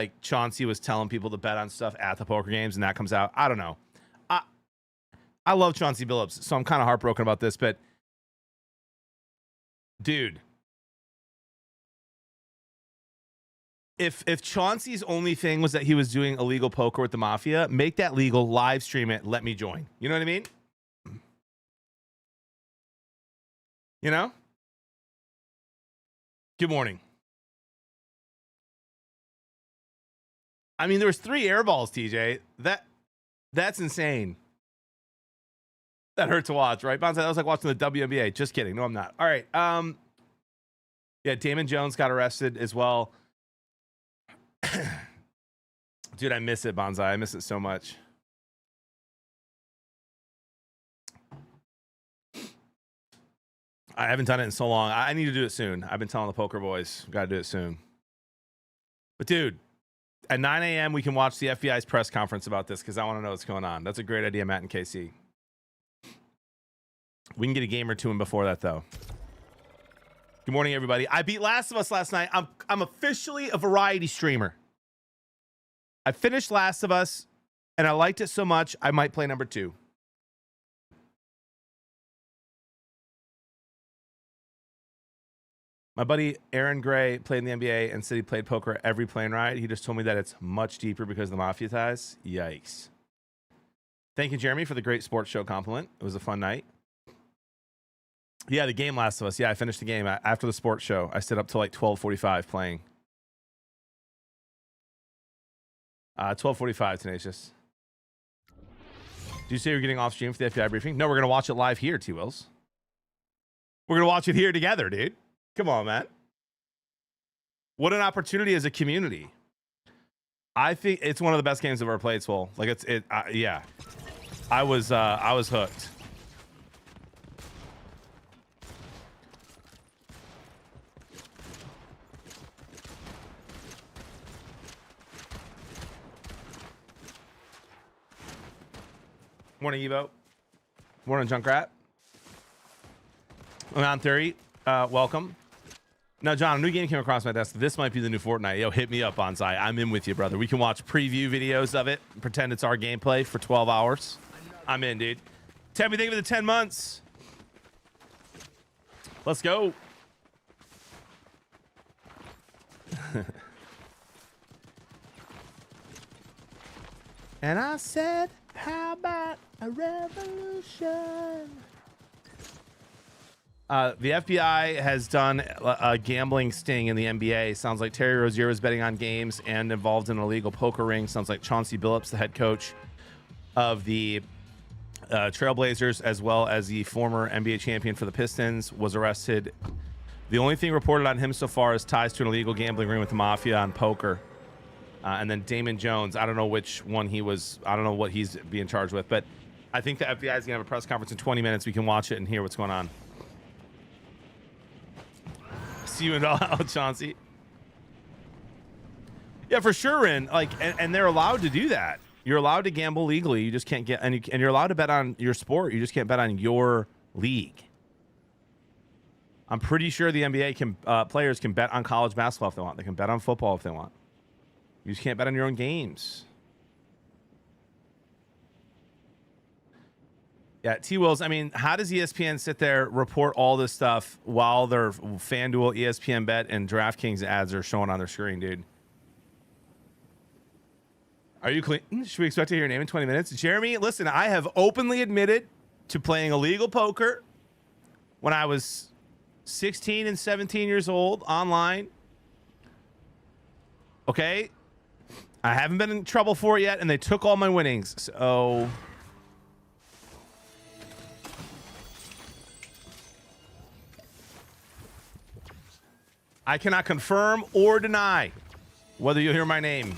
like Chauncey was telling people to bet on stuff at the poker games, and that comes out. I don't know. I love Chauncey Billups, so I'm kind of heartbroken about this, but dude, if Chauncey's only thing was that he was doing illegal poker with the mafia, make that legal, live stream it, let me join. You know what I mean? You know? Good morning. I mean, there was 3 air balls, TJ. That's insane. That hurt to watch, right? Bonsai, that was like watching the WNBA. Just kidding. No, I'm not. All right. Yeah, Damon Jones got arrested as well. Dude, I miss it, Bonsai. I miss it so much. I haven't done it in so long. I need to do it soon. I've been telling the poker boys, got to do it soon. But dude, at 9 a.m., we can watch the FBI's press conference about this because I want to know what's going on. That's a great idea, Matt and KC. We can get a game or two in before that, though. Good morning, everybody. I beat Last of Us last night. I'm officially a variety streamer. I finished Last of Us, and I liked it so much, I might play number 2. My buddy Aaron Gray played in the NBA and said he played poker at every plane ride. He just told me that it's much deeper because of the mafia ties. Yikes. Thank you, Jeremy, for the great sports show compliment. It was a fun night. Yeah, the game Last of Us. Yeah, I finished the game after the sports show. I stayed up till like 12:45 playing. 12:45, Tenacious. Do you say you're getting off stream for the FBI briefing? No, we're going to watch it live here, T-Wills. We're going to watch it here together, dude. Come on, man. What an opportunity as a community. I think it's one of the best games I've ever played, Swole. Like yeah. I was hooked. Morning, Evo. Morning, Junkrat. I'm on Theory. Welcome. Now, John, a new game came across my desk. This might be the new Fortnite. Yo, hit me up, Bonsai. I'm in with you, brother. We can watch preview videos of it, pretend it's our gameplay for 12 hours. I'm in, dude. Tammy, thank you for the 10 months. Let's go. And I said, how about a revolution? The FBI has done a gambling sting in the NBA. Sounds like Terry Rozier was betting on games and involved in an illegal poker ring. Sounds like Chauncey Billups, the head coach of the Trailblazers, as well as the former NBA champion for the Pistons, was arrested. The only thing reported on him so far is ties to an illegal gambling ring with the mafia on poker. And then Damon Jones, I don't know which one he was. I don't know what he's being charged with, but I think the FBI is going to have a press conference in 20 minutes. We can watch it and hear what's going on. See you in all out, Chauncey. Yeah, for sure, Rin. Like, and they're allowed to do that. You're allowed to gamble legally. You just can't get, and you're allowed to bet on your sport. You just can't bet on your league. I'm pretty sure the NBA can players can bet on college basketball if they want. They can bet on football if they want. You just can't bet on your own games. Yeah, T-Wills, I mean, how does ESPN sit there, report all this stuff while their FanDuel, ESPN Bet, and DraftKings ads are showing on their screen, dude? Are you clean? Should we expect to hear your name in 20 minutes? Jeremy, listen, I have openly admitted to playing illegal poker when I was 16 and 17 years old online. Okay? I haven't been in trouble for it yet, and they took all my winnings, so... I cannot confirm or deny whether you'll hear my name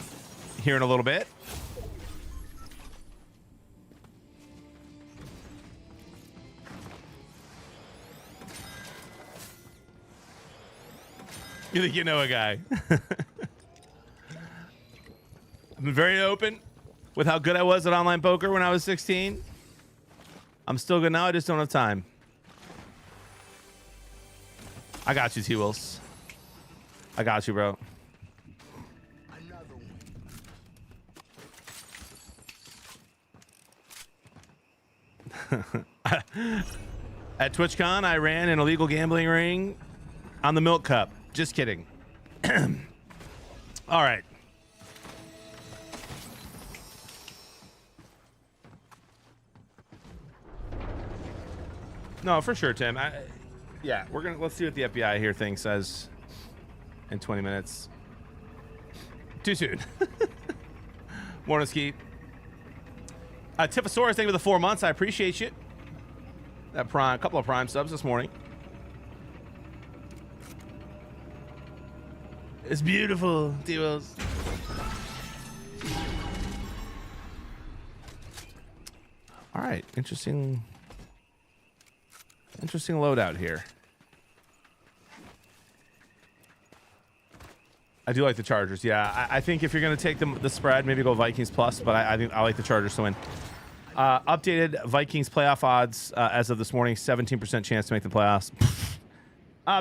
here in a little bit. You think you know a guy? I've been very open with how good I was at online poker when I was 16. I'm still good now. I just don't have time. I got you, T-Wills. I got you, bro. At TwitchCon, I ran an illegal gambling ring on the Milk Cup. Just kidding. All right. No, for sure, Tim. Yeah, let's see what the FBI here thing says in 20 minutes. Too soon. Morning, Ski. Tifosaurus, thank you for the 4 months. I appreciate you. That couple of Prime subs this morning. It's beautiful, T-Wills. All right, interesting loadout here. I do like the Chargers. Yeah, I think if you're going to take the spread, maybe go Vikings plus, but I think I like the Chargers to win. Updated Vikings playoff odds as of this morning, 17% chance to make the playoffs.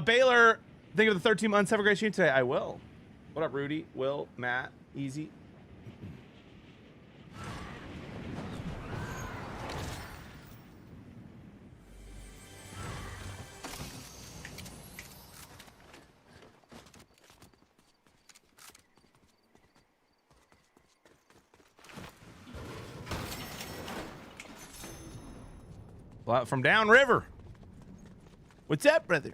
Baylor, think of the 13 months. Have a great stream today. I will. What up, Rudy, Will, Matt, Easy? From downriver. What's up, brother?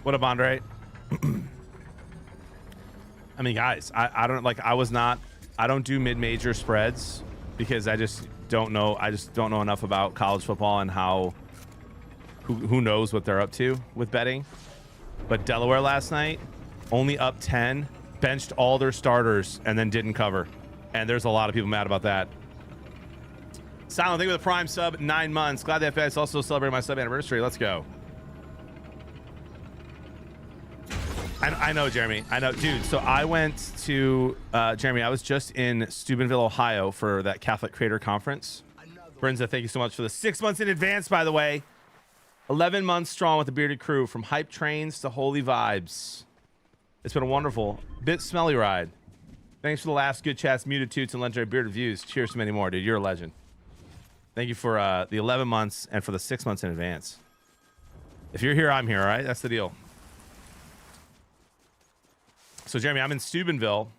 What up, Andre? I mean, guys, I don't like. I don't do mid-major spreads because I just don't know. I just don't know enough about college football and who knows what they're up to with betting. But Delaware last night only up 10, benched all their starters and then didn't cover. And there's a lot of people mad about that. Silent, thank you for the Prime sub, 9 months. Glad the FBI is also celebrating my sub anniversary. Let's go. I know, Jeremy. I know, dude. So I went to Jeremy. I was just in Steubenville, Ohio, for that Catholic Creator Conference. Brenza, thank you so much for the 6 months in advance. By the way, 11 months strong with the bearded crew, from hype trains to holy vibes. It's been a wonderful, bit smelly ride. Thanks for the last good chats, muted toots, and legendary bearded views. Cheers to many more, dude. You're a legend. Thank you for the 11 months and for the 6 months in advance. If you're here, I'm here. All right, that's the deal. So, Jeremy, I'm in Steubenville,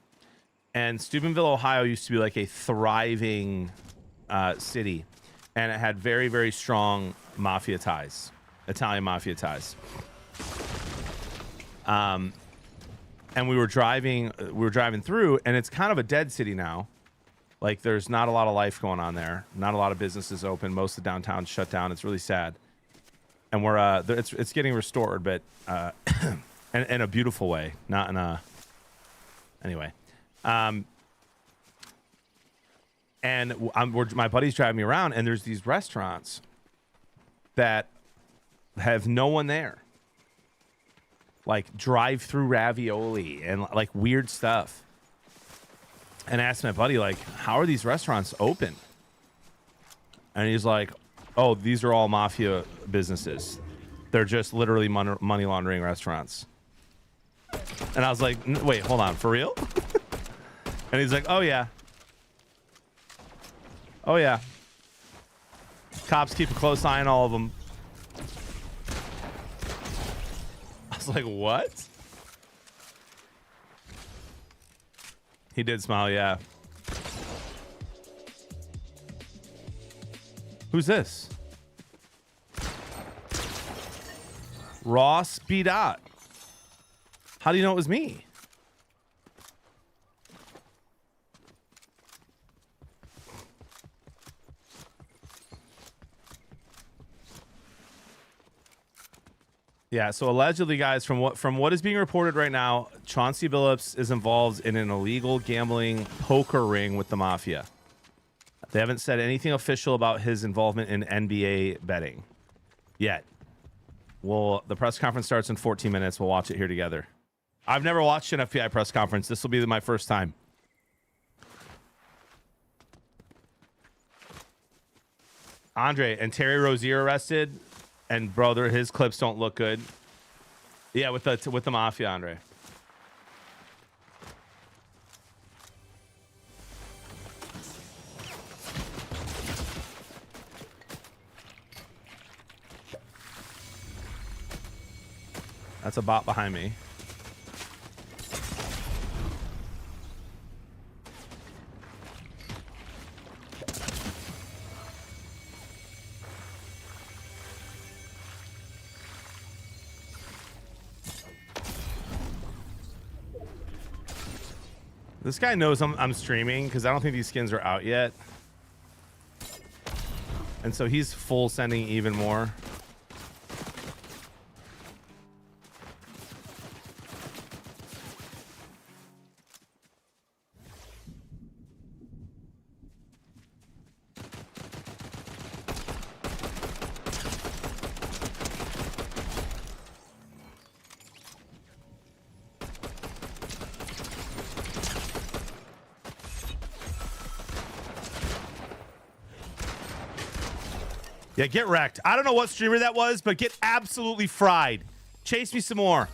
and Steubenville, Ohio used to be like a thriving city, and it had very, very strong mafia ties, Italian mafia ties. And we were driving through, and it's kind of a dead city now. Like, there's not a lot of life going on there, not a lot of businesses open. Most of the downtown's shut down. It's really sad, and we're it's getting restored, but in a beautiful way, not in a. Anyway, and my buddy's driving me around, and there's these restaurants that have no one there, like drive-through ravioli and like weird stuff. And I asked my buddy, like, how are these restaurants open? And he's like, oh, these are all mafia businesses. They're just literally money laundering restaurants. And I was like, wait, hold on, for real? And he's like, oh yeah. Oh yeah. Cops keep a close eye on all of them. I was like, what? He did smile, yeah. Who's this? Ross B. Dot. How do you know it was me? Yeah, so allegedly, guys, from what is being reported right now, Chauncey Billups is involved in an illegal gambling poker ring with the mafia. They haven't said anything official about his involvement in NBA betting yet. The press conference starts in 14 minutes. We'll watch it here together. I've never watched an FBI press conference. This will be my first time. Andre and Terry Rozier arrested, and brother, his clips don't look good. Yeah, with the mafia, Andre. That's a bot behind me. This guy knows I'm streaming because I don't think these skins are out yet. And so he's full sending even more. Yeah, get wrecked. I don't know what streamer that was, but get absolutely fried. Chase me some more.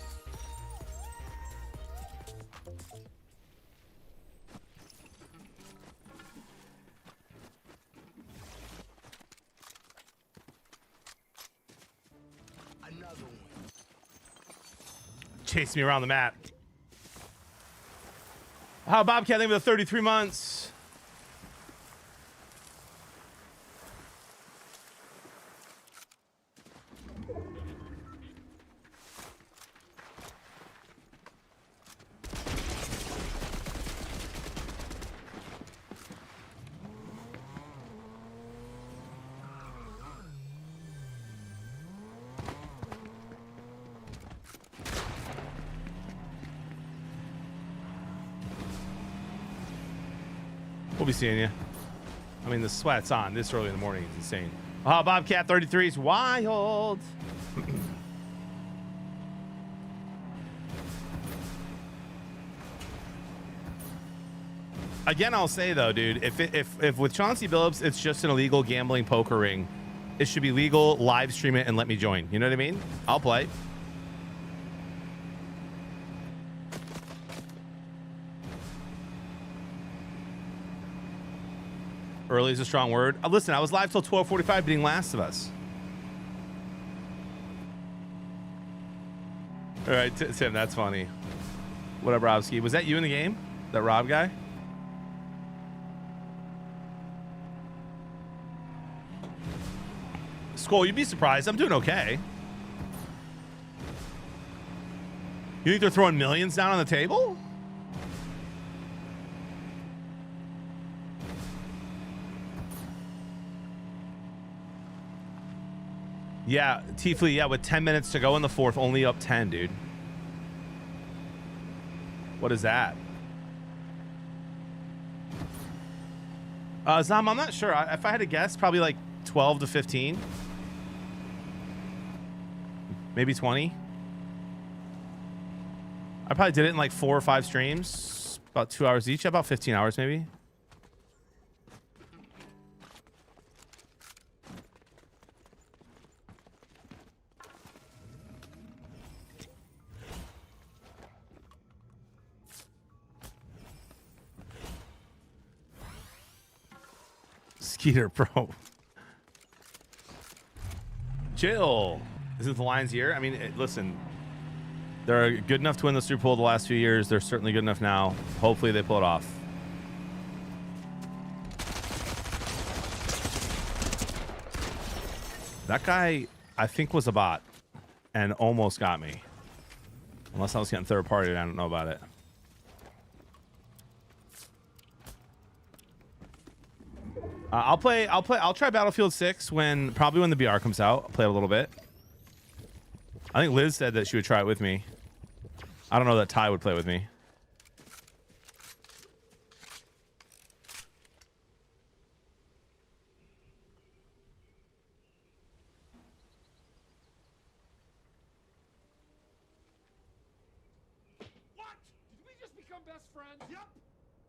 Chase me around the map. How Bobcat, thank you for the 33 months. We'll be seeing you. I mean, the sweat's on this early in the morning. It's insane. Oh, Bobcat 33 is wild. Again, I'll say though, dude, if with Chauncey Billups, it's just an illegal gambling poker ring, it should be legal. Live stream it and let me join. You know what I mean? I'll play. Early is a strong word. Listen, I was live till 12:45 beating Last of Us. All right, Tim, that's funny. What up, Robski? Was that you in the game? That Rob guy? Skull, you'd be surprised. I'm doing okay. You think they're throwing millions down on the table? Yeah, Tiefly, yeah, with 10 minutes to go in the fourth, only up 10, dude. What is that? Zam, I'm not sure. If I had to guess, probably like 12 to 15. Maybe 20. I probably did it in like 4 or 5 streams. About 2 hours each. About 15 hours, maybe. Skeeter Pro. Chill. Is it the Lions' year? I mean, listen, they're good enough to win the Super Bowl the last few years. They're certainly good enough now. Hopefully they pull it off. That guy, I think, was a bot and almost got me. Unless I was getting third party and I don't know about it. I'll try Battlefield 6 probably when the BR comes out. I'll play it a little bit. I think Liz said that she would try it with me. I don't know that Ty would play with me.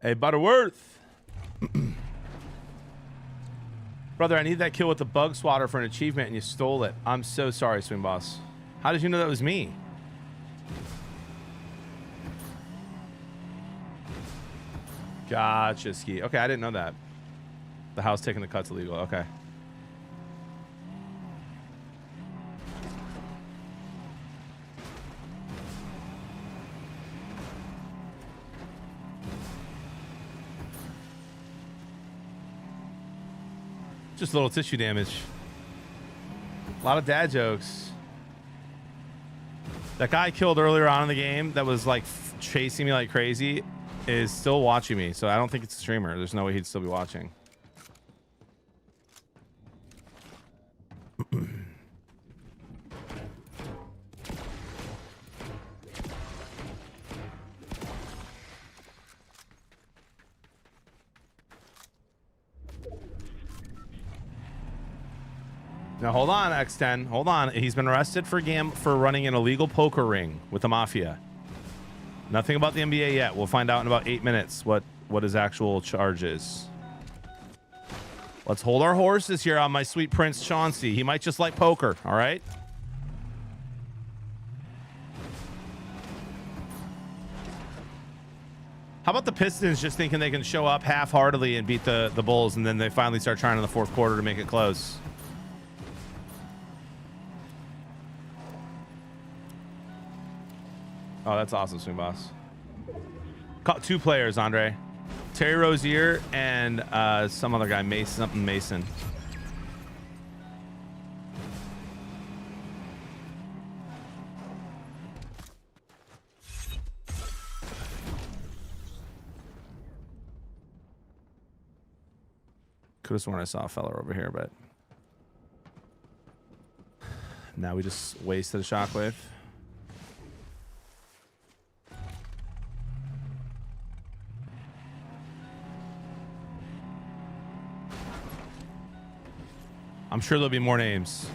Hey, Butterworth. Brother, I need that kill with the bug swatter for an achievement and you stole it. I'm so sorry, Swing Boss. How did you know that was me? Gotcha, Ski. Okay, I didn't know that. The house taking the cut's illegal. Okay. Just a little tissue damage. A lot of dad jokes. That guy I killed earlier on in the game that was like chasing me like crazy is still watching me. So I don't think it's a streamer. There's no way he'd still be watching. Now hold on, X10. Hold on. He's been arrested for running an illegal poker ring with the mafia. Nothing about the NBA yet. We'll find out in about 8 minutes what his actual charge is. Let's hold our horses here on my sweet Prince Chauncey. He might just like poker, all right? How about the Pistons just thinking they can show up half-heartedly and beat the Bulls, and then they finally start trying in the fourth quarter to make it close? Oh, that's awesome, Swing Boss. Caught 2 players, Andre. Terry Rozier and some other guy, Mason. Could have sworn I saw a fella over here, but now we just wasted a shockwave. I'm sure there'll be more names.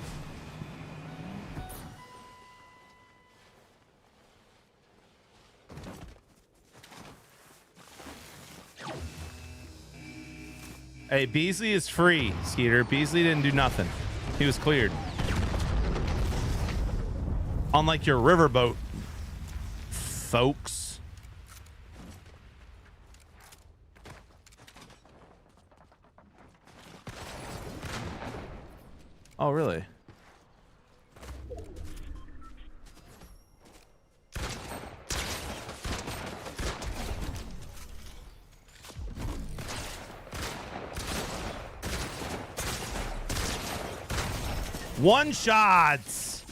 Hey, Beasley is free, Skeeter. Beasley didn't do nothing. He was cleared. Unlike your riverboat, folks. Oh, really? One shots,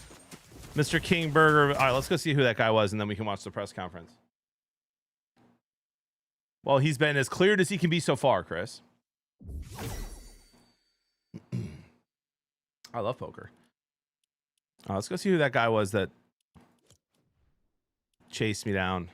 Mr. King Burger. All right, let's go see who that guy was, and then we can watch the press conference. Well, he's been as cleared as he can be so far, Chris. I love poker. Let's go see who that guy was that chased me down.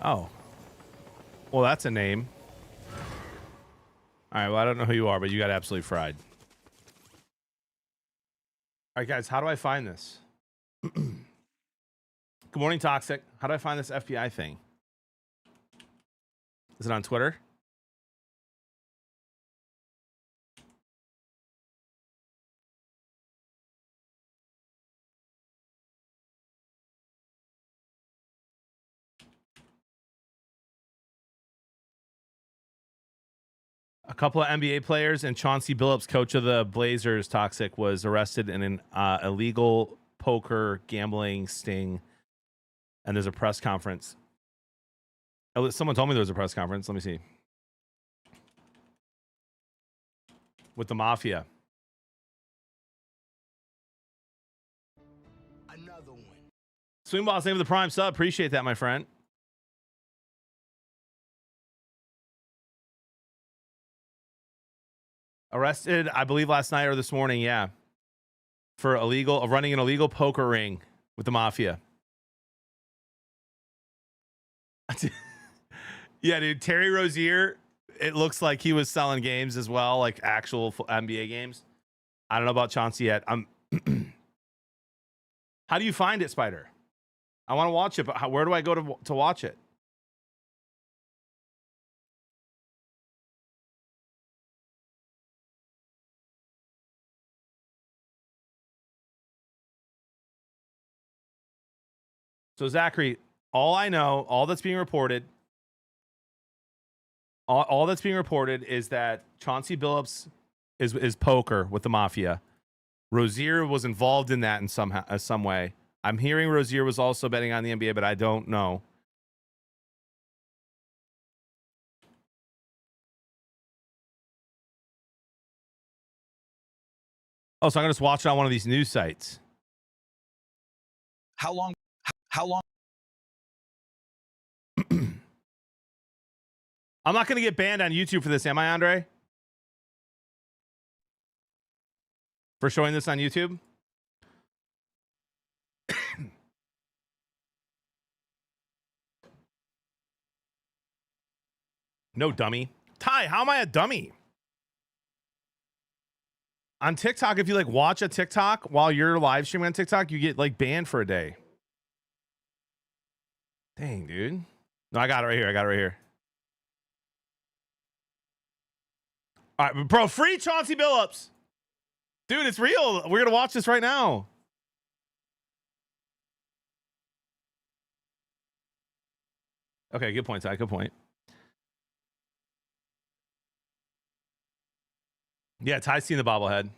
Oh. Well, that's a name. All right, well, I don't know who you are, but you got absolutely fried. All right, guys, how do I find this? Good morning, Toxic. How do I find this FBI thing? Is it on Twitter? A couple of NBA players and Chauncey Billups, coach of the Blazers, Toxic, was arrested in an illegal poker gambling sting. And there's a press conference. Someone told me there was a press conference. Let me see. With the mafia. Another one. Swing Boss, name of the prime sub. Appreciate that, my friend. Arrested, I believe, last night or this morning, yeah, for running an illegal poker ring with the mafia. Yeah, dude. Terry Rozier, it looks like he was selling games as well, like actual NBA games. I don't know about Chauncey yet. How do you find it, Spider? I want to watch it, but where do I go to watch it? So Zachary, all I know, all that's being reported, all that's being reported is that Chauncey Billups is poker with the mafia. Rozier was involved in that in some way. I'm hearing Rozier was also betting on the NBA, but I don't know. Oh, so I'm gonna just watch it on one of these news sites. How long? How long? I'm not gonna get banned on YouTube for this, am I, Andre? For showing this on YouTube? No, dummy. Ty, how am I a dummy? On TikTok, if you like watch a TikTok while you're live streaming on TikTok, you get like banned for a day. Dang, dude. No, I got it right here. I got it right here. All right, bro, free Chauncey Billups. Dude, it's real. We're gonna watch this right now. Okay, good point, Ty. Good point. Yeah, Ty's seen the bobblehead.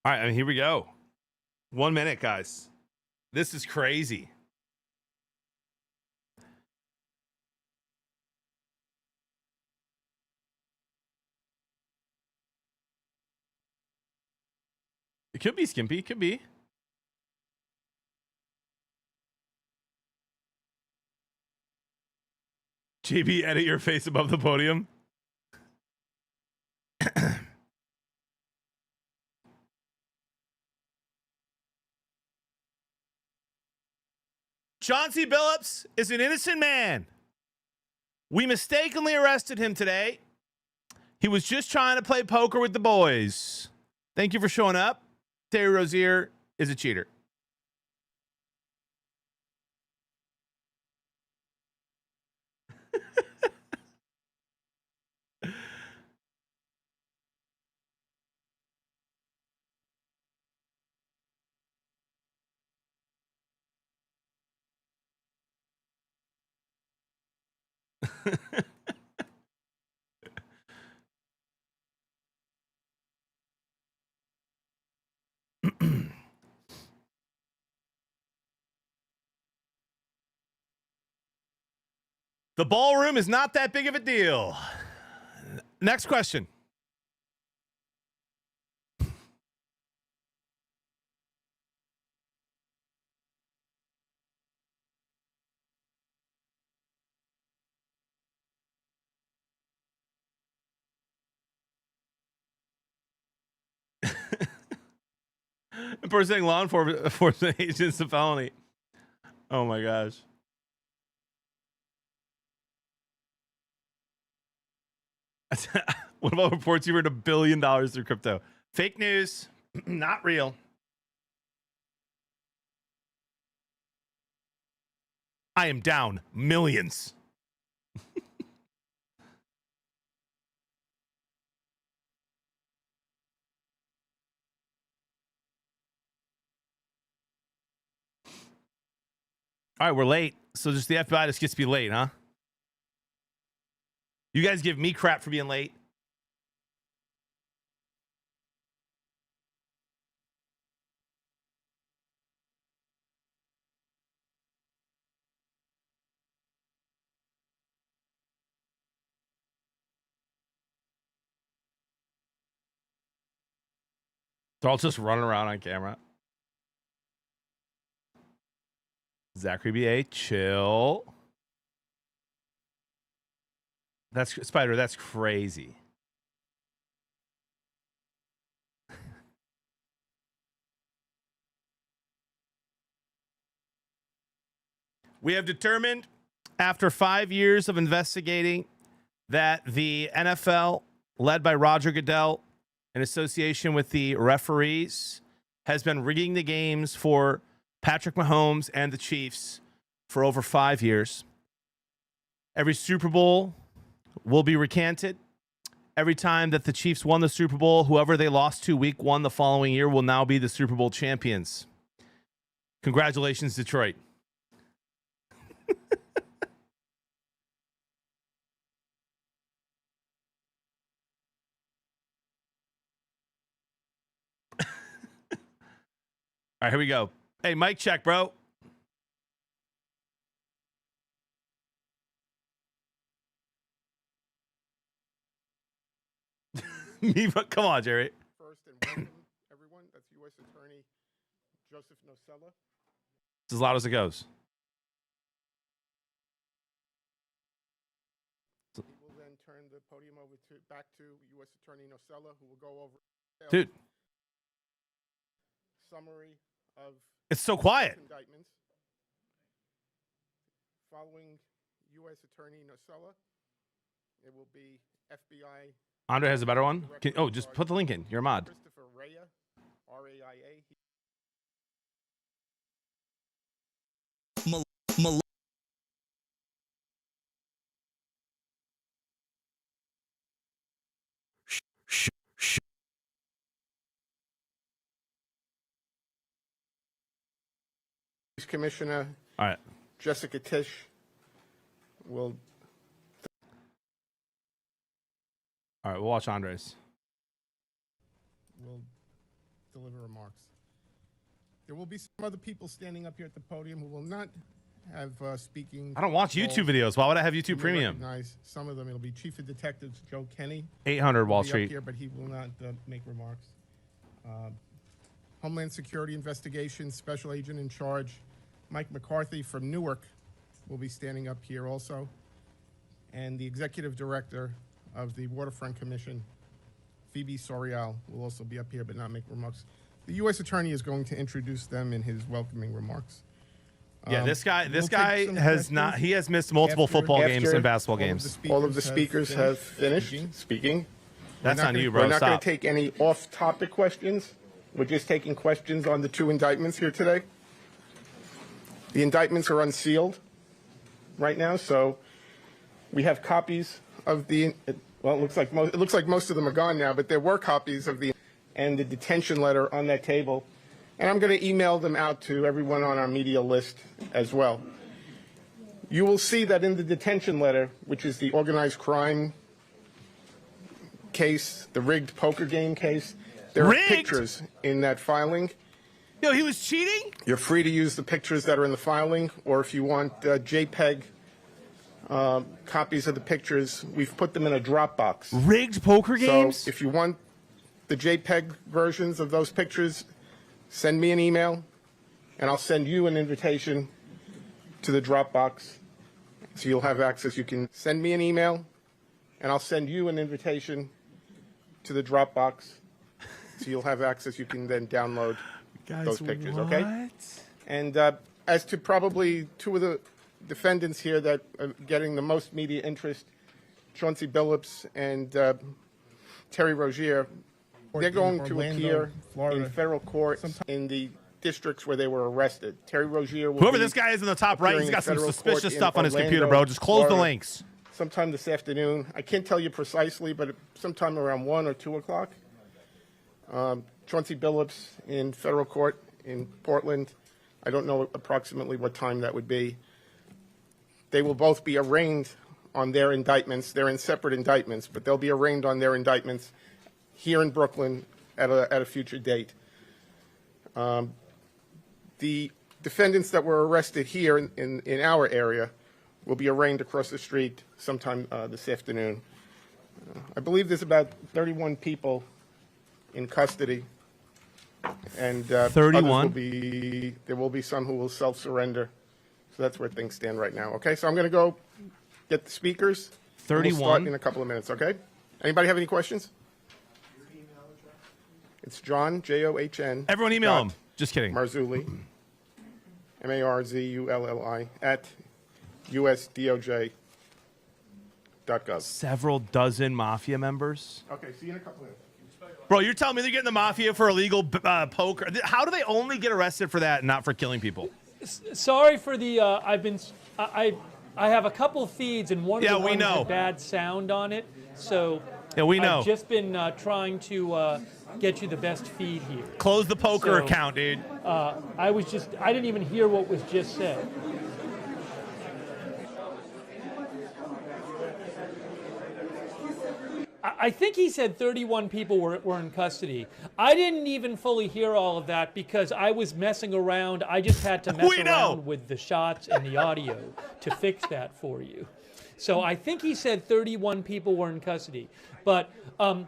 All right, I mean, here we go. 1 minute, guys. This is crazy. It could be skimpy. Could be. JB, edit your face above the podium. Chauncey Billups is an innocent man. We mistakenly arrested him today. He was just trying to play poker with the boys. Thank you for showing up. Terry Rozier is a cheater. The ballroom is not that big of a deal. Next question. Impersonating law enforcement agents a felony. Oh my gosh. What about reports you earned $1 billion through crypto? Fake news. Not real. I am down millions. All right, we're late. So just the FBI just gets to be late, huh? You guys give me crap for being late. They're all just running around on camera. Zachary B.A., chill. That's Spider. That's crazy. We have determined, after 5 years of investigating, that the NFL, led by Roger Goodell, in association with the referees, has been rigging the games for Patrick Mahomes and the Chiefs for over 5 years. Every Super Bowl will be recanted. Every time that the Chiefs won the Super Bowl, whoever they lost to week 1 the following year will now be the Super Bowl champions. Congratulations, Detroit. All right, here we go. Hey, mic check, bro. Come on, Jerry. First and welcome, everyone. That's U.S. Attorney Joseph Nocella. It's as loud as it goes. He will then turn the podium over back to U.S. Attorney Nocella, who will go over Dude, summary of it's so quiet. indictments. Following U.S. Attorney Nocella, it will be FBI. Andre has a better one. Just put the link in. You're a mod. Christopher Raya, R-A-I-A. Commissioner All right. Jessica Tisch will. All right, we'll watch Andres. Will deliver remarks. There will be some other people standing up here at the podium who will not have speaking. I don't watch YouTube videos. Why would I have YouTube Premium? Recognize some of them. It'll be Chief of Detectives Joe Kenny. 800 Wall Up Street. here, but he will not make remarks. Homeland Security Investigation Special Agent in Charge Mike McCarthy from Newark will be standing up here also. And the Executive Director of the Waterfront Commission, Phoebe Sorial, will also be up here but not make remarks. The U.S. Attorney is going to introduce them in his welcoming remarks. Yeah, this guy has not. He has missed multiple football games and basketball games. All of the speakers have finished speaking. That's on you, bro. We're not going Stop. to take any off-topic questions. We're just taking questions on the 2 indictments here today. The indictments are unsealed right now, so we have copies of the. Well, it looks like most of them are gone now, but there were copies of the detention letter on that table, and I'm going to email them out to everyone on our media list as well. You will see that in the detention letter, which is the organized crime case, the rigged poker game case, there are pictures in that filing. Yo, he was cheating? You're free to use the pictures that are in the filing, or if you want JPEG copies of the pictures, we've put them in a Dropbox. Rigged poker games? So if you want the JPEG versions of those pictures, send me an email, and I'll send you an invitation to the Dropbox, so you'll have access. You can send me an email, and I'll send you an invitation to the Dropbox, so you'll have access. You can then download those pictures, okay? And as to probably 2 of the defendants here that are getting the most media interest, Chauncey Billups and Terry Rozier, they're going to appear in federal court in the districts where they were arrested. Terry Rozier will Whoever this guy is in the top right, he's got some suspicious stuff on his computer, bro. Just close the links. Sometime this afternoon. I can't tell you precisely, but sometime around 1 or 2 o'clock. Chauncey Billups in federal court in Portland. I don't know approximately what time that would be. They will both be arraigned on their indictments. They're in separate indictments, but they'll be arraigned on their indictments here in Brooklyn at a future date. The defendants that were arrested here in our area will be arraigned across the street sometime this afternoon. I believe there's about 31 people in custody, and 31. there will be some who will self-surrender So that's where things stand right now. Okay, so I'm going to go get the speakers. 31. We'll start in a couple of minutes, okay? Anybody have any questions? It's John, John. Everyone email him. Just kidding. Marzulli, Marzulli, at usdoj.gov. Several dozen mafia members. Okay, see you in a couple of minutes. Bro, you're telling me they're getting the mafia for illegal poker? How do they only get arrested for that and not for killing people? Sorry for the. I have a couple feeds and one of the ones had bad sound on it, so yeah, we know. I've just been trying to get you the best feed here. Close the poker account, dude. I didn't even hear what was just said. I think he said 31 people were in custody. I didn't even fully hear all of that because I was messing around. I just had to mess around with the shots and the audio to fix that for you. So I think he said 31 people were in custody. But I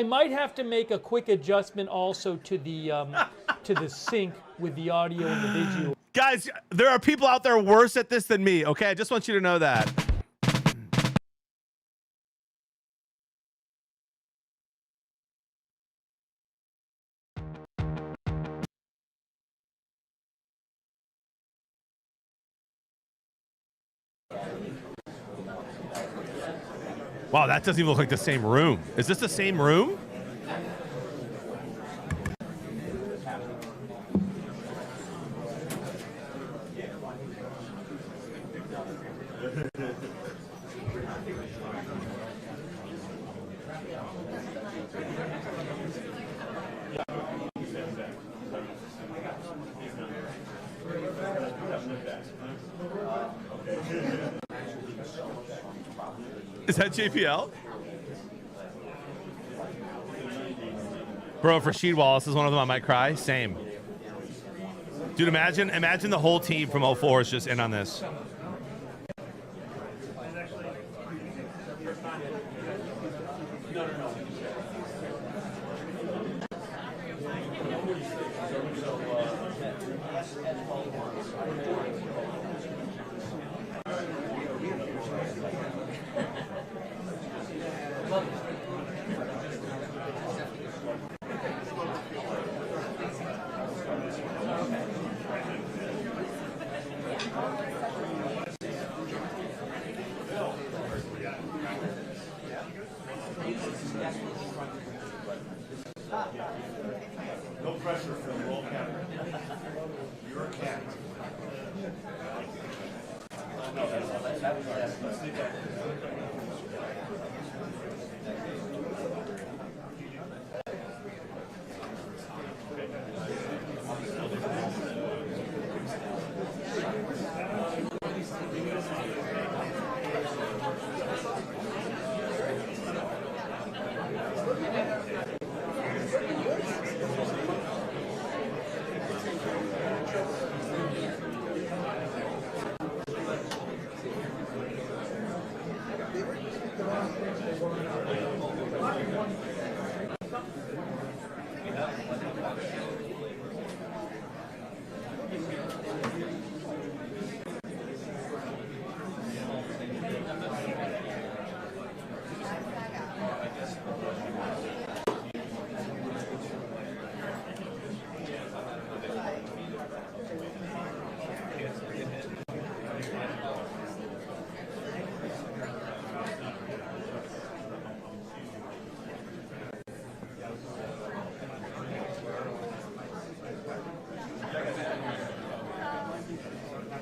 might have to make a quick adjustment also to the sync with the audio and the video. Guys, there are people out there worse at this than me, okay? I just want you to know that. Wow, that doesn't even look like the same room. Is this the same room? Is that JPL? Bro, for Sheed Wallace is one of them. I might cry. Same. Dude, imagine the whole team from 04 is just in on this. No pressure from the roll camera. You're a cat.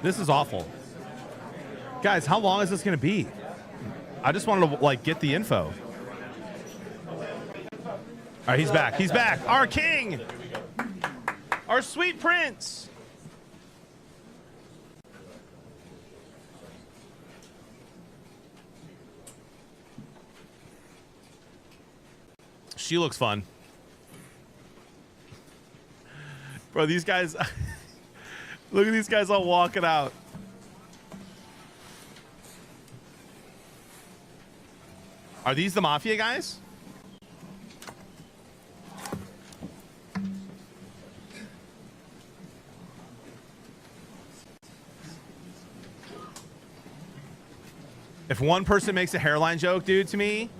This is awful. Guys, how long is this going to be? I just wanted to, like, get the info. All right, he's back. He's back. Our king. Our sweet prince. She looks fun. Bro, these guys... Look at these guys all walking out. Are these the mafia guys? If one person makes a hairline joke, dude, to me,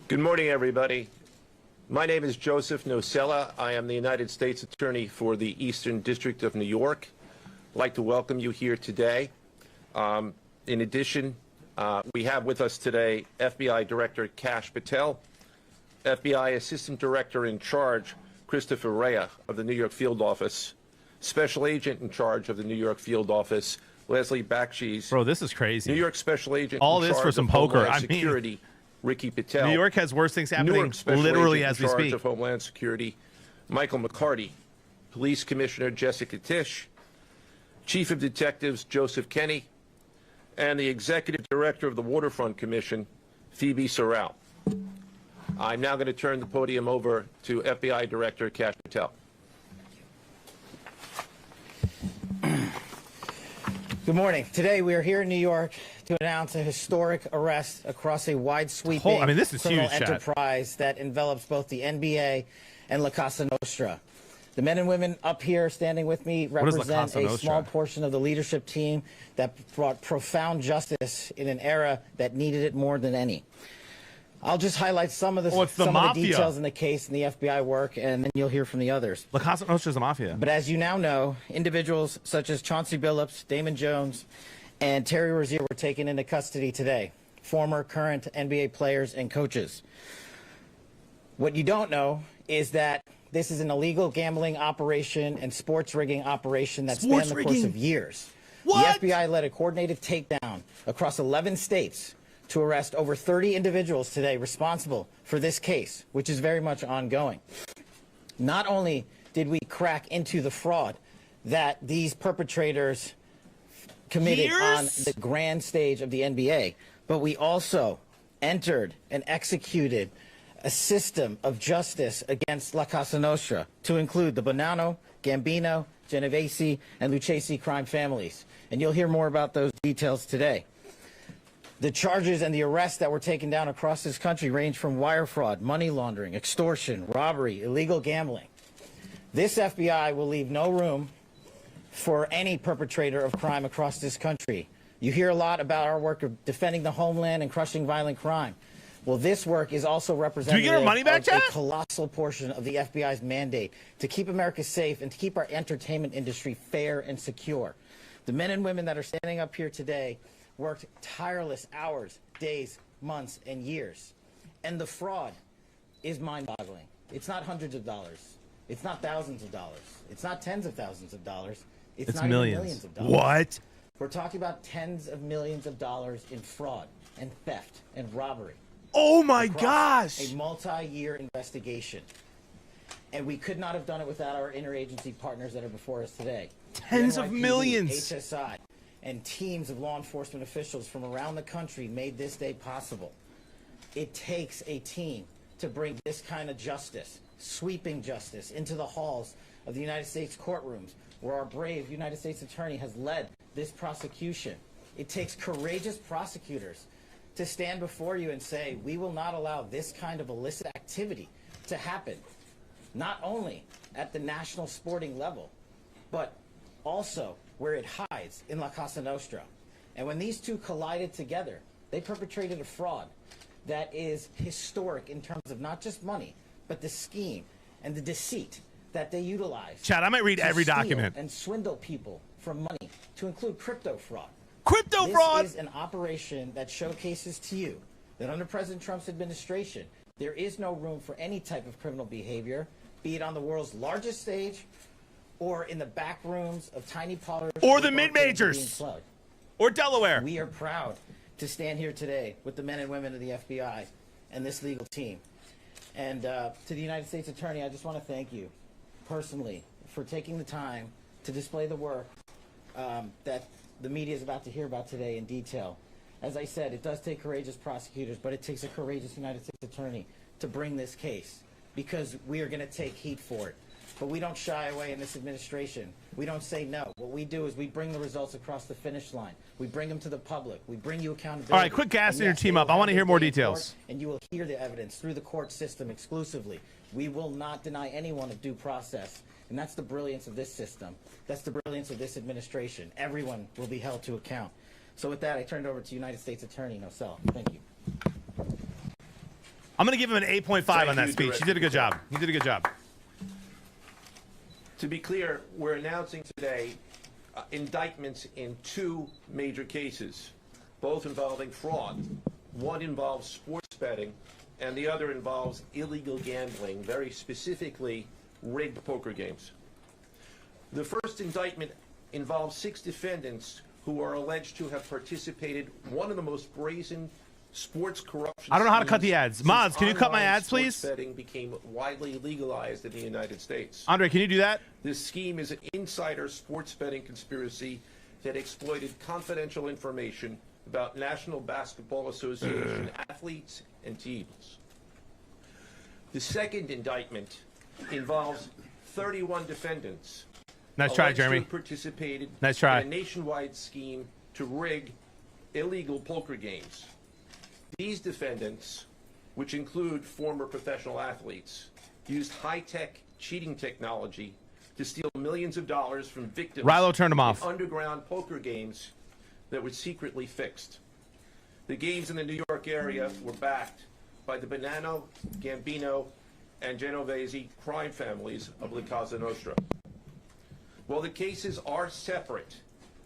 Good morning, everybody. My name is Joseph Nocella. I am the United States Attorney for the Eastern District of New York. I'd like to welcome you here today. In addition, we have with us today FBI Director Kash Patel, FBI Assistant Director in Charge Christopher Rea of the New York Field Office, Special Agent in Charge of the New York Field Office, Leslie Bakshi's. bro, this is crazy. New York Special Agent All in this charge for some of poker. Homeland I mean, Security, Ricky Patel. New York has worse things happening Newark Special literally Agent as in we charge speak. of Homeland Security, Michael McCarty, Police Commissioner Jessica Tisch, Chief of Detectives Joseph Kenny, and the Executive Director of the Waterfront Commission, Phoebe Sorrell. I'm now going to turn the podium over to FBI Director Kash Patel. Good morning. Today we are here in New York to announce a historic arrest across a wide-sweeping this is criminal huge, Chad. enterprise that envelops both the NBA and La Casa Nostra. The men and women up here standing with me is La represent Casa a Nostra? small portion of the leadership team that brought profound justice in an era that needed it more than any. I'll just highlight some of the, it's the some of the mafia. details in the case and the FBI work, and then you'll hear from the others. La Casa Nostra is the mafia. But as you now know, individuals such as Chauncey Billups, Damon Jones, and Terry Rozier were taken into custody today, former, current NBA players and coaches. What you don't know is that this is an illegal gambling operation and sports rigging operation that spanned the course of years. What? The FBI led a coordinated takedown across 11 states to arrest over 30 individuals today responsible for this case, which is very much ongoing. Not only did we crack into the fraud that these perpetrators committed on the grand stage of the NBA, but we also entered and executed a system of justice against La Casa Nostra to include the Bonanno, Gambino, Genovese, and Lucchesi crime families. And you'll hear more about those details today. The charges and the arrests that were taken down across this country range from wire fraud, money laundering, extortion, robbery, illegal gambling. This FBI will leave no room for any perpetrator of crime across this country. You hear a lot about our work of defending the homeland and crushing violent crime. Well, this work is also representative our money back, of Chad? a colossal portion of the FBI's mandate to keep America safe and to keep our entertainment industry fair and secure. The men and women that are standing up here today worked tireless hours, days, months, and years. And the fraud is mind-boggling. It's not hundreds of dollars. It's not thousands of dollars. It's not tens of thousands of dollars. It's not millions. even millions of dollars. What? We're talking about tens of millions of dollars in fraud and theft and robbery. Oh my across gosh. A multi-year investigation. And we could not have done it without our interagency partners that are before us today. Tens of NYPD, millions. HSI, and teams of law enforcement officials from around the country made this day possible. It takes a team to bring this kind of justice, sweeping justice, into the halls of the United States courtrooms, where our brave United States Attorney has led this prosecution. It takes courageous prosecutors to stand before you and say, we will not allow this kind of illicit activity to happen, not only at the national sporting level, but also where it hides in La Casa Nostra. And when these two collided together, they perpetrated a fraud that is historic in terms of not just money, but the scheme and the deceit that they utilize. Chad, I might read to every steal document. and swindle people from money, to include crypto fraud. Crypto fraud. This is an operation that showcases to you that under President Trump's administration, there is no room for any type of criminal behavior, be it on the world's largest stage or in the back rooms of tiny parlors Or the mid-majors. Or Delaware. We are proud to stand here today with the men and women of the FBI and this legal team. And to the United States Attorney, I just want to thank you personally for taking the time to display the work that the media is about to hear about today in detail. As I said, it does take courageous prosecutors, but it takes a courageous United States Attorney to bring this case, because we are going to take heat for it. But we don't shy away in this administration. We don't say no. What we do is we bring the results across the finish line. We bring them to the public. We bring you accountability. All right, quick gassing your team up. I want to hear more details. And you will hear the evidence through the court system exclusively. We will not deny anyone a due process. And that's the brilliance of this system. That's the brilliance of this administration. Everyone will be held to account. So with that, I turn it over to United States Attorney Nosella. Thank you. I'm going to give him an 8.5 on that speech. He did a good job. He did a good job. To be clear, we're announcing today indictments in 2 major cases, both involving fraud. One involves sports betting, and the other involves illegal gambling, very specifically rigged poker games. The first indictment involves 6 defendants who are alleged to have participated in one of the most brazen sports corruption. I don't know how to cut the ads. Mods, can you cut my ads, please? Sports betting became widely legalized in the United States. Andre, can you do that? This scheme is an insider sports betting conspiracy that exploited confidential information about National Basketball Association athletes and teams. The second indictment involves 31 defendants. Nice try, alleged to Jeremy. have participated Nice try. in a nationwide scheme to rig illegal poker games. These defendants, which include former professional athletes, used high-tech cheating technology to steal millions of dollars from victims Rilo turned him off. in underground poker games that were secretly fixed. The games in the New York area were backed by the Bonanno, Gambino, and Genovese crime families of La Cosa Nostra. While the cases are separate,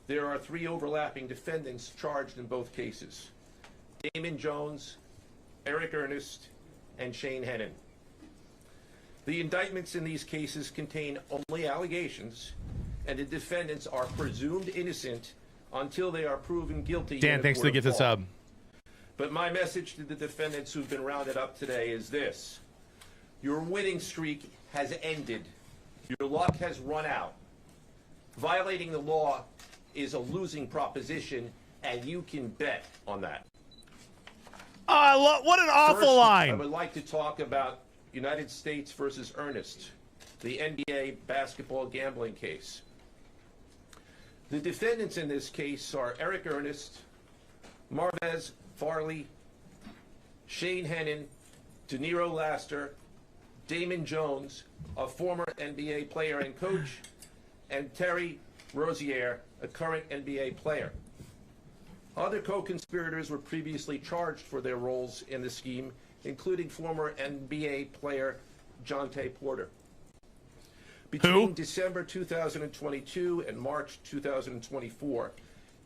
there are 3 overlapping defendants charged in both cases: Damon Jones, Eric Ernest, and Shane Hennon. The indictments in these cases contain only allegations, and the defendants are presumed innocent until they are proven guilty. Dan, thanks for the gift of sub. But my message to the defendants who've been rounded up today is this: your winning streak has ended. Your luck has run out. Violating the law is a losing proposition, and you can bet on that. Oh, what an awful First, line. I would like to talk about United States versus Ernest, the NBA basketball gambling case. The defendants in this case are Eric Ernest, Marvez Farley, Shane Hennon, De Niro Laster, Damon Jones, a former NBA player and coach, and Terry Rozier, a current NBA player. Other co-conspirators were previously charged for their roles in the scheme, including former NBA player Jonte Porter. Between December 2022 and March 2024,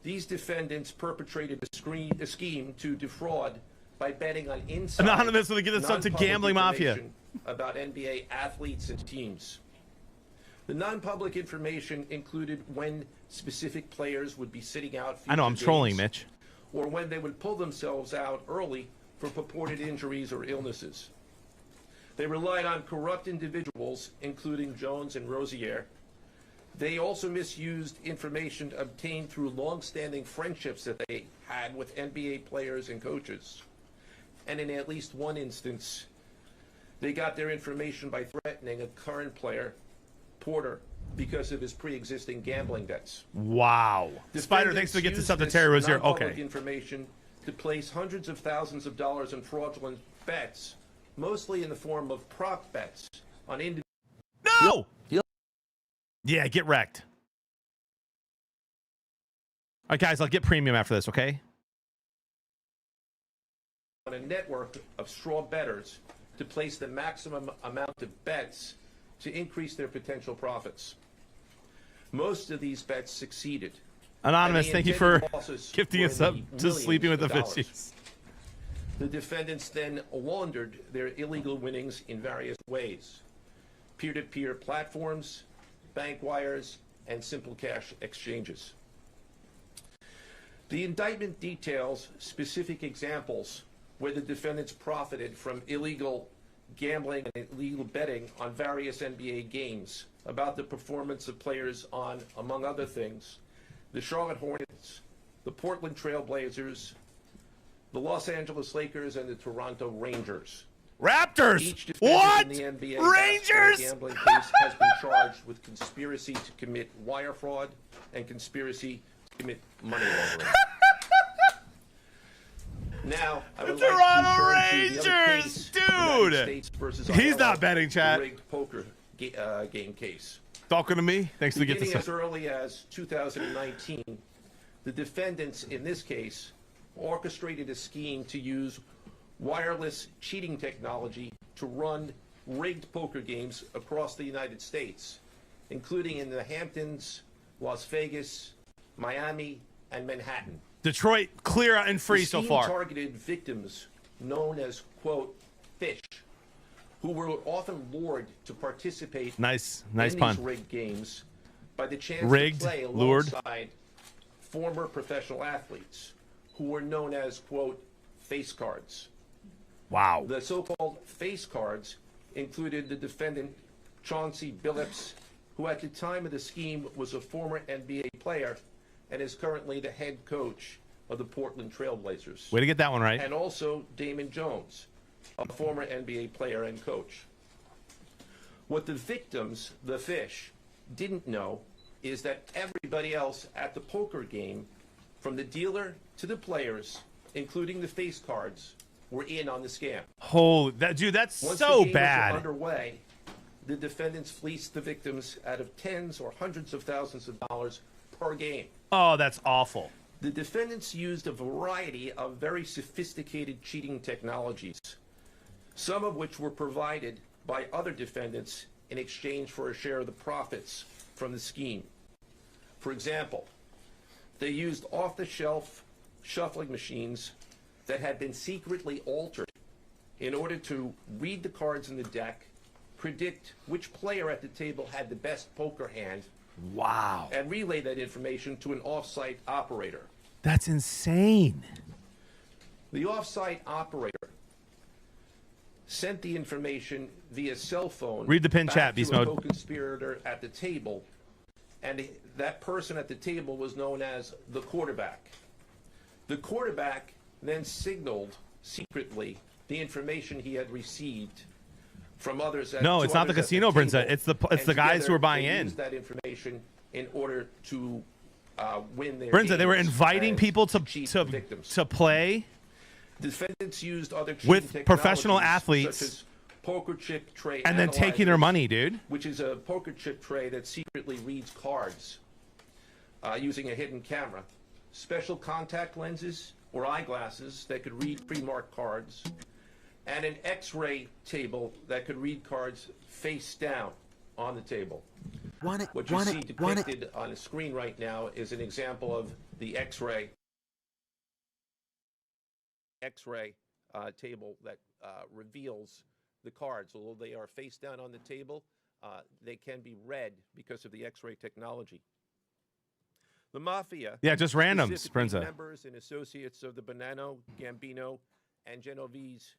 these defendants perpetrated a scheme to defraud by betting on inside Anonymous will get this up to gambling mafia information about NBA athletes and teams. The non-public information included when specific players would be sitting out future I know, I'm trolling, games, Mitch. or when they would pull themselves out early for purported injuries or illnesses. They relied on corrupt individuals, including Jones and Rozier. They also misused information obtained through long-standing friendships that they had with NBA players and coaches. And in at least one instance, they got their information by threatening a current player, Porter, because of his pre-existing gambling debts. Wow. Spider, thanks for getting this up to Terry Rozier. Okay. Information to place hundreds of thousands of dollars in fraudulent bets, mostly in the form of prop bets on individuals. No! Yeah, get wrecked. All right, guys, I'll get premium after this, okay? On a network of straw bettors to place the maximum amount of bets to increase their potential profits. Most of these bets succeeded. Anonymous, thank you for gifting us up to Sleeping with the Fishies. The defendants then laundered their illegal winnings in various ways: peer-to-peer platforms, bank wires, and simple cash exchanges. The indictment details specific examples where the defendants profited from illegal gambling and illegal betting on various NBA games about the performance of players on, among other things, the Charlotte Hornets, the Portland Trail Blazers, the Los Angeles Lakers, and the Toronto Rangers. Raptors. Each defendant What? in the NBA Rangers. gambling case has been charged with conspiracy to commit wire fraud and conspiracy to commit money laundering. Now, I would like Toronto to turn to the other Rangers, case, dude. United States versus He's Iowa, not betting, the chat. rigged poker game case. Talking to me. Thanks for Beginning getting as early as 2019, the defendants in this case orchestrated a scheme to use wireless cheating technology to run rigged poker games across the United States, including in the Hamptons, Las Vegas, Miami, and Manhattan. Detroit clear and free The so scheme far. targeted victims known as, quote, fish, who were often lured to participate Nice in pun. these rigged games by the chance Rigged, to play lured. alongside former professional athletes who were known as, quote, face cards. Wow. The so-called face cards included the defendant Chauncey Billups, who at the time of the scheme was a former NBA player and is currently the head coach of the Portland Trail Blazers. Way to get that one right. And also Damon Jones, a former NBA player and coach. What the victims, the fish, didn't know is that everybody else at the poker game, from the dealer to the players, including the face cards, were in on the scam. Holy, dude, that's Once so the game bad. was underway, the defendants fleeced the victims out of tens or hundreds of thousands of dollars per game. Oh, that's awful. The defendants used a variety of very sophisticated cheating technologies, some of which were provided by other defendants in exchange for a share of the profits from the scheme. For example, they used off-the-shelf shuffling machines that had been secretly altered in order to read the cards in the deck, predict which player at the table had the best poker hand, Wow. and relay that information to an off-site operator. That's insane. The off-site operator sent the information via cell phone. Read the pin back chat, Beast to a Mode. co-conspirator at the table, and that person at the table was known as the quarterback. The quarterback then signaled secretly the information he had received from others. No, it's not the casino, Brinza. It's the guys who are buying in. Used that information in order to win their Brinza, they were games inviting and people cheat the victims. to play Defendants used other cheating with professional technologies, athletes such as poker chip tray and then taking their analyzers, money, dude. which is a poker chip tray that secretly reads cards using a hidden camera, special contact lenses or eyeglasses that could read pre-marked cards, and an X-ray table that could read cards face down on the table. What you see depicted on the screen right now is an example of the X-ray table that reveals the cards. Although they are face down on the table, they can be read because of the X-ray technology. The Mafia, Yeah, just randoms, specifically Brinza. members and associates of the Bonanno, Gambino, and Genovese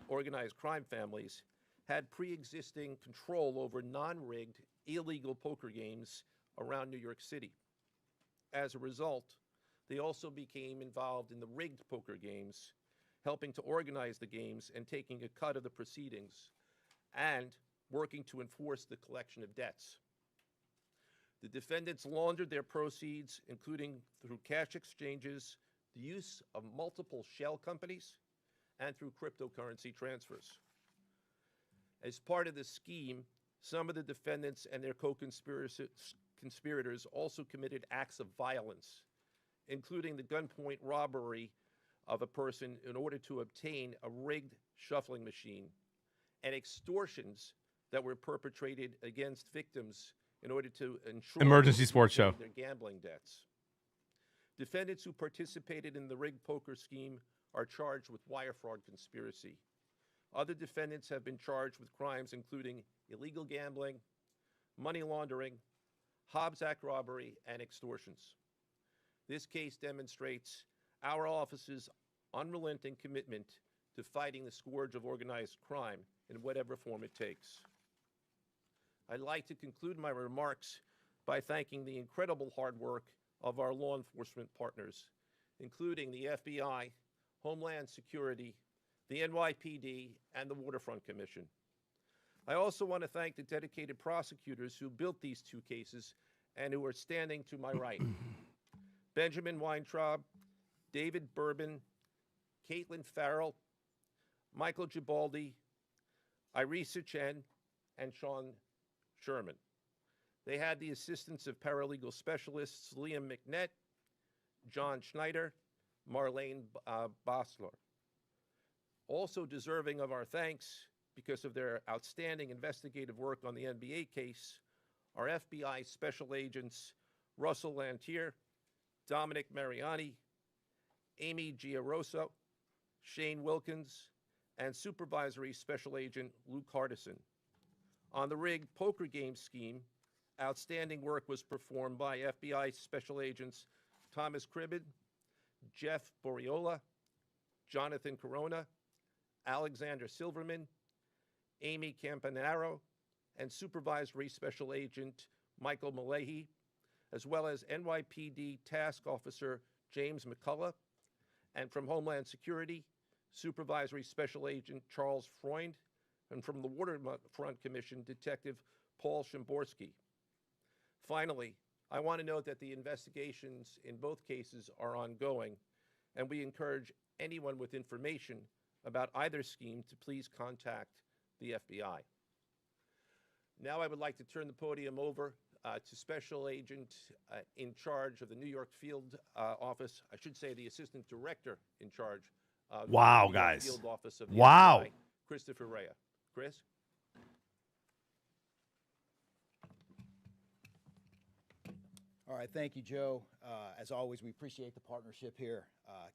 organized crime families, had pre-existing control over non-rigged, illegal poker games around New York City. As a result, they also became involved in the rigged poker games, helping to organize the games and taking a cut of the proceedings, and working to enforce the collection of debts. The defendants laundered their proceeds, including through cash exchanges, the use of multiple shell companies, and through cryptocurrency transfers. As part of the scheme, some of the defendants and their co-conspirators also committed acts of violence, including the gunpoint robbery of a person in order to obtain a rigged shuffling machine, and extortions that were perpetrated against victims in order to ensure Emergency sports show. their gambling debts. Defendants who participated in the rigged poker scheme are charged with wire fraud conspiracy. Other defendants have been charged with crimes including illegal gambling, money laundering, Hobbs Act robbery, and extortions. This case demonstrates our office's unrelenting commitment to fighting the scourge of organized crime in whatever form it takes. I'd like to conclude my remarks by thanking the incredible hard work of our law enforcement partners, including the FBI, Homeland Security, the NYPD, and the Waterfront Commission. I also want to thank the dedicated prosecutors who built these two cases and who are standing to my right. Benjamin Weintraub, David Bourbon, Caitlin Farrell, Michael Gibaldi, Irisa Chen, and Sean Sherman. They had the assistance of paralegal specialists Liam McNett, John Schneider, Marlene Bosler. Also deserving of our thanks because of their outstanding investigative work on the NBA case are FBI Special Agents Russell Lantier, Dominic Mariani, Amy Giaroso, Shane Wilkins, and Supervisory Special Agent Luke Hardison. On the rigged poker game scheme, outstanding work was performed by FBI Special Agents Thomas Cribbin, Jeff Boriola, Jonathan Corona, Alexander Silverman, Amy Campanaro, and Supervisory Special Agent Michael Malahy, as well as NYPD Task Officer James McCullough, and from Homeland Security, Supervisory Special Agent Charles Freund, and from the Waterfront Commission, Detective Paul Shimborski. Finally, I want to note that the investigations in both cases are ongoing, and we encourage anyone with information about either scheme to please contact the FBI. Now I would like to turn the podium over to Special Agent in charge of the New York Field Office, I should say the Assistant Director in charge of the New York Field Office of the FBI, Christopher Rea. Chris? All right, thank you, Joe. As always, we appreciate the partnership here.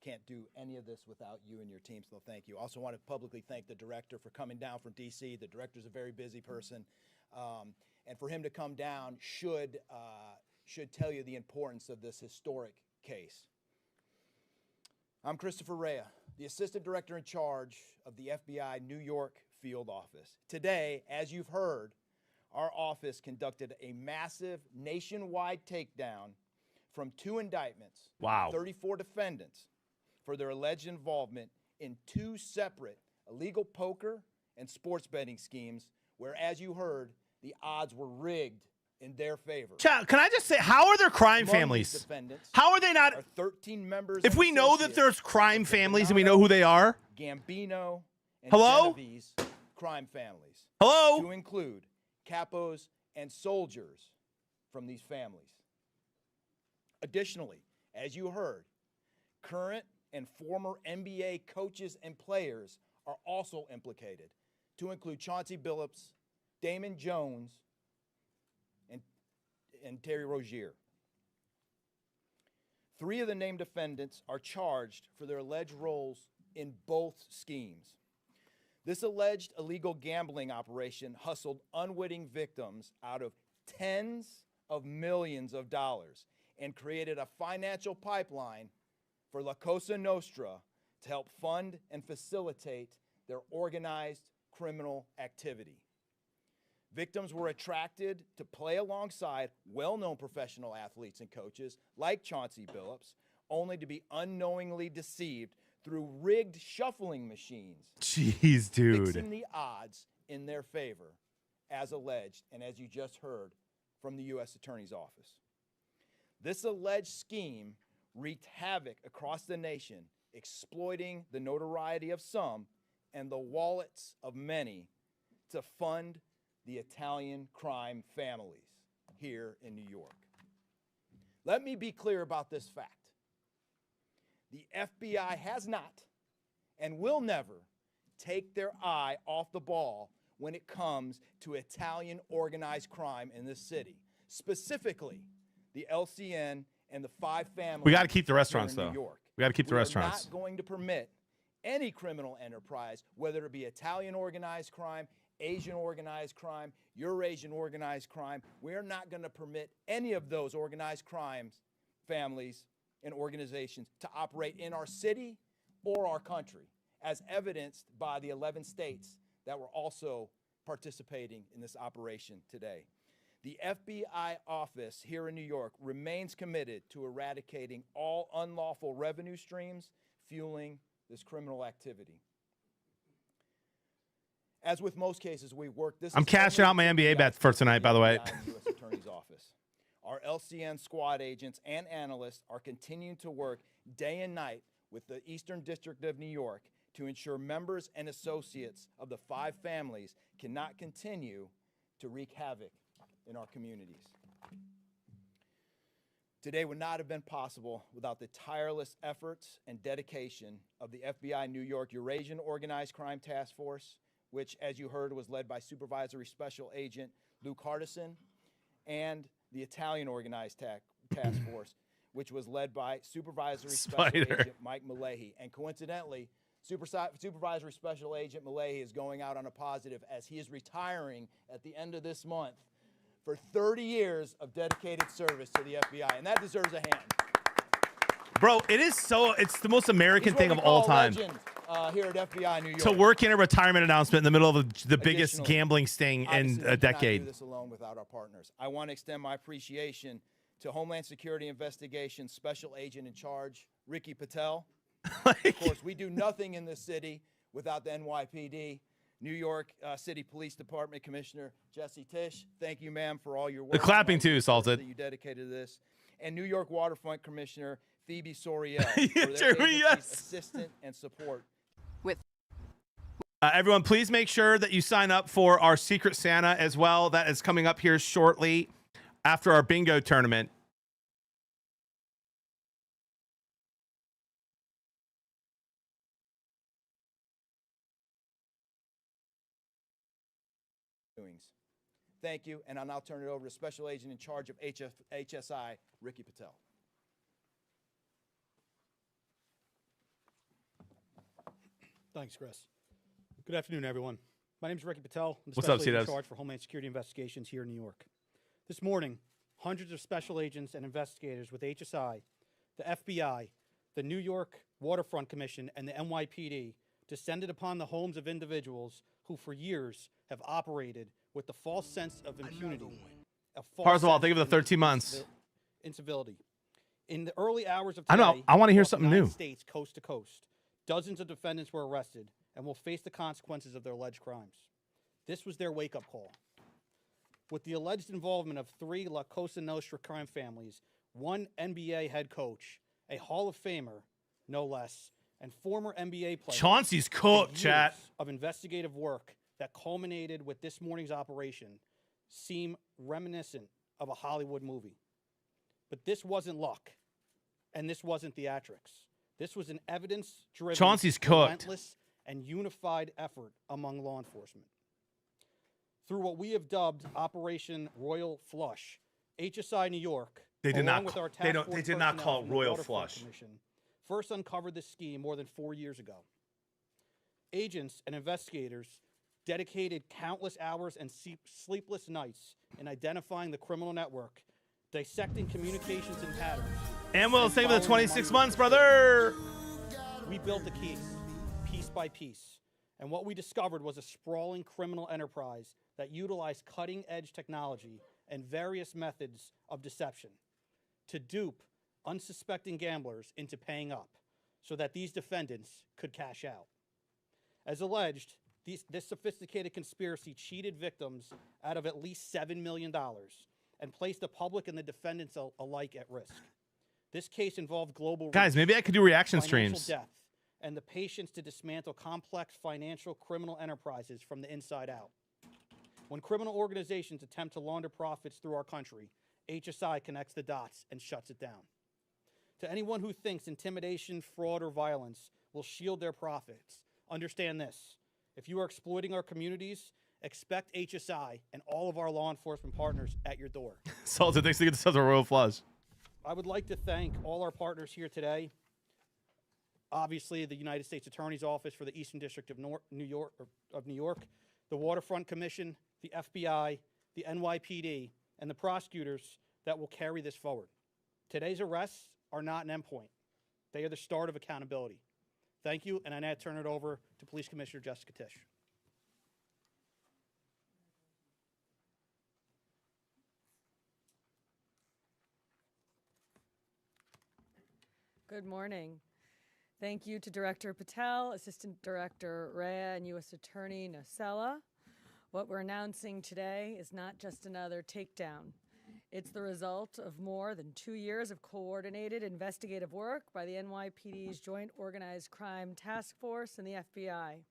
Can't do any of this without you and your team, so thank you. Also want to publicly thank the director for coming down from D.C. The director's a very busy person, and for him to come down should tell you the importance of this historic case. I'm Christopher Rea, the Assistant Director in charge of the FBI New York Field Office. Today, as you've heard, our office conducted a massive nationwide takedown from 2 indictments, 34 defendants, for their alleged involvement in 2 separate illegal poker and sports betting schemes where, as you heard, the odds were rigged in their favor. Can I just say, how are there crime families? How are they not? 13 members. If we know that there's crime families and we know who they are. Gambino and Hello? Genovese crime families. Hello? To include capos and soldiers from these families. Additionally, as you heard, current and former NBA coaches and players are also implicated, to include Chauncey Billups, Damon Jones, and Terry Rozier. 3 of the named defendants are charged for their alleged roles in both schemes. This alleged illegal gambling operation hustled unwitting victims out of tens of millions of dollars and created a financial pipeline for La Cosa Nostra to help fund and facilitate their organized criminal activity. Victims were attracted to play alongside well-known professional athletes and coaches like Chauncey Billups, only to be unknowingly deceived through rigged shuffling machines. Jeez, dude. Fixing the odds in their favor, as alleged, and as you just heard from the U.S. Attorney's Office. This alleged scheme wreaked havoc across the nation, exploiting the notoriety of some and the wallets of many to fund the Italian crime families here in New York. Let me be clear about this fact. The FBI has not and will never take their eye off the ball when it comes to Italian organized crime in this city, specifically the LCN and the 5 families. We got to keep the restaurants, here in though. New York. We got to keep the restaurants. We're not going to permit any criminal enterprise, whether it be Italian organized crime, Asian organized crime, Eurasian organized crime. We're not going to permit any of those organized crimes, families, and organizations to operate in our city or our country, as evidenced by the 11 states that were also participating in this operation today. The FBI office here in New York remains committed to eradicating all unlawful revenue streams fueling this criminal activity. As with most cases we've worked, this I'm is cashing only out my the NBA FBI bet for tonight, by the way. FBI and U.S. Attorney's Office. Our LCN squad agents and analysts are continuing to work day and night with the Eastern District of New York to ensure members and associates of the 5 families cannot continue to wreak havoc in our communities. Today would not have been possible without the tireless efforts and dedication of the FBI New York Eurasian Organized Crime Task Force, which, as you heard, was led by Supervisory Special Agent Luke Hardison, and the Italian Organized Task Force, which was led by Supervisory Special Agent Mike Malahi. And coincidentally, Supervisory Special Agent Malahi is going out on a positive as he is retiring at the end of this month for 30 years of dedicated service to the FBI, and that deserves a hand. Bro, it's the most American thing of all time. Legend, here at FBI New York. To work in a retirement announcement in the middle of the biggest gambling sting in a decade. We cannot do this alone without our partners. I want to extend my appreciation to Homeland Security Investigations Special Agent in Charge, Ricky Patel. Of course, we do nothing in this city without the NYPD. New York City Police Department Commissioner Jesse Tisch, thank you, ma'am, for all your work. The clapping too, Salted. That you dedicated to this. And New York Waterfront Commissioner Phoebe Soriel for their Jeremy, yes. assistance and support. Everyone, please make sure that you sign up for our Secret Santa as well. That is coming up here shortly after our bingo tournament. Thank you, and I'll now turn it over to Special Agent in charge of HSI, Ricky Patel. Thanks, Chris. Good afternoon, everyone. My name is Ricky Patel. I'm the What's Special up, Agent in C-Dubs? charge for Homeland Security Investigations here in New York. This morning, hundreds of special agents and investigators with HSI, the FBI, the New York Waterfront Commission, and the NYPD descended upon the homes of individuals who for years have operated with the false sense of impunity. Parzival, thank you for the 13 months. Incivility. In the early hours of I today, know. I want to hear across something 9 new. states, coast to coast, dozens of defendants were arrested and will face the consequences of their alleged crimes. This was their wake-up call. With the alleged involvement of 3 La Cosa Nostra crime families, 1 NBA head coach, a Hall of Famer, no less, and former NBA player. Chauncey's cooked, chat. Years of investigative work that culminated with this morning's operation seem reminiscent of a Hollywood movie. But this wasn't luck, and this wasn't theatrics. This was an evidence-driven, Chauncey's cooked. relentless, and unified effort among law enforcement. Through what we have dubbed Operation Royal Flush, HSI New York, They did along not. with our They task don't. force They did not personnel call it from the Royal Waterfront Flush. Commission, first uncovered this scheme more than 4 years ago. Agents and investigators dedicated countless hours and sleepless nights in identifying the criminal network, dissecting communications and patterns. And we'll save the following 26 money. months, brother. We built the case, piece by piece, and what we discovered was a sprawling criminal enterprise that utilized cutting-edge technology and various methods of deception to dupe unsuspecting gamblers into paying up so that these defendants could cash out. As alleged, this sophisticated conspiracy cheated victims out of at least $7 million and placed the public and the defendants alike at risk. This case involved global Guys, reach, maybe I could do reaction financial streams. depth, and the patience to dismantle complex financial criminal enterprises from the inside out. When criminal organizations attempt to launder profits through our country, HSI connects the dots and shuts it down. To anyone who thinks intimidation, fraud, or violence will shield their profits, understand this. If you are exploiting our communities, expect HSI and all of our law enforcement partners at your door. Salted, thanks to get this as a Royal Flush. I would like to thank all our partners here today. Obviously, the United States Attorney's Office for the Eastern District of New York, the Waterfront Commission, the FBI, the NYPD, and the prosecutors that will carry this forward. Today's arrests are not an endpoint. They are the start of accountability. Thank you, and I now turn it over to Police Commissioner Jessica Tisch. Good morning. Thank you to Director Patel, Assistant Director Rea, and U.S. Attorney Nocella. What we're announcing today is not just another takedown. It's the result of more than 2 years of coordinated investigative work by the NYPD's Joint Organized Crime Task Force and the FBI.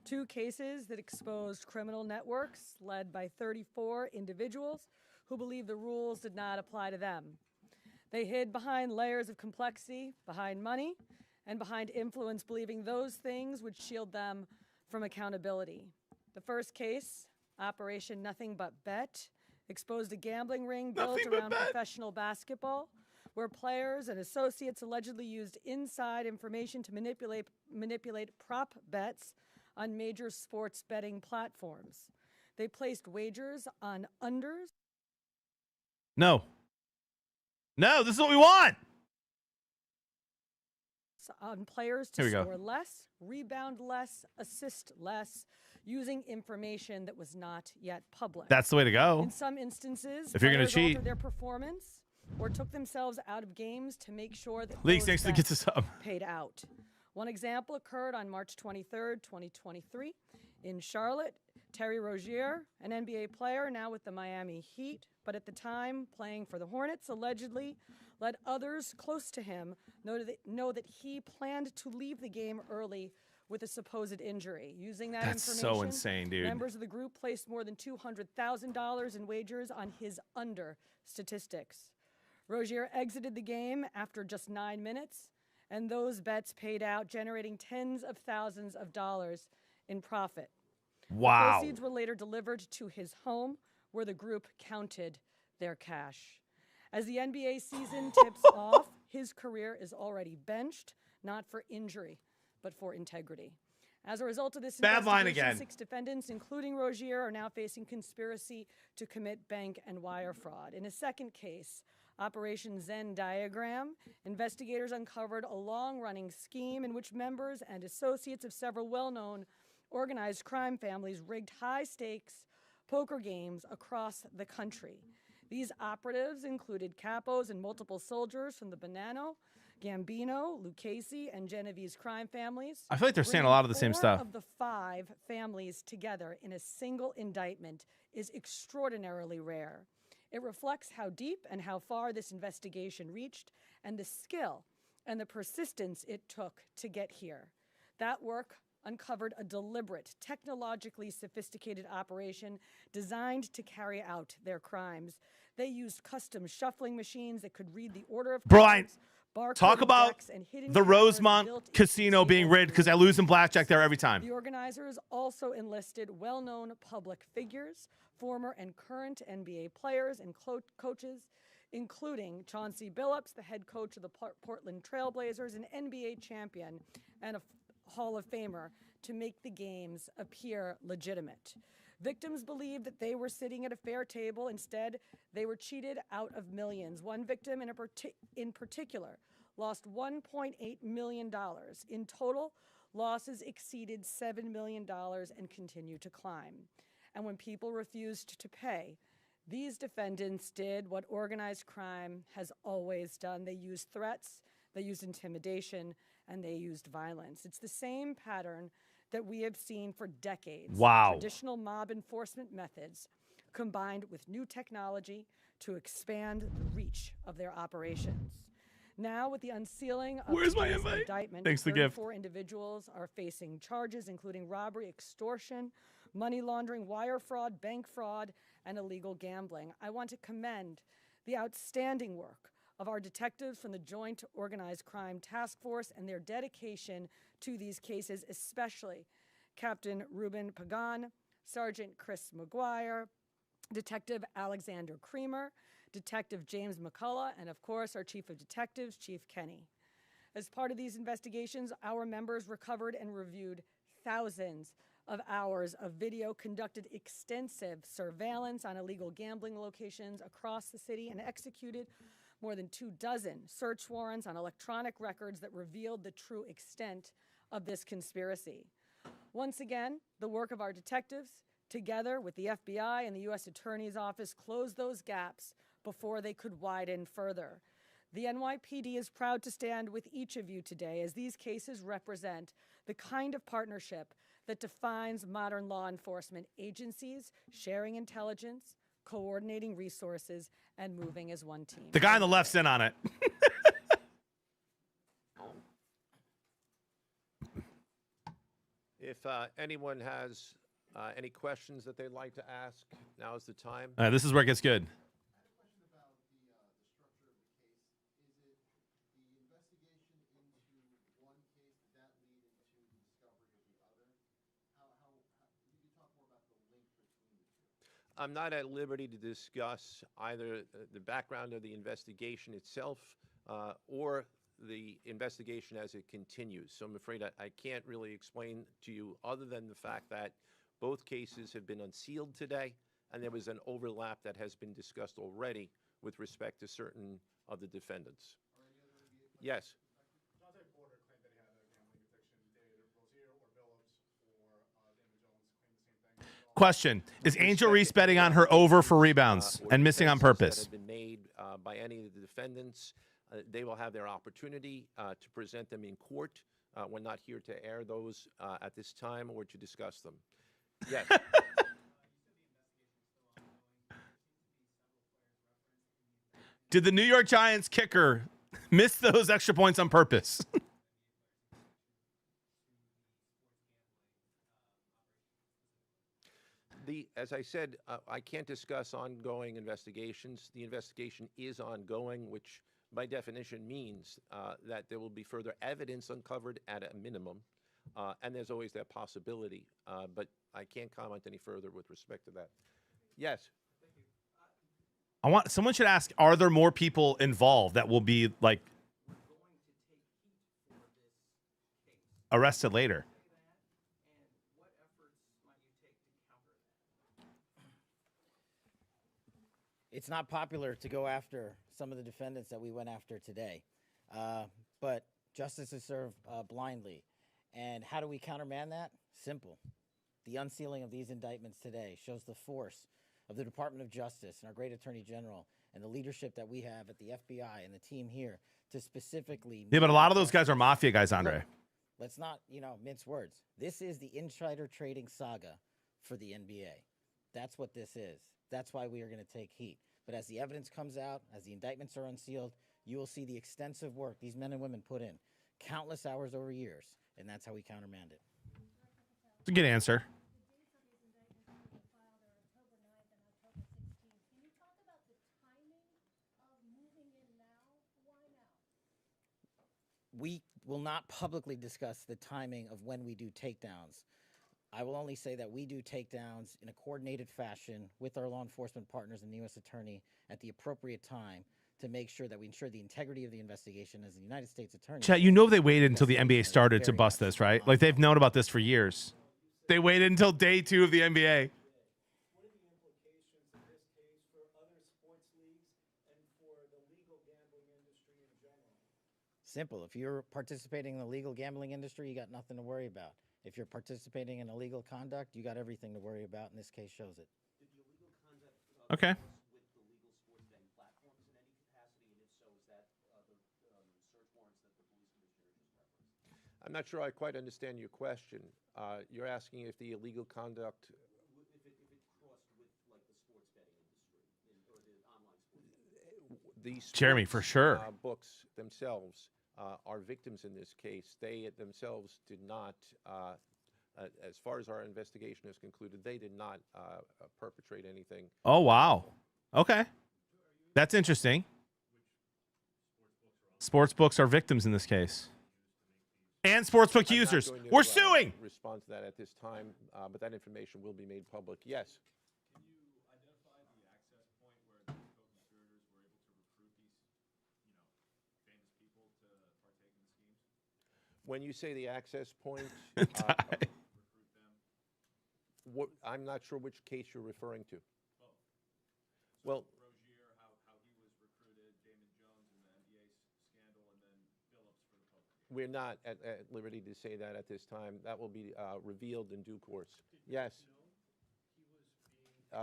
2 cases that exposed criminal networks led by 34 individuals who believed the rules did not apply to them. They hid behind layers of complexity, behind money, and behind influence, believing those things would shield them from accountability. The first case, Operation Nothing But Bet, exposed a gambling ring built around professional basketball, where players and associates allegedly used inside information to manipulate prop bets on major sports betting platforms. They placed wagers on unders. No, this is what we want. On players to score less, rebound less, assist less, using information that was not yet public. That's the way to go. In some instances, if you're going to cheat, altered their performance or took themselves out of games to make sure that Leaks actually gets us up. Paid out. One example occurred on March 23rd, 2023, in Charlotte. Terry Rozier, an NBA player now with the Miami Heat, but at the time playing for the Hornets, allegedly let others close to him know that he planned to leave the game early with a supposed injury. Using that information, so insane, dude. Members of the group placed more than $200,000 in wagers on his under statistics. Rozier exited the game after just 9 minutes, and those bets paid out, generating tens of thousands of dollars in profit. Wow. The proceeds were later delivered to his home, where the group counted their cash. As the NBA season tips off, his career is already benched, not for injury, but for integrity. As a result of this bad line investigation, again, 6 defendants, including Rozier, are now facing conspiracy to commit bank and wire fraud. In a second case, Operation Zen Diagram, investigators uncovered a long-running scheme in which members and associates of several well-known organized crime families rigged high-stakes poker games across the country. These operatives included capos and multiple soldiers from the Bonanno, Gambino, Lucchese, and Genovese crime families. I feel like they're saying a lot of the same stuff. 4 of the 5 families together in a single indictment is extraordinarily rare. It reflects how deep and how far this investigation reached and the skill and the persistence it took to get here. That work uncovered a deliberate, technologically sophisticated operation designed to carry out their crimes. They used custom shuffling machines that could read the order of cards, talk about the Rosemont Casino being rigged, because I lose in blackjack there every time. The organizers also enlisted well-known public figures, former and current NBA players and coaches, including Chauncey Billups, the head coach of the Portland Trail Blazers, an NBA champion and a Hall of Famer, to make the games appear legitimate. Victims believed that they were sitting at a fair table. Instead, they were cheated out of millions. One victim in particular lost $1.8 million. In total, losses exceeded $7 million and continue to climb. And when people refused to pay, these defendants did what organized crime has always done. They used threats, they used intimidation, and they used violence. It's the same pattern that we have seen for decades. Wow. Traditional mob enforcement methods combined with new technology to expand the reach of their operations. Now, with the unsealing of today's indictment, Thanks for the gift. 34 individuals are facing charges including robbery, extortion, money laundering, wire fraud, bank fraud, and illegal gambling. I want to commend the outstanding work of our detectives from the Joint Organized Crime Task Force and their dedication to these cases, especially Captain Ruben Pagan, Sergeant Chris McGuire, Detective Alexander Creamer, Detective James McCullough, and of course our Chief of Detectives, Chief Kenny. As part of these investigations, our members recovered and reviewed thousands of hours of video, conducted extensive surveillance on illegal gambling locations across the city, and executed more than 24 search warrants on electronic records that revealed the true extent of this conspiracy. Once again, the work of our detectives, together with the FBI and the U.S. Attorney's Office, closed those gaps before they could widen further. The NYPD is proud to stand with each of you today as these cases represent the kind of partnership that defines modern law enforcement agencies, sharing intelligence, coordinating resources, and moving as one team. The guy on the left's in on it. If anyone has any questions that they'd like to ask, now is the time. This is where it gets good. I'm not at liberty to discuss either the background of the investigation itself or the investigation as it continues. So I'm afraid I can't really explain to you other than the fact that both cases have been unsealed today, and there was an overlap that has been discussed already with respect to certain of the defendants. Yes. Question: is Angel Reese betting on her over for rebounds and missing on purpose? That have been made by any of the defendants. They will have their opportunity to present them in court. We're not here to air those at this time or to discuss them. Yes. Did the New York Giants kicker miss those extra points on purpose? As I said, I can't discuss ongoing investigations. The investigation is ongoing, which by definition means that there will be further evidence uncovered at a minimum, and there's always that possibility. But I can't comment any further with respect to that. Yes. Someone should ask, are there more people involved that will be like arrested later? It's not popular to go after some of the defendants that we went after today, but justice is served blindly. And how do we countermand that? Simple. The unsealing of these indictments today shows the force of the Department of Justice and our great Attorney General and the leadership that we have at the FBI and the team here to specifically... Yeah, but a lot of those guys are mafia guys, Andre. Look, let's not, mince words. This is the insider trading saga for the NBA. That's what this is. That's why we are going to take heat. But as the evidence comes out, as the indictments are unsealed, you will see the extensive work these men and women put in, countless hours over years, and that's how we countermand it. It's a good answer. We will not publicly discuss the timing of when we do takedowns. I will only say that we do takedowns in a coordinated fashion with our law enforcement partners and the U.S. Attorney at the appropriate time to make sure that we ensure the integrity of the investigation as the United States Attorney. Chat, you know they waited until the NBA started to bust this, right? Like, they've known about this for years. They waited until day 2 of the NBA. What are the implications of this case for other sports leagues and for the legal gambling industry in general? Simple. If you're participating in the legal gambling industry, you got nothing to worry about. If you're participating in illegal conduct, you got everything to worry about, and this case shows it. Did the illegal conduct Okay. with the legal sports betting platforms in any capacity, and if so, is that the search warrants that the police commissioner just referenced? I'm not sure I quite understand your question. You're asking if the illegal conduct... If it crossed with, like, the sports betting industry, or the online sports betting? Jeremy, for sure. Books themselves are victims in this case. They themselves did not, as far as our investigation has concluded, they did not perpetrate anything. Oh, wow. Okay. That's interesting. Sports books are victims in this case. And sportsbook users. We're suing! Respond to that at this time, but that information will be made public. Yes. Can you identify the access point where the co-conspirators were able to recruit these, famous people to partake in the schemes? When you say the access point, Recruit them. I'm not sure which case you're referring to. Well, Well, Rozier, how he was recruited, Damon Jones in the NBA scandal, and then Billups for the poker game. we're not at liberty to say that at this time. That will be revealed in due course. Yes.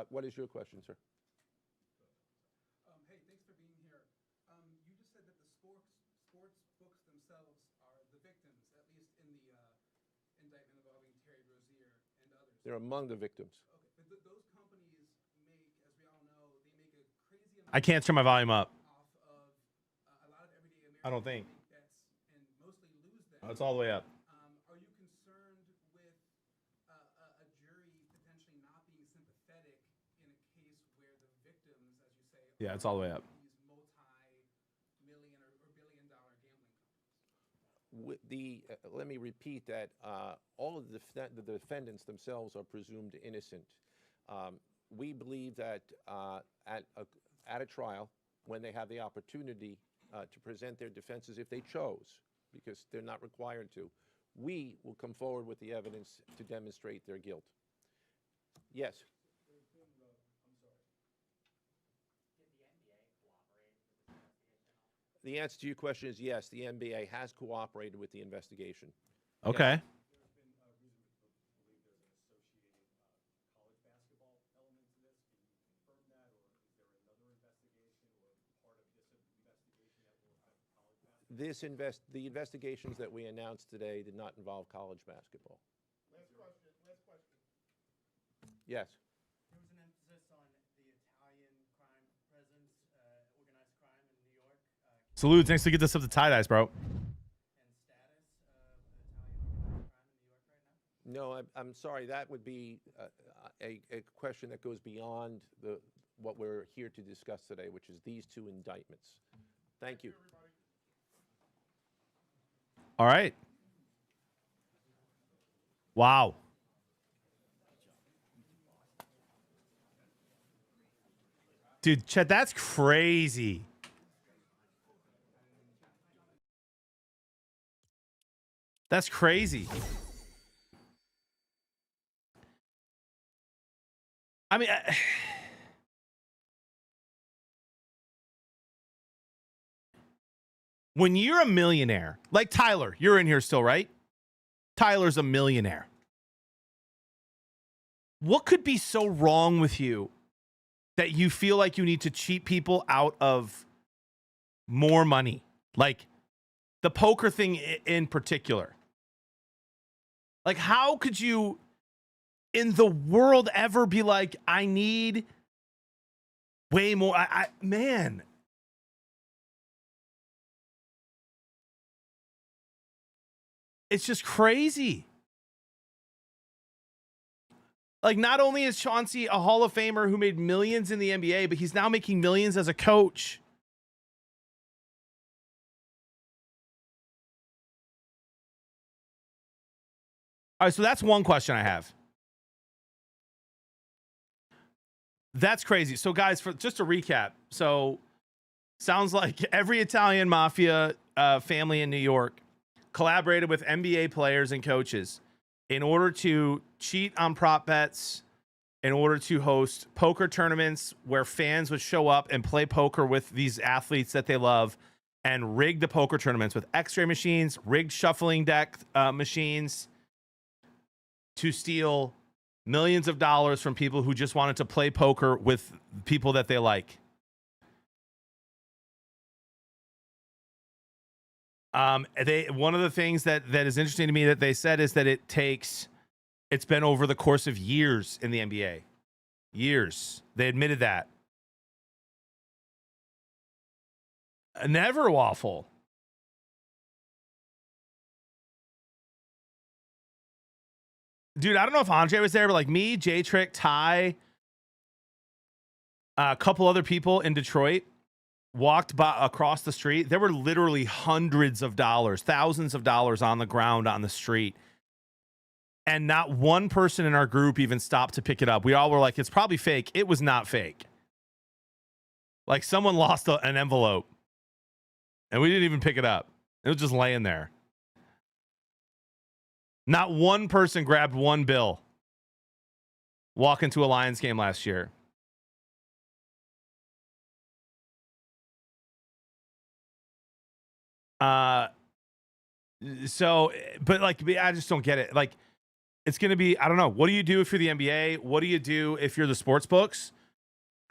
What is your question, sir? Hey, thanks for being here. You just said that the They're among the victims. Okay, but those companies make, as we all know, they make a crazy amount I can't turn my volume up. off of a lot of everyday Americans. I don't think. Make bets and mostly lose them. Oh, it's all the way up. Are you concerned with a jury potentially not being sympathetic in a case where the victims, as you say, Yeah, it's all the way up. these multi-million or billion-dollar gambling companies? Let me repeat that all of the defendants themselves are presumed innocent. We believe that at a trial, when they have the opportunity to present their defenses, if they chose, because they're not required to, we will come forward with the evidence to demonstrate their guilt. Yes. The answer to your question is yes, the NBA has cooperated with the investigation. Okay. The investigations that we announced today did not involve college basketball. Last question. Yes. There was an emphasis on the Italian crime presence, organized crime in New York. Salute. Thanks to get this up to tie-dyes, bro. And status of Italian organized crime in New York right now? No, I'm sorry. That would be a question that goes beyond what we're here to discuss today, which is these two indictments. Thank you. All right. Wow. Dude, Chet, that's crazy. That's crazy. I mean, when you're a millionaire, like Tyler, you're in here still, right? Tyler's a millionaire. What could be so wrong with you that you feel like you need to cheat people out of more money? Like the poker thing in particular. Like, how could you in the world ever be like, I need way more? Man. It's just crazy. Like, not only is Chauncey a Hall of Famer who made millions in the NBA, but he's now making millions as a coach. All right, so that's one question I have. That's crazy. So, guys, for just to recap, so sounds like every Italian mafia family in New York collaborated with NBA players and coaches in order to cheat on prop bets, in order to host poker tournaments where fans would show up and play poker with these athletes that they love, and rig the poker tournaments with x-ray machines, rigged shuffling deck machines to steal millions of dollars from people who just wanted to play poker with people that they like. One of the things that is interesting to me that they said is that it's been over the course of years in the NBA. Years. They admitted that. Never waffle. Dude, I don't know if Andre was there, but like me, J-Trick, Ty, a couple other people in Detroit walked by across the street. There were literally hundreds of dollars, thousands of dollars on the ground on the street. And not one person in our group even stopped to pick it up. We all were like, it's probably fake. It was not fake. Like someone lost an envelope and we didn't even pick it up. It was just laying there. Not one person grabbed one bill walking to a Lions game last year. So, but like, I just don't get it. Like, it's going to be, I don't know. What do you do if you're the NBA? What do you do if you're the sports books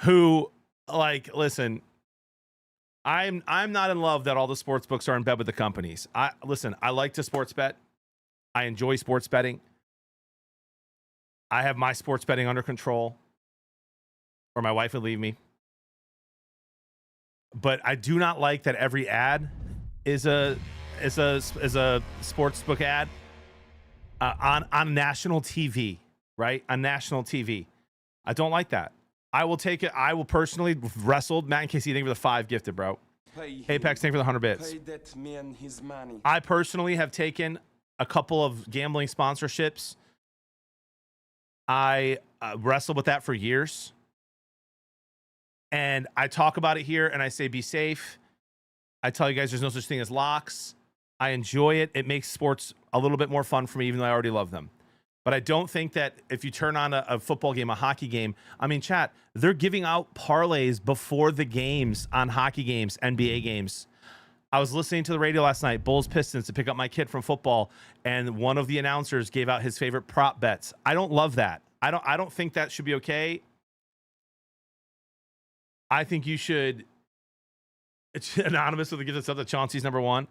who, like, listen, I'm not in love that all the sports books are in bed with the companies. I like to sports bet. I enjoy sports betting. I have my sports betting under control, or my wife would leave me. But I do not like that every ad is a sports book ad on national TV, right? On national TV. I don't like that. I will take it. I will personally wrestled. Matt and Casey, thank you for the 5 gifted, bro. Apex, thank you for the 100 bits. Pay that man his money. I personally have taken a couple of gambling sponsorships. I wrestled with that for years. And I talk about it here and I say, be safe. I tell you guys there's no such thing as locks. I enjoy it. It makes sports a little bit more fun for me, even though I already love them. But I don't think that if you turn on a football game, a hockey game, I mean, chat, they're giving out parlays before the games on hockey games, NBA games. I was listening to the radio last night, Bulls Pistons, to pick up my kid from football, and one of the announcers gave out his favorite prop bets. I don't love that. I don't think that should be okay. I think you should. It's anonymous with the gift of stuff that Chauncey's number 1.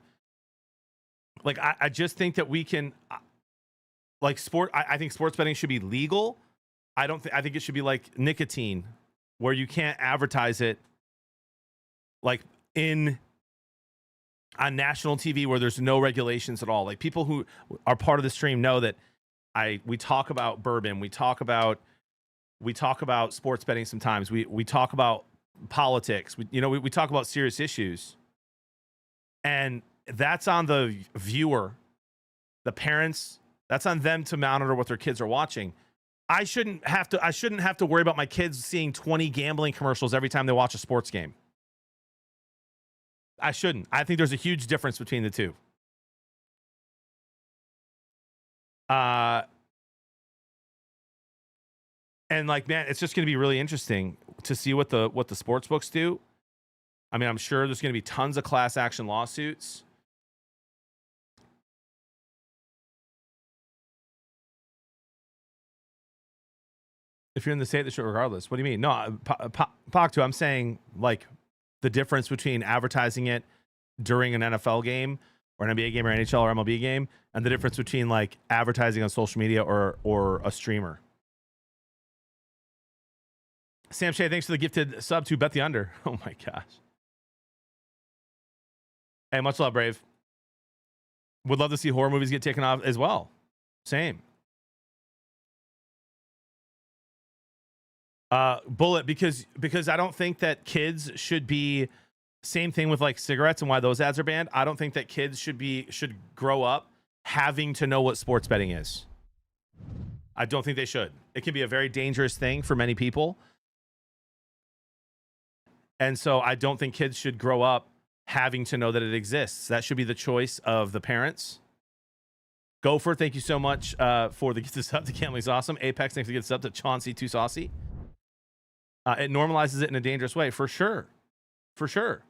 Like, I just think that we can, like, I think sports betting should be legal. I think it should be like nicotine, where you can't advertise it like on national TV where there's no regulations at all. Like, people who are part of the stream know that we talk about bourbon, we talk about sports betting sometimes. We talk about politics. We talk about serious issues. And that's on the viewer, the parents. That's on them to monitor what their kids are watching. I shouldn't have to worry about my kids seeing 20 gambling commercials every time they watch a sports game. I shouldn't. I think there's a huge difference between the two. And like, man, it's just going to be really interesting to see what the sports books do. I mean, I'm sure there's going to be tons of class action lawsuits. If you're in the state, they should regardless. What do you mean? No, Paktu, I'm saying like the difference between advertising it during an NFL game or an NBA game or NHL or MLB game, and the difference between like advertising on social media or a streamer. Sam Shea, thanks for the gifted sub to Bet the Under. Oh my gosh. Hey, much love, Brave. Would love to see horror movies get taken off as well. Same. Bullet, because I don't think that kids should be, same thing with like cigarettes and why those ads are banned. I don't think that kids should grow up having to know what sports betting is. I don't think they should. It can be a very dangerous thing for many people. And so I don't think kids should grow up having to know that it exists. That should be the choice of the parents. Gopher, thank you so much for the gift sub to Gambling's Awesome. Apex, thanks for the gift sub to Chauncey Too Saucy. It normalizes it in a dangerous way, for sure. For sure.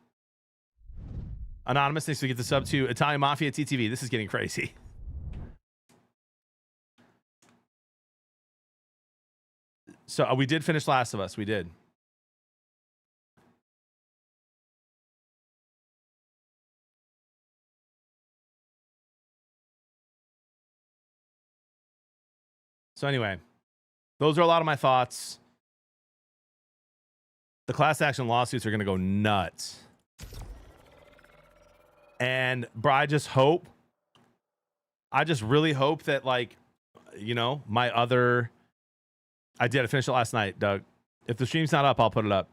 Anonymous, thanks for the gift sub to Italian Mafia TTV. This is getting crazy. So we did finish Last of Us. We did. So anyway, those are a lot of my thoughts. The class action lawsuits are going to go nuts. And bro, I just really hope that, like, you know, I finished it last night, Doug. If the stream's not up, I'll put it up.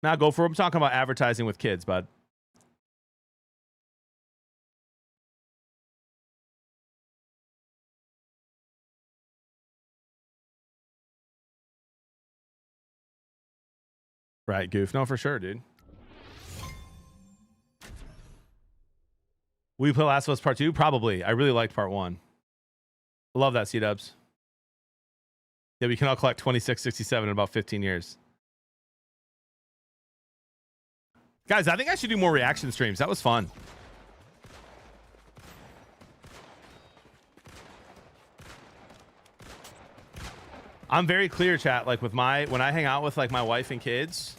Now go for it. I'm talking about advertising with kids, bud. Right, Goof. No, for sure, dude. Will you play Last of Us Part 2? Probably. I really liked Part 1. Love that, C-dubs. Yeah, we can all collect 2667 in about 15 years. Guys, I think I should do more reaction streams. That was fun. I'm very clear, chat. Like with when I hang out with like my wife and kids,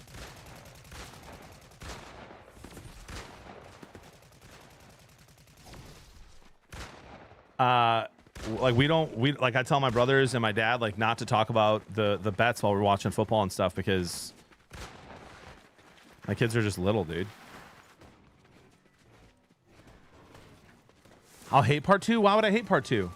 like we like I tell my brothers and my dad like not to talk about the bets while we're watching football and stuff because my kids are just little, dude. I'll hate part 2. Why would I hate part 2?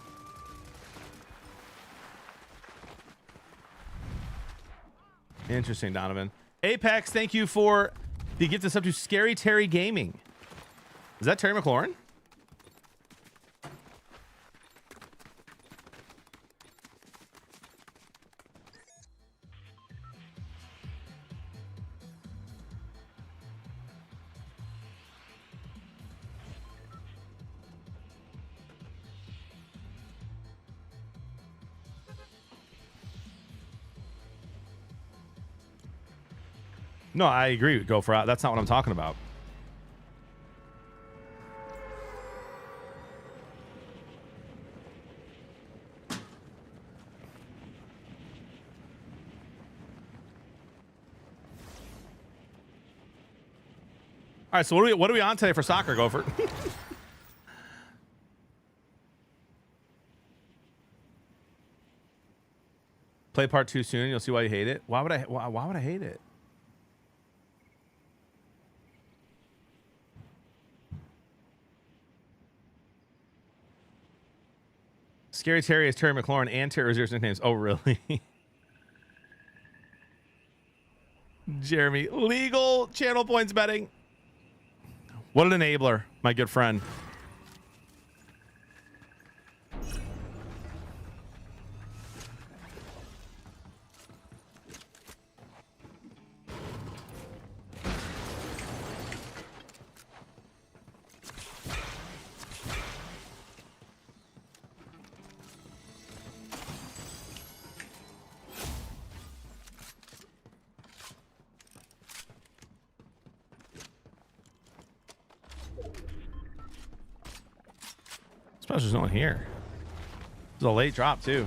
Interesting, Donovan. Apex, thank you for the gift us up to Scary Terry Gaming. Is that Terry McLaurin? No, I agree. Go for it. That's not what I'm talking about. All right, so what are we on today for soccer, Gopher? Play part 2 soon. You'll see why you hate it. Why would I hate it? Scary Terry is Terry McLaurin and Terry Rozier's nicknames. Oh, really? Jeremy, legal channel points betting. What an enabler, my good friend. Suppose there's no one here. It's a late drop too.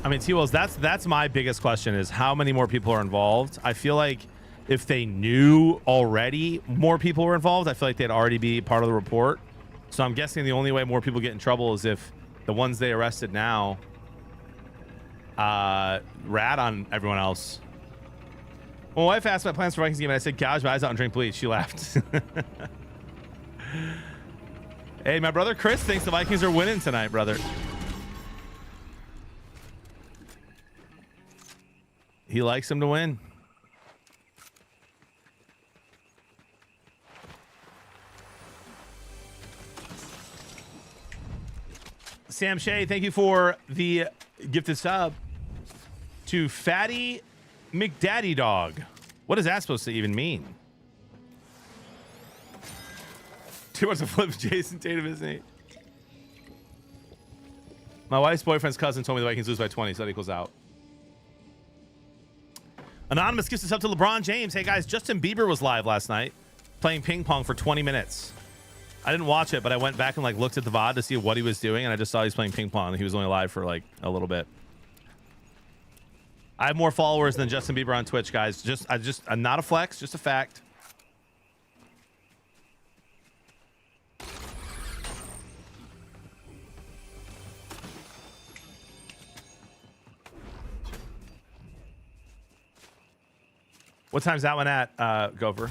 I mean, T-Wells, that's my biggest question is how many more people are involved? I feel like if they knew already more people were involved, I feel like they'd already be part of the report. So I'm guessing the only way more people get in trouble is if the ones they arrested now rat on everyone else. Well, my wife asked my plans for Vikings game, and I said, gouge my eyes out and drink bleach. She laughed. Hey, my brother Chris thinks the Vikings are winning tonight, brother. He likes them to win. Sam Shea, thank you for the gifted sub to Fatty McDaddy Dog. What is that supposed to even mean? Too much to flip Jason Tatum, isn't he? My wife's boyfriend's cousin told me the Vikings lose by 20, so that equals out. Anonymous gives us up to LeBron James. Hey guys, Justin Bieber was live last night playing ping pong for 20 minutes. I didn't watch it, but I went back and like looked at the VOD to see what he was doing, and I just saw he's playing ping pong, and he was only live for like a little bit. I have more followers than Justin Bieber on Twitch, guys. I'm not a flex, just a fact. What time's that one at, Gopher?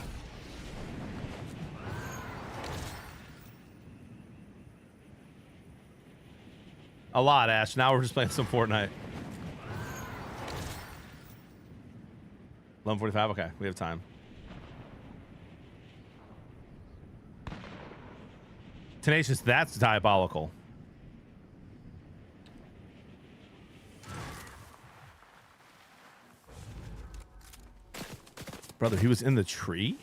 A lot, Ash. Now we're just playing some Fortnite. 11:45. Okay, we have time. Tenacious, that's diabolical. Brother, he was in the tree?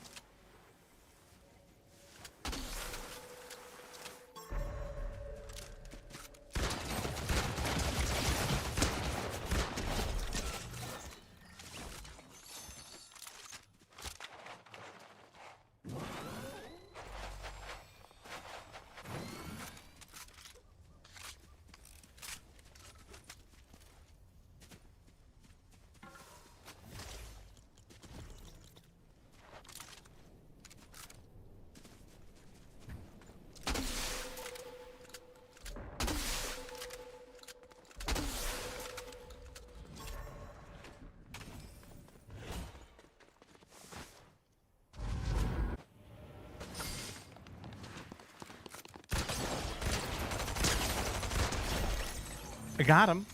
I got him.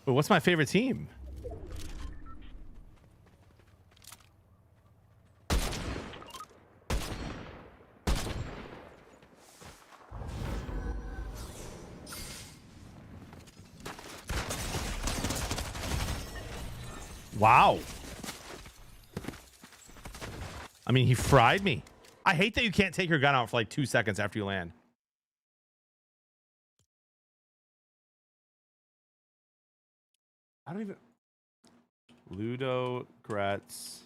Ooh, what's my favorite team? Wow. I mean, he fried me. I hate that you can't take your gun out for like 2 seconds after you land. I don't even... Ludo Gretz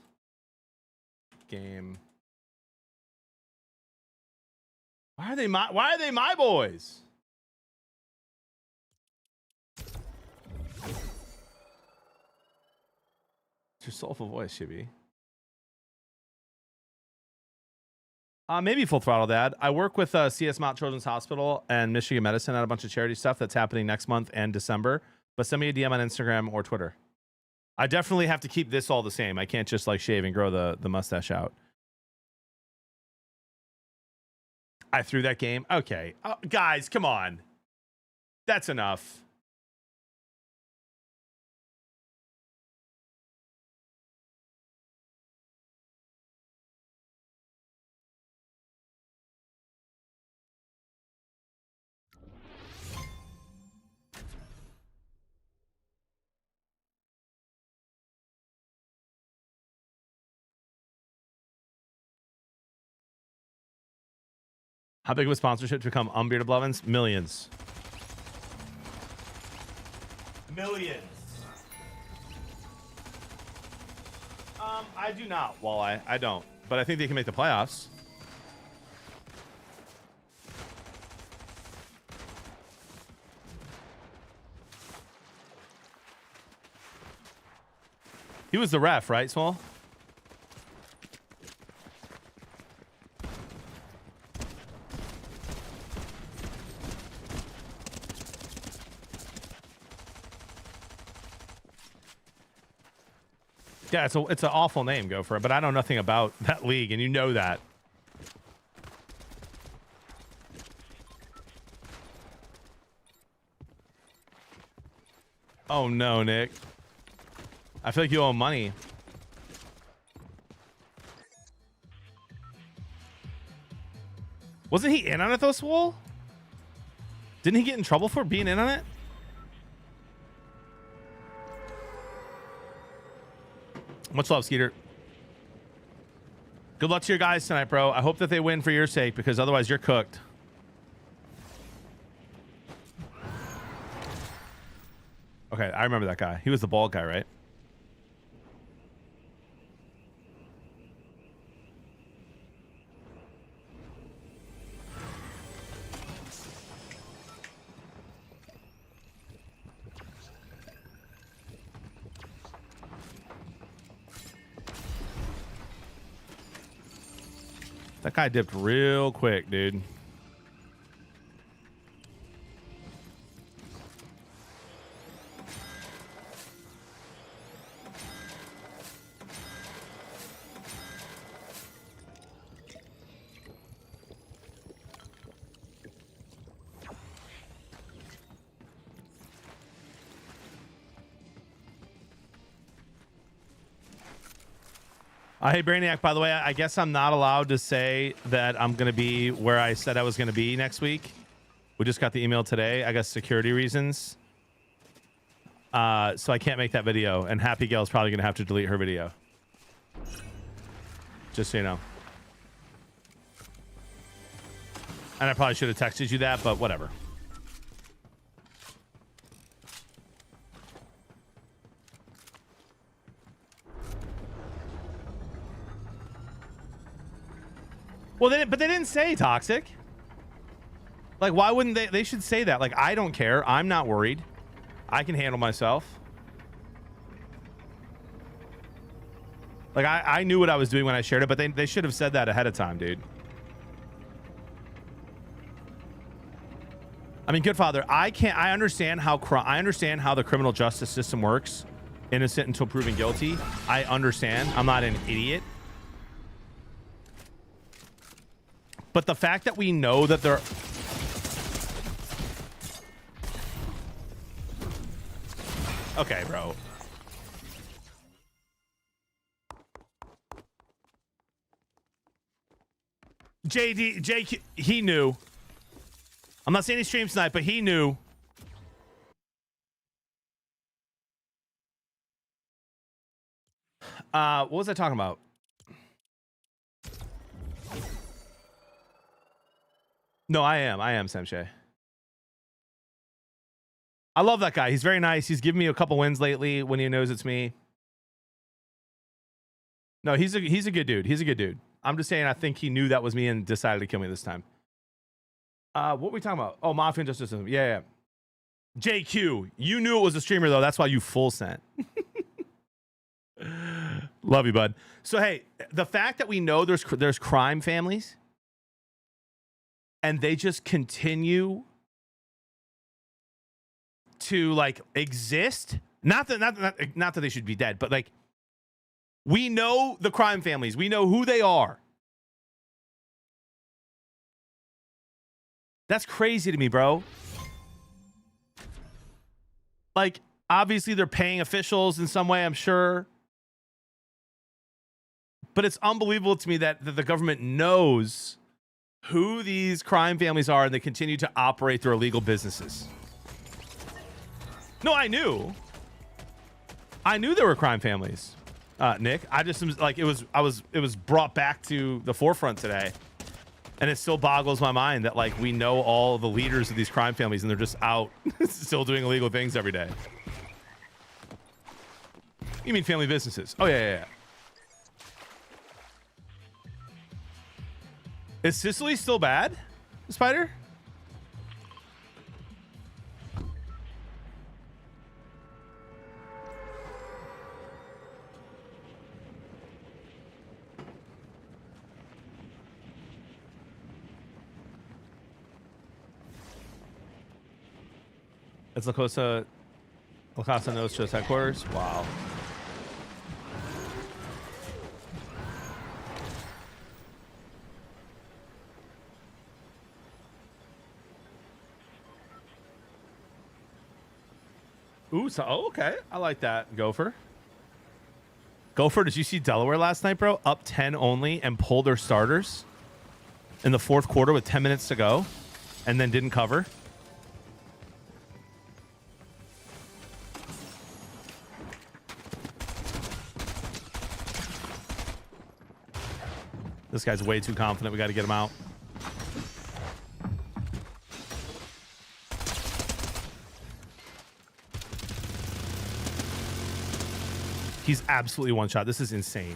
game. Why are they my boys? It's your soulful voice, Shibby. Maybe Full Throttle Dad. I work with CS Mount Children's Hospital and Michigan Medicine on a bunch of charity stuff that's happening next month and December. But send me a DM on Instagram or Twitter. I definitely have to keep this all the same. I can't just like shave and grow the mustache out. I threw that game. Okay. Guys, come on. That's enough. How big of a sponsorship to become Unbearded Blevins? Millions. Millions. I do not, Walleye. I don't. But I think they can make the playoffs. He was the ref, right, Small? Yeah, it's an awful name, Gopher, but I know nothing about that league, and you know that. Oh no, Nick. I feel like you owe money. Wasn't he in on it though, Swole? Didn't he get in trouble for being in on it? Much love, Skeeter. Good luck to your guys tonight, bro. I hope that they win for your sake, because otherwise you're cooked. Okay, I remember that guy. He was the bald guy, right? That guy dipped real quick, dude. Hey, Brainiac, by the way, I guess I'm not allowed to say that I'm going to be where I said I was going to be next week. We just got the email today. I guess security reasons. So I can't make that video. And Happy Gal's probably going to have to delete her video. Just so you know. And I probably should have texted you that, but whatever. Well, but they didn't say toxic. Like, why wouldn't they? They should say that. Like, I don't care. I'm not worried. I can handle myself. Like, I knew what I was doing when I shared it, but they should have said that ahead of time, dude. I mean, good father, I understand how the criminal justice system works. Innocent until proven guilty. I understand. I'm not an idiot. But the fact that we know that they're... Okay, bro. JQ, he knew. I'm not saying he streamed tonight, but he knew. What was I talking about? No, I am, Samshay. I love that guy. He's very nice. He's given me a couple wins lately when he knows it's me. No, he's a good dude. He's a good dude. I'm just saying I think he knew that was me and decided to kill me this time. What were we talking about? Oh, Mafia and Justice System. Yeah. JQ, you knew it was a streamer though. That's why you full sent. Love you, bud. So hey, the fact that we know there's crime families and they just continue to like exist, not that they should be dead, but like we know the crime families, we know who they are. That's crazy to me, bro. Like obviously they're paying officials in some way, I'm sure. But it's unbelievable to me that the government knows who these crime families are and they continue to operate their illegal businesses. No, I knew there were crime families, Nick. I just was like, it was brought back to the forefront today. And it still boggles my mind that like we know all the leaders of these crime families and they're just out still doing illegal things every day. You mean family businesses? Oh, yeah. Is Sicily still bad, Spider? It's La Cosa Nostra's headquarters. Wow. Ooh, so okay. I like that. Gopher, did you see Delaware last night, bro? Up 10 only and pulled their starters in the fourth quarter with 10 minutes to go and then didn't cover. This guy's way too confident. We got to get him out. He's absolutely one shot. This is insane.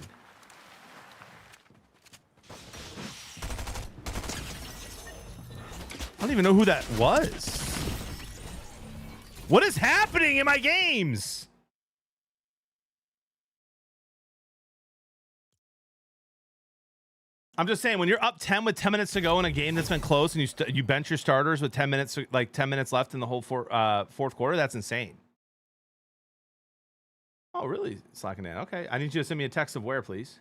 I don't even know who that was. What is happening in my games? I'm just saying, when you're up 10 with 10 minutes to go in a game that's been close and you bench your starters with 10 minutes, like 10 minutes left in the whole fourth quarter, that's insane. Oh, really? Slacking in. Okay. I need you to send me a text of where, please.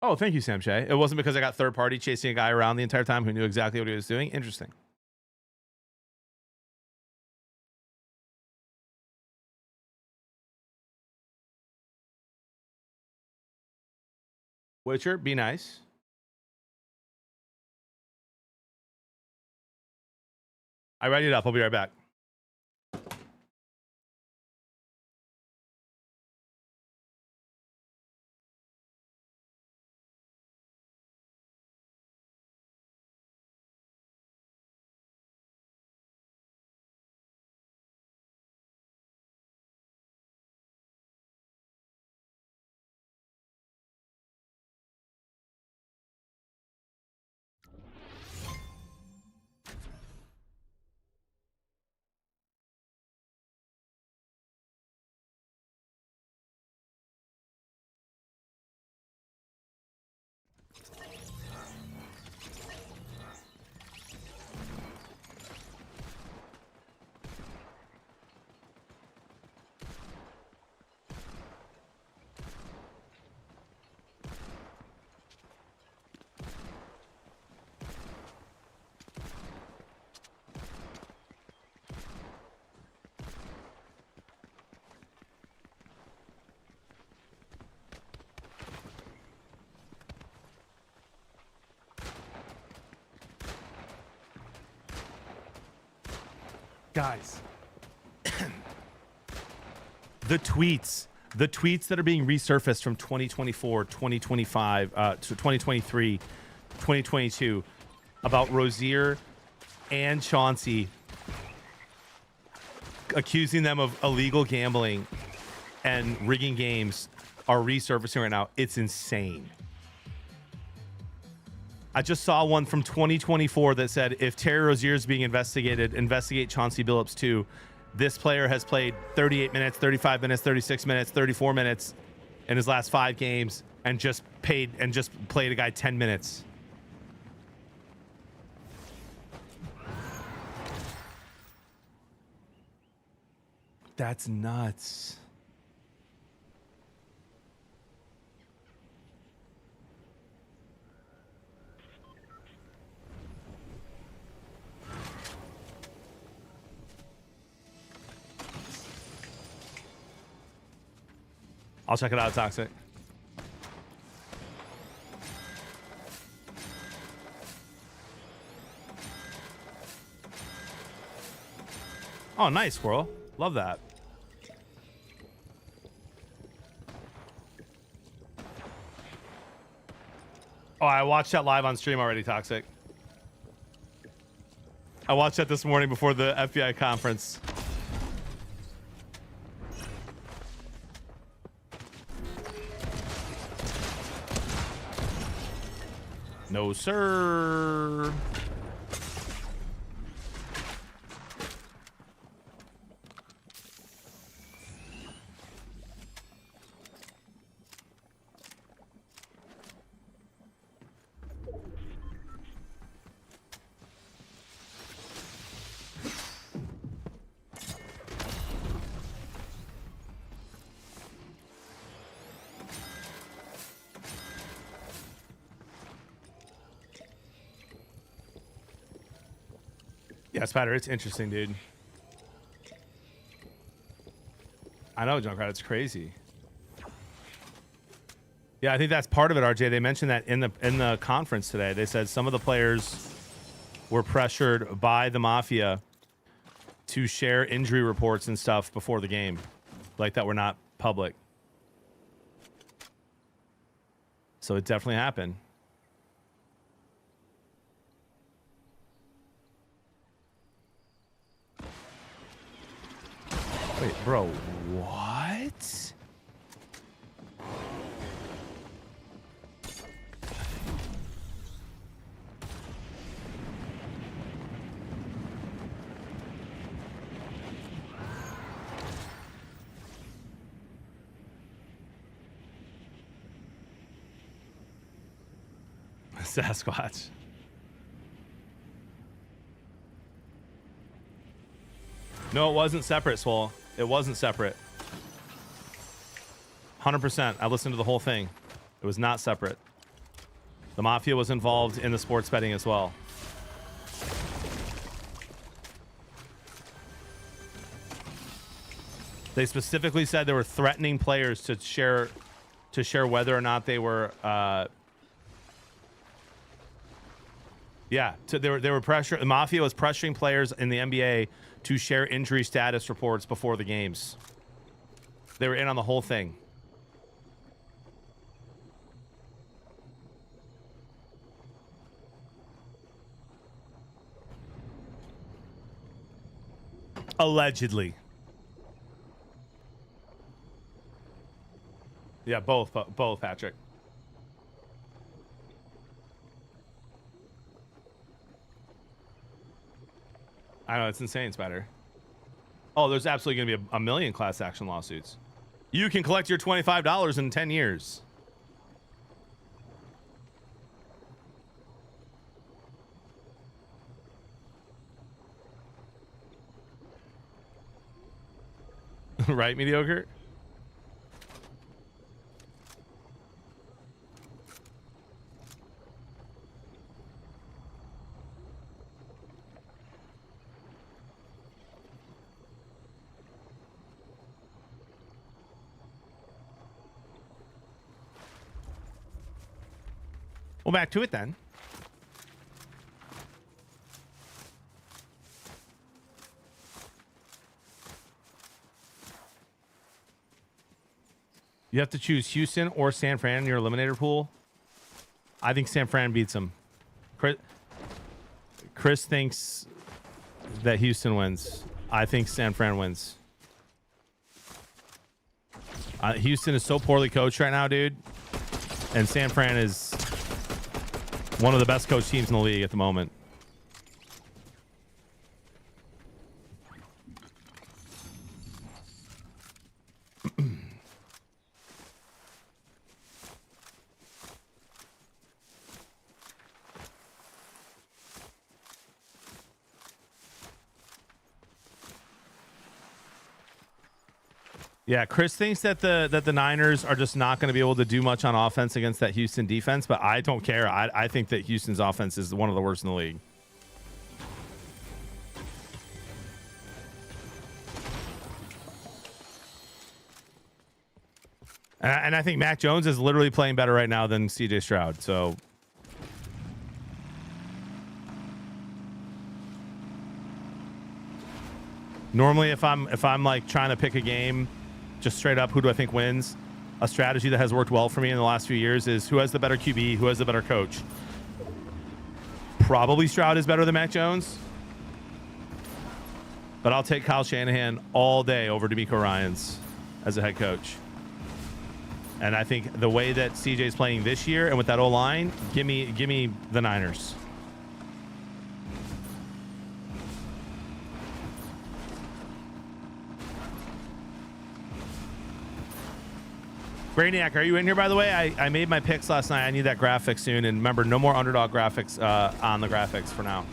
Oh, thank you, Sam Shay. It wasn't because I got third party chasing a guy around the entire time who knew exactly what he was doing. Interesting. Witcher, be nice. I ready it up. I'll be right back. Guys, the tweets that are being resurfaced from 2024, 2025, to 2023, 2022 about Rozier and Chauncey accusing them of illegal gambling and rigging games are resurfacing right now. It's insane. I just saw one from 2024 that said, if Terry Rozier is being investigated, investigate Chauncey Billups too. This player has played 38 minutes, 35 minutes, 36 minutes, 34 minutes in his last 5 games and just played a guy 10 minutes. That's nuts. I'll check it out, Toxic. Oh, nice, Squirrel. Love that. Oh, I watched that live on stream already, Toxic. I watched that this morning before the FBI conference. No, sir. Yeah, Spider, it's interesting, dude. I know, Junkrat, it's crazy. Yeah, I think that's part of it, RJ. They mentioned that in the conference today. They said some of the players were pressured by the Mafia to share injury reports and stuff before the game, like that were not public. So it definitely happened. Wait, bro, what? Sasquatch. No, it wasn't separate, Swole. It wasn't separate. 100%. I listened to the whole thing. It was not separate. The Mafia was involved in the sports betting as well. They specifically said they were threatening players to share whether or not they were they were pressure. The Mafia was pressuring players in the NBA to share injury status reports before the games. They were in on the whole thing. Allegedly. Yeah, both, Patrick. I know, it's insane, Spider. Oh, there's absolutely going to be a million class action lawsuits. You can collect your $25 in 10 years. Right, Mediocre? Well, back to it then. You have to choose Houston or San Fran in your eliminator pool. I think San Fran beats them. Chris thinks that Houston wins. I think San Fran wins. Houston is so poorly coached right now, dude. And San Fran is one of the best coached teams in the league at the moment. Yeah, Chris thinks that the Niners are just not going to be able to do much on offense against that Houston defense, but I don't care. I think that Houston's offense is one of the worst in the league. And I think Mac Jones is literally playing better right now than CJ Stroud. So normally if I'm like trying to pick a game, just straight up, who do I think wins? A strategy that has worked well for me in the last few years is who has the better QB, who has the better coach. Probably Stroud is better than Mac Jones, but I'll take Kyle Shanahan all day over DeMeco Ryans as a head coach. And I think the way that CJ's playing this year and with that O-line, give me the Niners. Brainiac, are you in here, by the way? I made my picks last night. I need that graphic soon. And remember, no more underdog graphics on the graphics for now.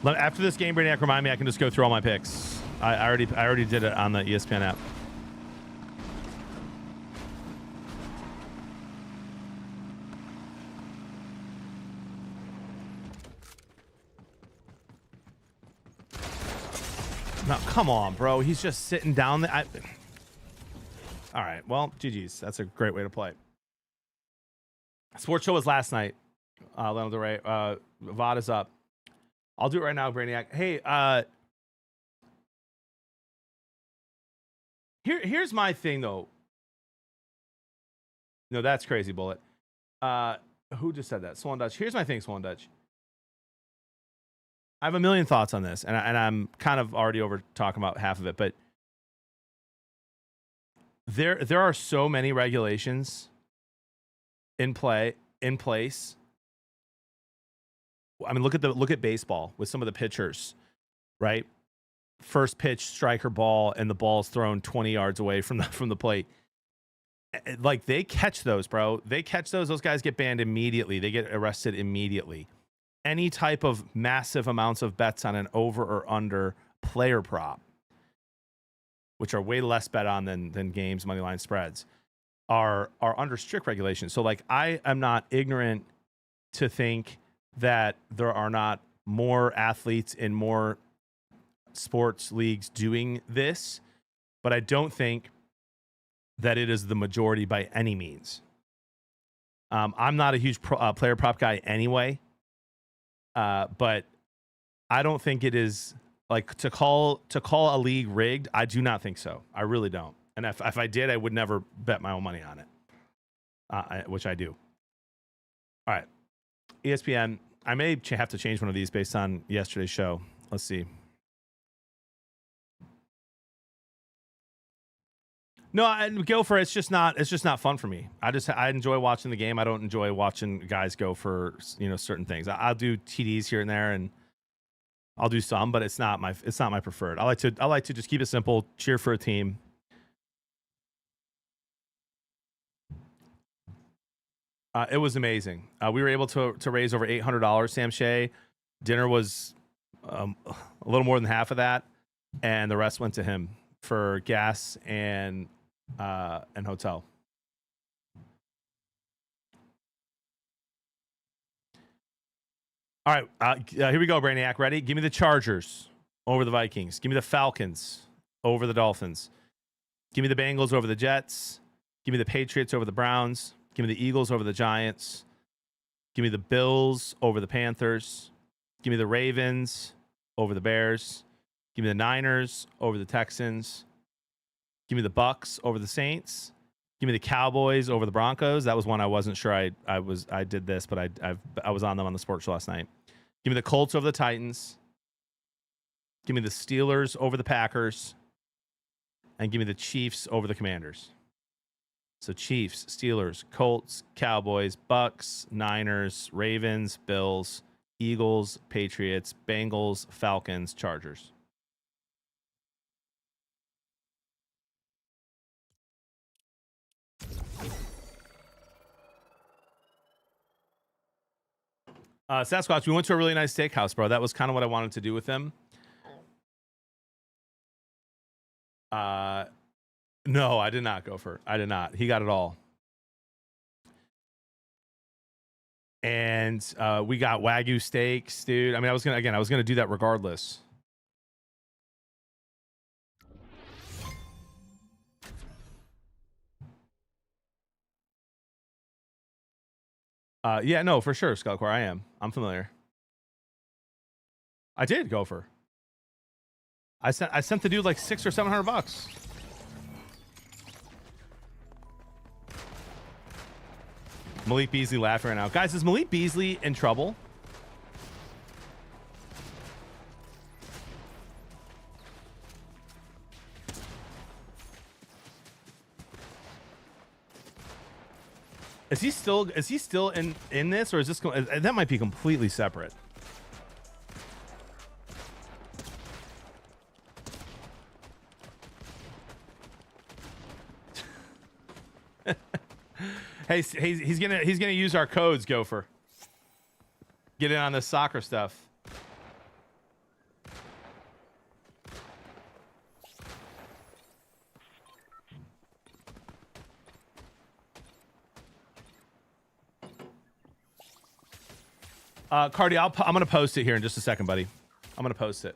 After this game, Brainiac, remind me I can just go through all my picks. I already did it on the ESPN app. No, come on, bro. He's just sitting down there. All right. Well, GG's. That's a great way to play. Sports show was last night. Lionel Del Rey. VOD is up. I'll do it right now, Brainiac. Hey, here's my thing, though. No, that's crazy, Bullet. Who just said that? Swan Dutch. Here's my thing, Swan Dutch. I have a million thoughts on this, and I'm kind of already over talking about half of it, but there are so many regulations in place. I mean, look at baseball with some of the pitchers, right? First pitch, striker ball, and the ball's thrown 20 yards away from the plate. Like, they catch those, bro. They catch those. Those guys get banned immediately. They get arrested immediately. Any type of massive amounts of bets on an over or under player prop, which are way less bet on than games, money line spreads, are under strict regulations. So, like, I am not ignorant to think that there are not more athletes in more sports leagues doing this, but I don't think that it is the majority by any means. I'm not a huge player prop guy anyway, but I don't think it is like to call a league rigged. I do not think so. I really don't. And if I did, I would never bet my own money on it, which I do. All right. ESPN. I may have to change one of these based on yesterday's show. Let's see. No, I go for it. It's just not fun for me. I enjoy watching the game. I don't enjoy watching guys go for, certain things. I'll do TDs here and there, and I'll do some, but it's not my preferred. I like to just keep it simple. Cheer for a team. It was amazing. We were able to raise over $800. Sam Shea, dinner was a little more than half of that, and the rest went to him for gas and hotel. All right, here we go, Brainiac. Ready? Give me the Chargers over the Vikings. Give me the Falcons over the Dolphins. Give me the Bengals over the Jets. Give me the Patriots over the Browns. Give me the Eagles over the Giants. Give me the Bills over the Panthers. Give me the Ravens over the Bears. Give me the Niners over the Texans. Give me the Bucks over the Saints. Give me the Cowboys over the Broncos. That was one I wasn't sure I did this, but I was on them on the sports show last night. Give me the Colts over the Titans. Give me the Steelers over the Packers. And give me the Chiefs over the Commanders. So Chiefs, Steelers, Colts, Cowboys, Bucks, Niners, Ravens, Bills, Eagles, Patriots, Bengals, Falcons, Chargers. Sasquatch, we went to a really nice steakhouse, bro. That was kind of what I wanted to do with him. No, I did not, Gopher. I did not. He got it all. And we got Wagyu steaks, dude. I mean, I was gonna do that regardless. Yeah, no, for sure, Skullcore. I am. I'm familiar. I did, Gopher. I sent the dude like $600 or $700. Malik Beasley laughing right now. Guys, is Malik Beasley in trouble? Is he still in this, or is this that might be completely separate? Hey, he's gonna use our codes, Gopher. Get in on this soccer stuff. Cardi, I'm gonna post it here in just a second, buddy. I'm gonna post it.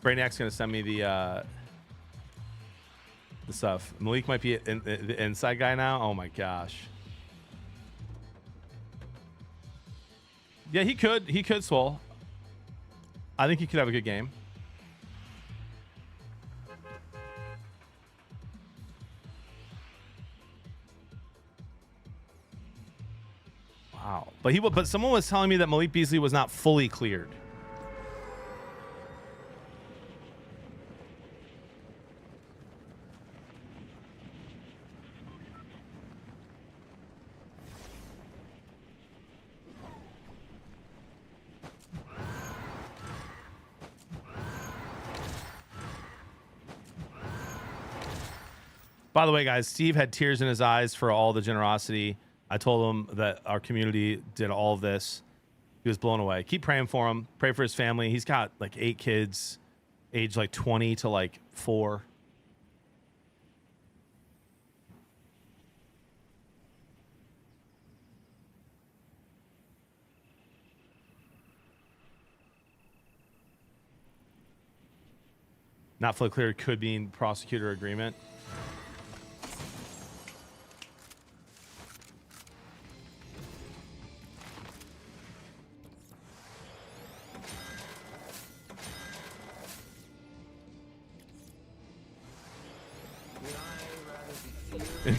Brainiac's gonna send me the stuff. Malik might be the inside guy now. Oh my gosh. Yeah, he could swole. I think he could have a good game. Wow. But someone was telling me that Malik Beasley was not fully cleared. By the way, guys, Steve had tears in his eyes for all the generosity. I told him that our community did all of this. He was blown away. Keep praying for him. Pray for his family. He's got like 8 kids, age like 20 to like 4. Not fully cleared could mean prosecutor agreement.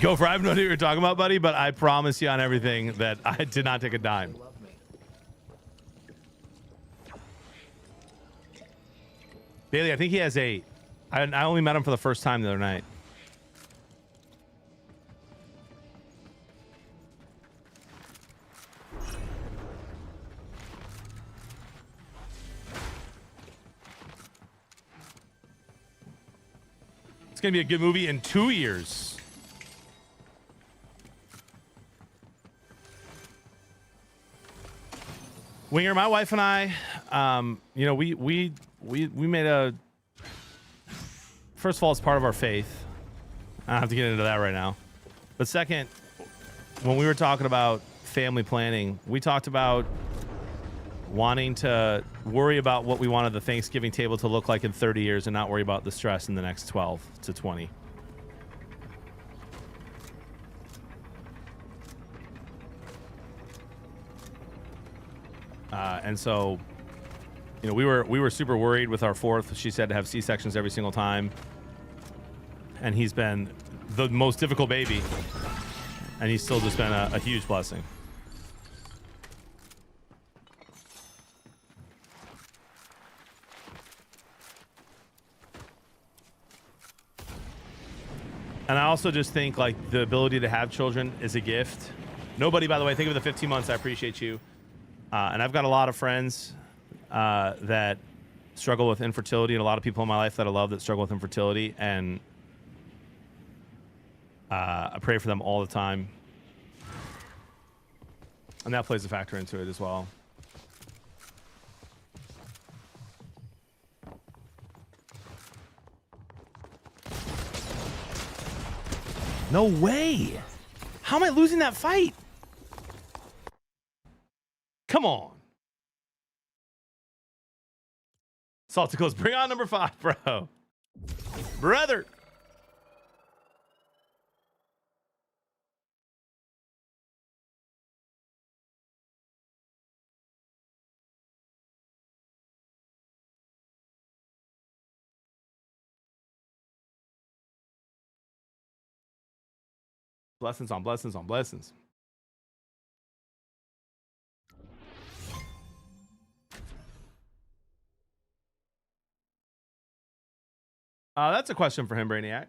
Gopher, I have no idea what you're talking about, buddy, but I promise you on everything that I did not take a dime. Bailey, I think he has 8. I only met him for the first time the other night. It's going to be a good movie in 2 years. Winger, my wife and I, you know, we made a. First of all, it's part of our faith. I don't have to get into that right now. But second, when we were talking about family planning, we talked about wanting to worry about what we wanted the Thanksgiving table to look like in 30 years and not worry about the stress in the next 12 to 20. And so, you know, we were super worried with our fourth. She said to have C-sections every single time. And he's been the most difficult baby. And he's still just been a huge blessing. And I also just think like the ability to have children is a gift. Nobody, by the way, think of the 15 months. I appreciate you. And I've got a lot of friends that struggle with infertility, and a lot of people in my life that I love that struggle with infertility. And I pray for them all the time. And that plays a factor into it as well. No way. How am I losing that fight? Come on. Salticles, bring on number 5, bro. Brother. Blessings on blessings on blessings. That's a question for him, Brainiac.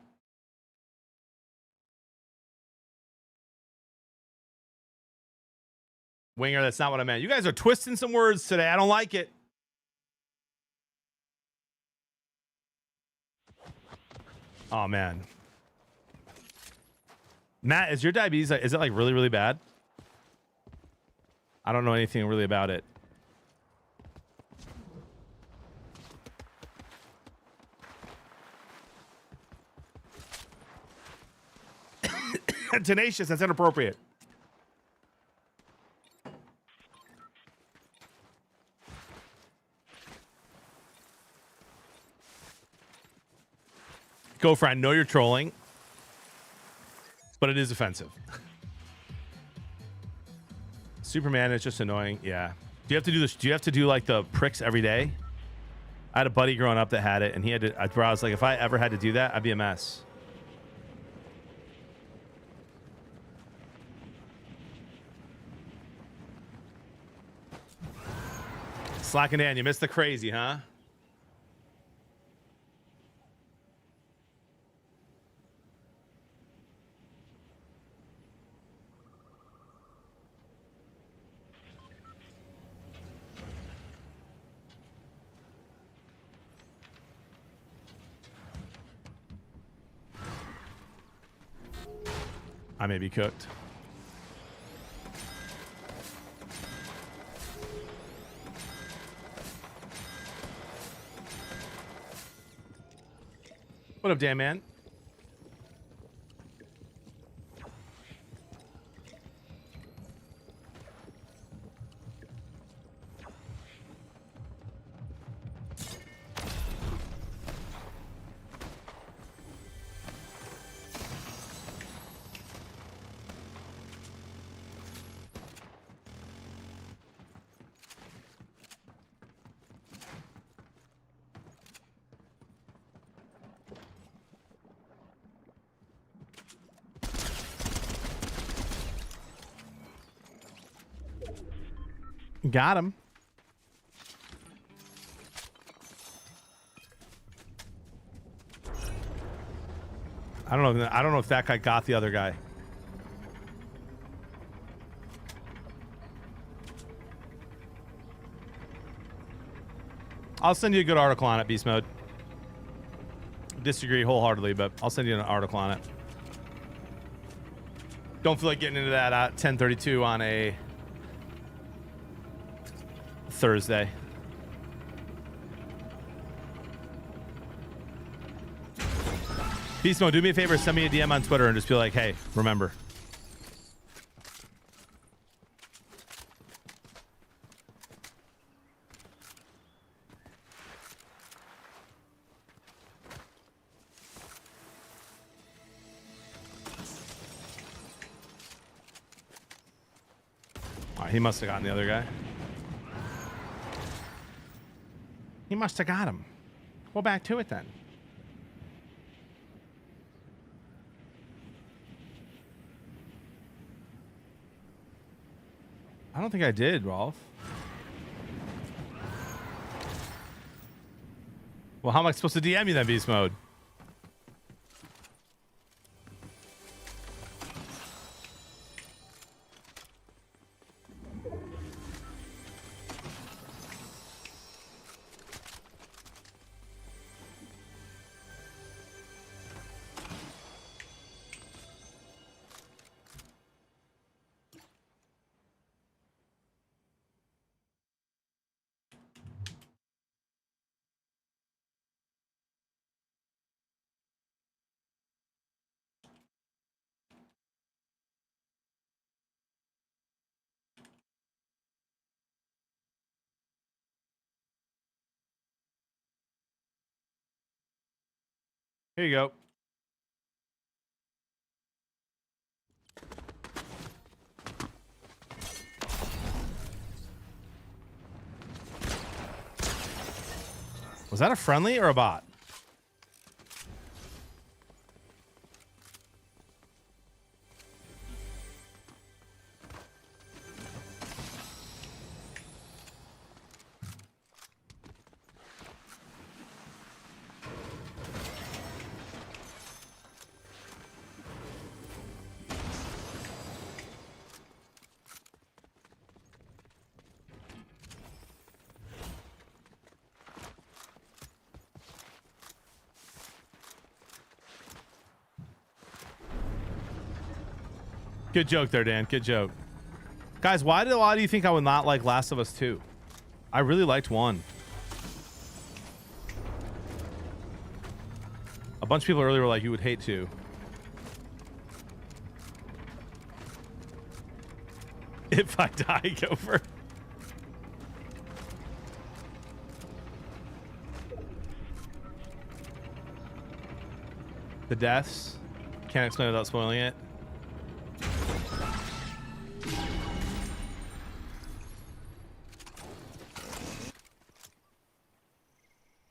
Winger, that's not what I meant. You guys are twisting some words today. I don't like it. Oh, man. Matt, is your diabetes, is it like really, really bad? I don't know anything really about it. Tenacious, that's inappropriate. Gopher, I know you're trolling, but it is offensive. Superman is just annoying. Yeah. Do you have to do this? Do you have to do like the pricks every day? I had a buddy growing up that had it, and he had to. I was like, if I ever had to do that, I'd be a mess. Slacking Dan, you missed the crazy, huh? I may be cooked. What up, Dan Man? Got him. I don't know if that guy got the other guy. I'll send you a good article on it, Beast Mode. Disagree wholeheartedly, but I'll send you an article on it. Don't feel like getting into that at 10:32 on a Thursday. Beast Mode, do me a favor, send me a DM on Twitter and just be like, hey, remember. All right, he must have gotten the other guy. He must have got him. Go back to it then. I don't think I did, Rolf. Well, how am I supposed to DM you then, beast mode? Here you go. Was that a friendly or a bot? Good joke there, Dan. Good joke. Guys, why do you think I would not like Last of Us 2? I really liked 1. A bunch of people earlier were like, you would hate 2. If I die, Gopher. The deaths. Can't explain without spoiling it.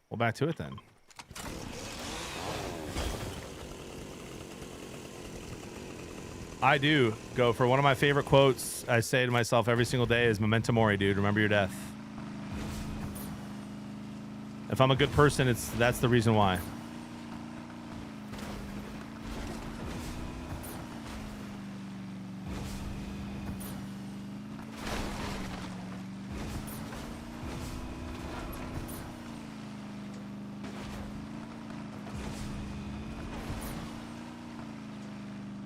Well, back to it then. I do go for one of my favorite quotes. I say to myself every single day is memento mori, dude. Remember your death. If I'm a good person, that's the reason why.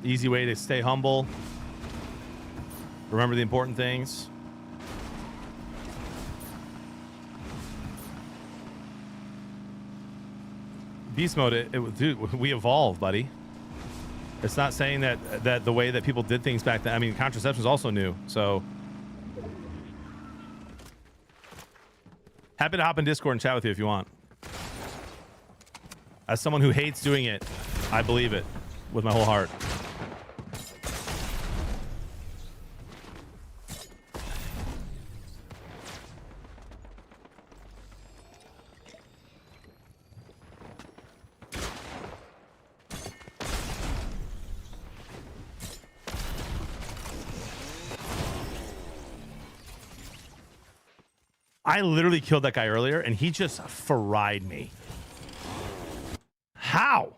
Easy way to stay humble. Remember the important things. Beast mode, dude, we evolved, buddy. It's not saying that the way that people did things back then. I mean, contraception is also new, so. Happy to hop in Discord and chat with you if you want. As someone who hates doing it, I believe it with my whole heart. I literally killed that guy earlier, and he just fried me. How?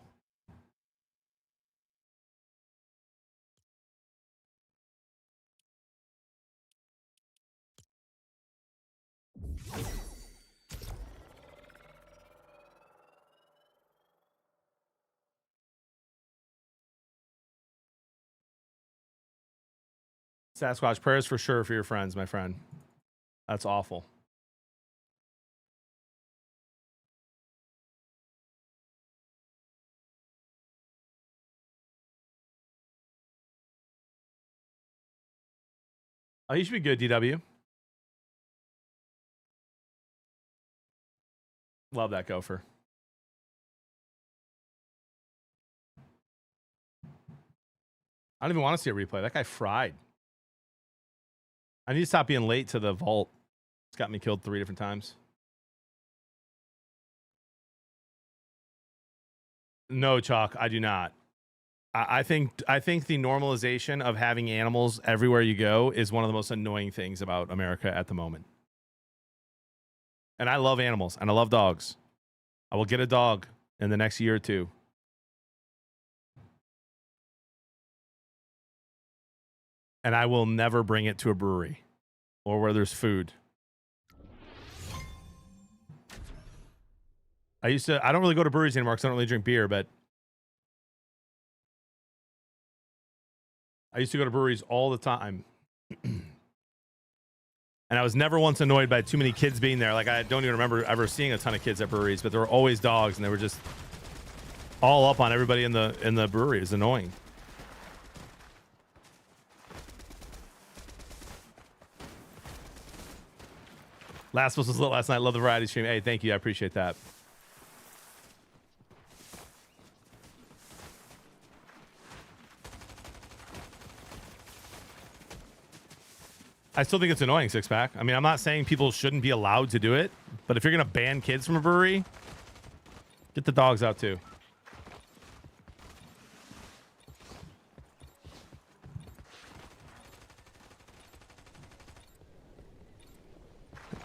Sasquatch, prayers for sure for your friends, my friend. That's awful. Oh, you should be good, DW. Love that gopher. I don't even want to see a replay. That guy fried. I need to stop being late to the vault. It's got me killed 3 different times. No, Chalk, I do not. I think the normalization of having animals everywhere you go is one of the most annoying things about America at the moment. And I love animals and I love dogs. I will get a dog in the next year or two. And I will never bring it to a brewery or where there's food. I don't really go to breweries anymore because I don't really drink beer, but I used to go to breweries all the time. And I was never once annoyed by too many kids being there. Like, I don't even remember ever seeing a ton of kids at breweries, but there were always dogs and they were just all up on everybody in the brewery. It was annoying. Last was lit last night. Love the variety stream. Hey, thank you. I appreciate that. I still think it's annoying, Six Pack. I mean, I'm not saying people shouldn't be allowed to do it, but if you're going to ban kids from a brewery, get the dogs out too.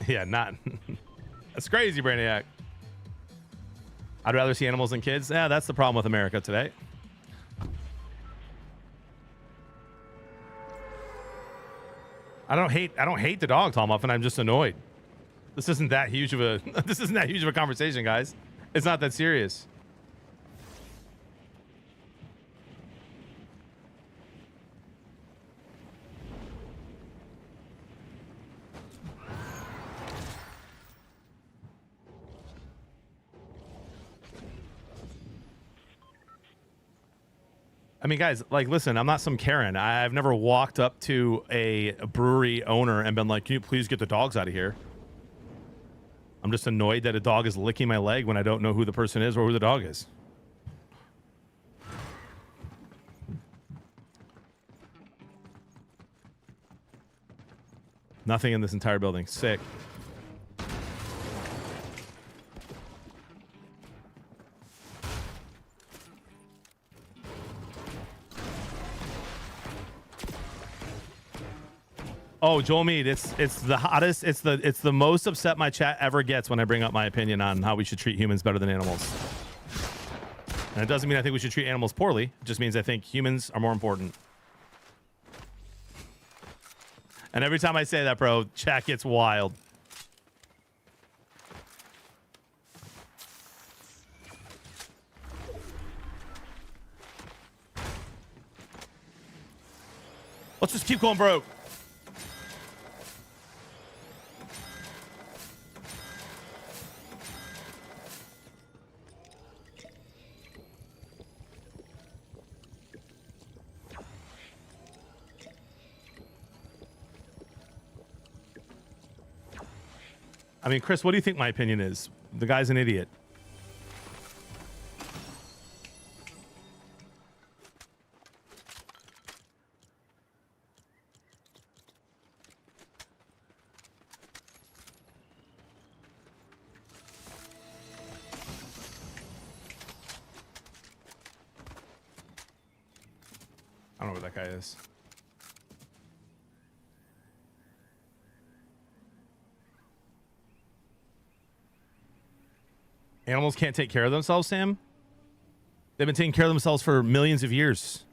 Yeah, not. That's crazy, Brainiac. I'd rather see animals than kids. Yeah, that's the problem with America today. I don't hate the dog, Tom Muffin. I'm just annoyed. This isn't that huge of a conversation, guys. It's not that serious. I mean, guys, like, listen, I'm not some Karen. I've never walked up to a brewery owner and been like, can you please get the dogs out of here? I'm just annoyed that a dog is licking my leg when I don't know who the person is or who the dog is. Nothing in this entire building. Sick. Oh, Joel Mead, it's the hottest. It's the most upset my chat ever gets when I bring up my opinion on how we should treat humans better than animals. And it doesn't mean I think we should treat animals poorly. It just means I think humans are more important. And every time I say that, bro, chat gets wild. Let's just keep going broke. I mean, Chris, what do you think my opinion is? The guy's an idiot. I don't know where that guy is. Animals can't take care of themselves, Sam? They've been taking care of themselves for millions of years.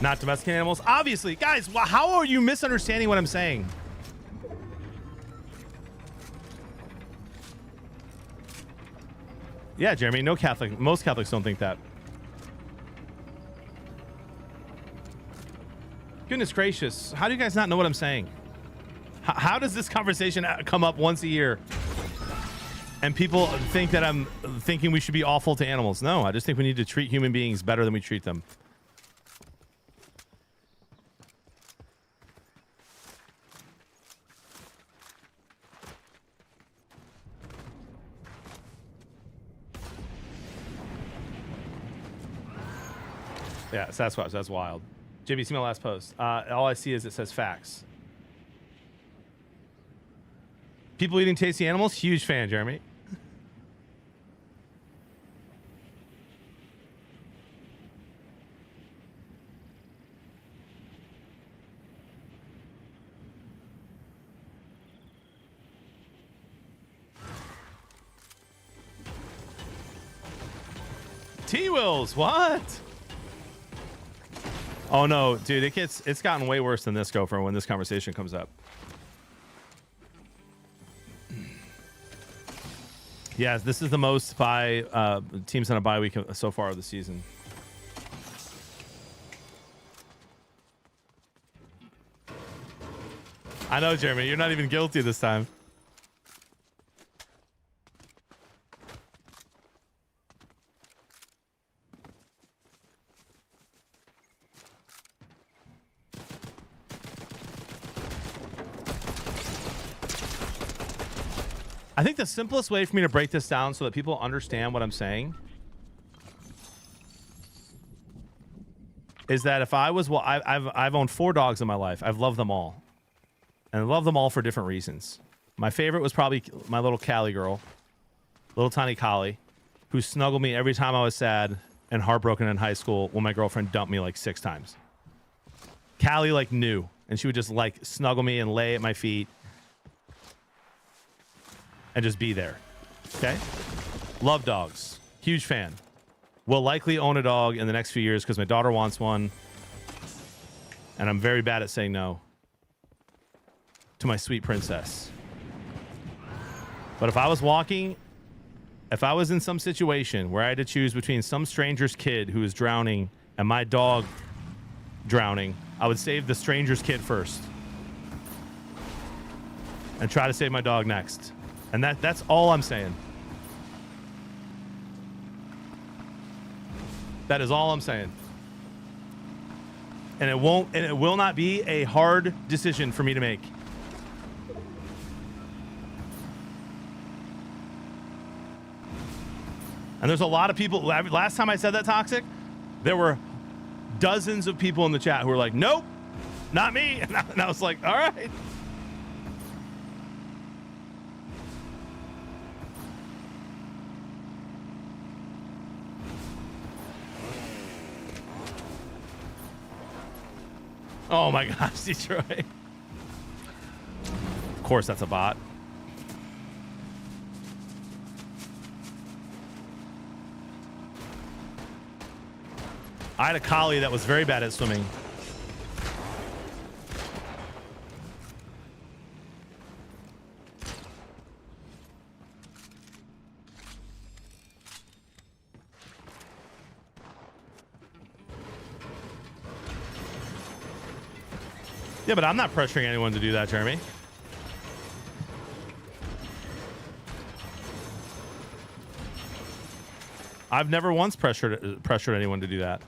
Not domesticated animals. Obviously, guys, how are you misunderstanding what I'm saying? Yeah, Jeremy, most Catholics don't think that. Goodness gracious. How do you guys not know what I'm saying? How does this conversation come up once a year? And people think that I'm thinking we should be awful to animals. No, I just think we need to treat human beings better than we treat them. Yeah, Sasquatch. That's wild. JB, see my last post. All I see is it says facts. People eating tasty animals. Huge fan, Jeremy. T-Wills, what? Oh no, dude, it's gotten way worse than this, Gopher, when this conversation comes up. Yes, this is the most by teams on a bye week so far of the season. I know, Jeremy, you're not even guilty this time. I think the simplest way for me to break this down so that people understand what I'm saying is that if I was, well, I've owned 4 dogs in my life. I've loved them all. And I love them all for different reasons. My favorite was probably my little Callie girl, little tiny collie, who snuggled me every time I was sad and heartbroken in high school when my girlfriend dumped me like 6 times. Callie like knew, and she would just like snuggle me and lay at my feet and just be there. Okay? Love dogs. Huge fan. Will likely own a dog in the next few years because my daughter wants one. And I'm very bad at saying no to my sweet princess. But if I was in some situation where I had to choose between some stranger's kid who is drowning and my dog drowning, I would save the stranger's kid first and try to save my dog next. And that's all I'm saying. That is all I'm saying. And it will not be a hard decision for me to make. And there's a lot of people. Last time I said that, Toxic, there were dozens of people in the chat who were like, nope, not me. And I was like, all right. Oh my gosh, Detroit. Of course, that's a bot. I had a collie that was very bad at swimming. Yeah, but I'm not pressuring anyone to do that, Jeremy. I've never once pressured anyone to do that.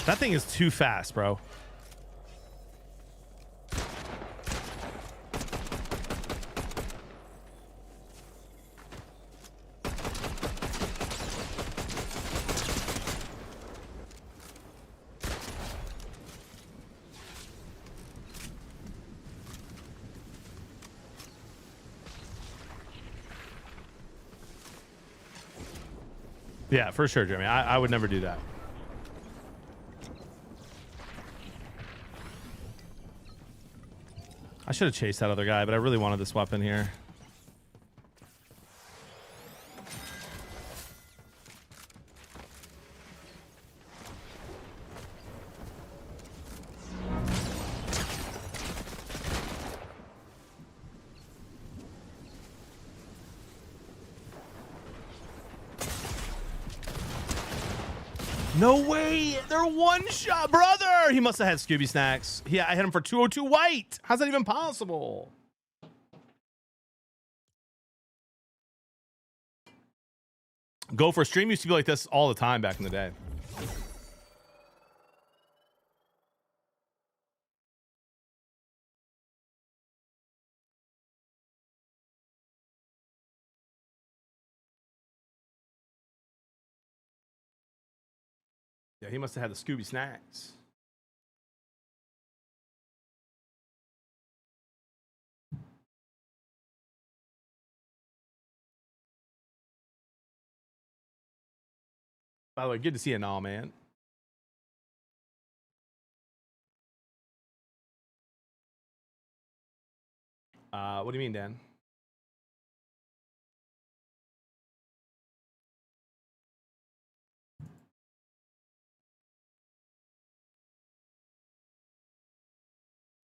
That thing is too fast, bro. Yeah, for sure, Jeremy. I would never do that. I should have chased that other guy, but I really wanted this weapon here. No way! They're one shot, brother! He must have had Scooby Snacks. Yeah, I hit him for 202 white. How's that even possible? Go for a stream used to be like this all the time back in the day. Yeah, he must have had the Scooby snacks. By the way, good to see you all, man. What do you mean, Dan?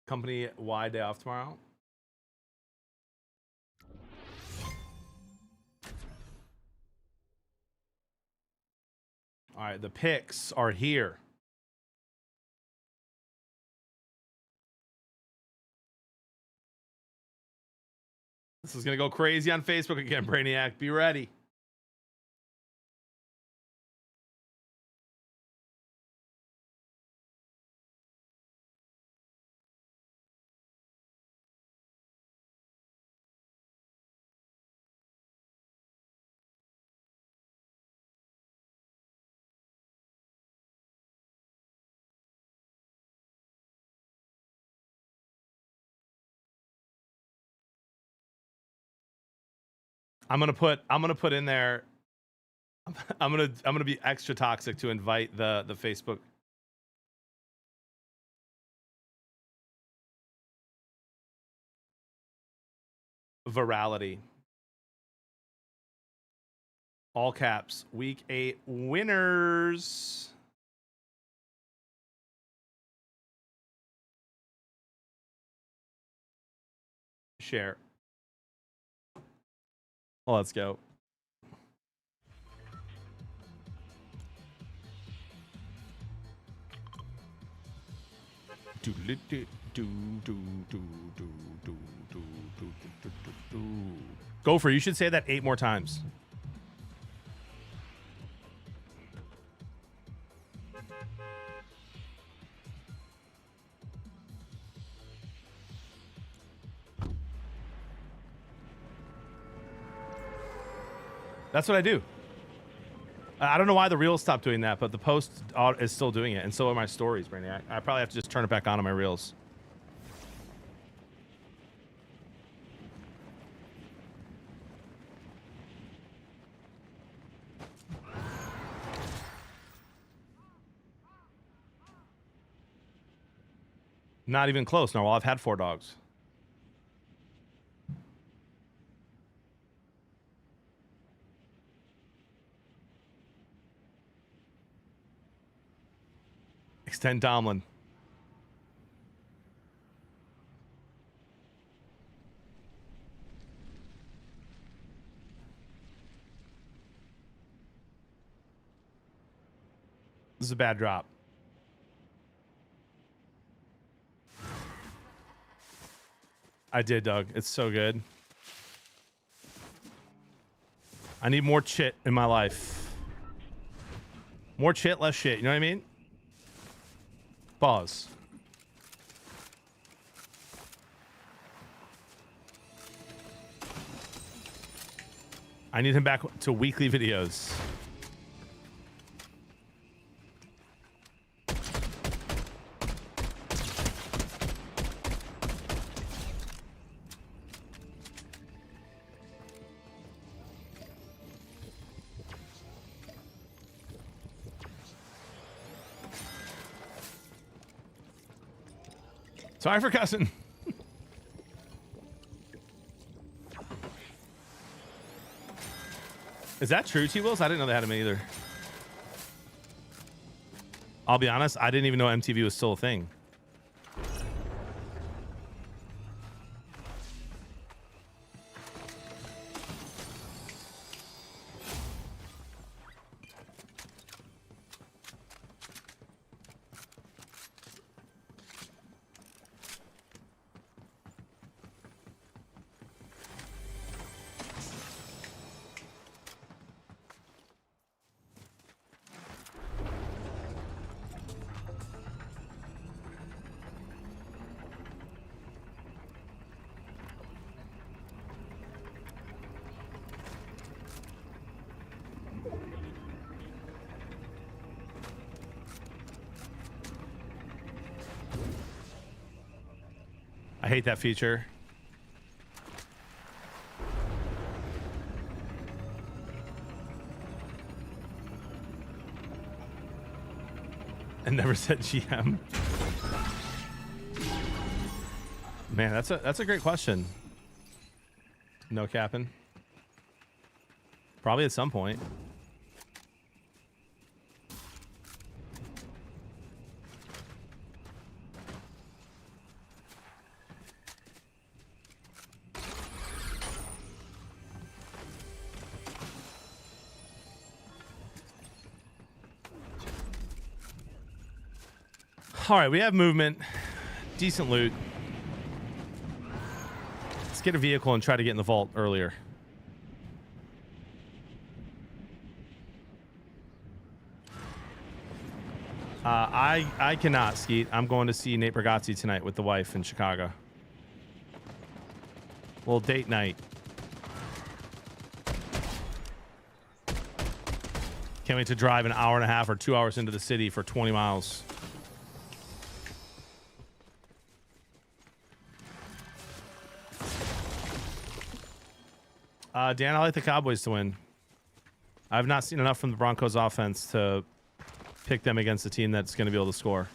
Company-wide day off tomorrow. All right, the picks are here. This is going to go crazy on Facebook again, Brainiac. Be ready. I'm gonna put in there. I'm gonna be extra toxic to invite the Facebook. Virality. All caps. Week 8 winners. Share. Well, let's go. Gopher, you should say that 8 more times. That's what I do. I don't know why the reels stopped doing that, but the post is still doing it, and so are my stories, Brainiac. I probably have to just turn it back on my reels. Not even close. No, well, I've had 4 dogs. Extend Domlin. This is a bad drop. I did, Doug. It's so good. I need more chit in my life. More chit, less shit. You know what I mean? Pause. I need him back to weekly videos. Sorry for cussing. Is that true, T-Wills? I didn't know they had him either. I'll be honest, I didn't even know MTV was still a thing. hate that feature. And never said GM. Man, that's a great question. No capping. Probably at some point. All right, we have movement. Decent loot. Let's get a vehicle and try to get in the vault earlier. I cannot, Skeet. I'm going to see Nate Bargatze tonight with the wife in Chicago. Little date night. Can't wait to drive an hour and a half or 2 hours into the city for 20 miles. Dan, I like the Cowboys to win. I've not seen enough from the Broncos offense to pick them against a team that's going to be able to score.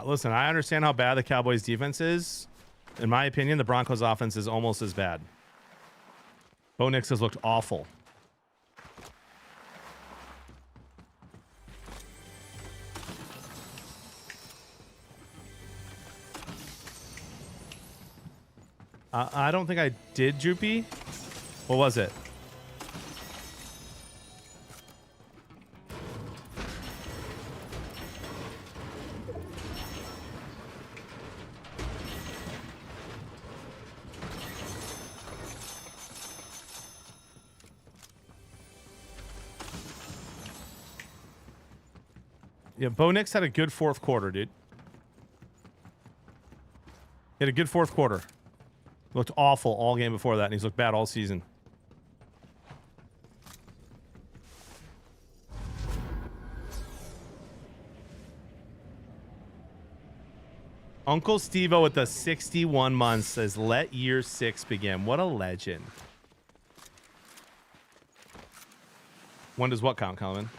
Listen, I understand how bad the Cowboys defense is. In my opinion, the Broncos offense is almost as bad. Bo Nix has looked awful. I don't think I did, Droopy. What was it? Yeah, Bo Nix had a good fourth quarter, dude. He had a good fourth quarter. Looked awful all game before that, and he's looked bad all season. Uncle Steve-O with the 61 months says, let year 6 begin. What a legend. When does what count, Calvin?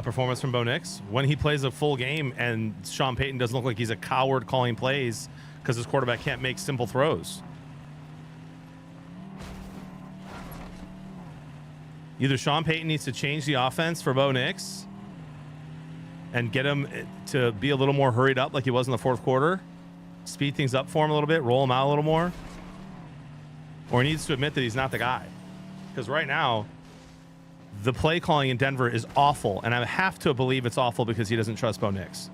Performance from Bo Nix when he plays a full game and Sean Payton doesn't look like he's a coward calling plays because his quarterback can't make simple throws. Either Sean Payton needs to change the offense for Bo Nix and get him to be a little more hurried up like he was in the fourth quarter, speed things up for him a little bit, roll him out a little more, or he needs to admit that he's not the guy. Because right now, the play calling in Denver is awful, and I have to believe it's awful because he doesn't trust Bo Nix.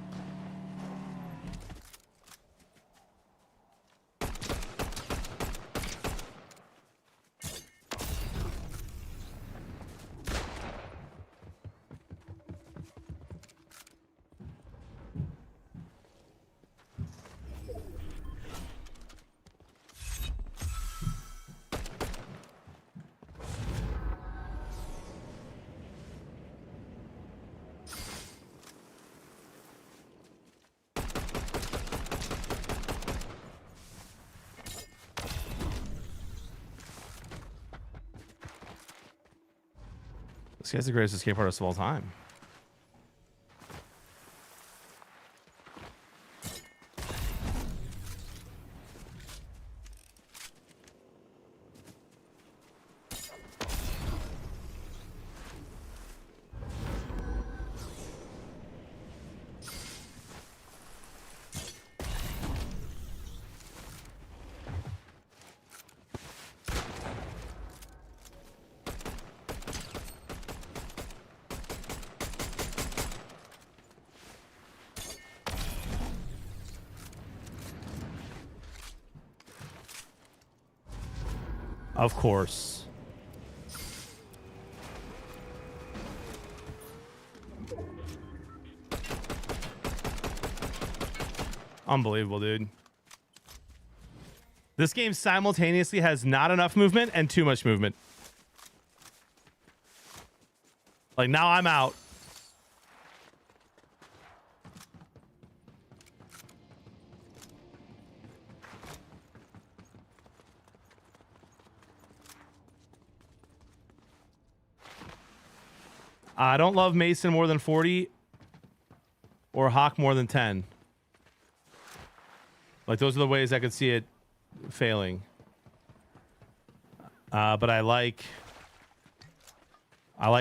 This guy's the greatest escape artist of all time. Of course. Unbelievable, dude. This game simultaneously has not enough movement and too much movement. Like, now I'm out. I don't love Mason more than 40 or Hawk more than 10. Like, those are the ways I could see it failing. But I like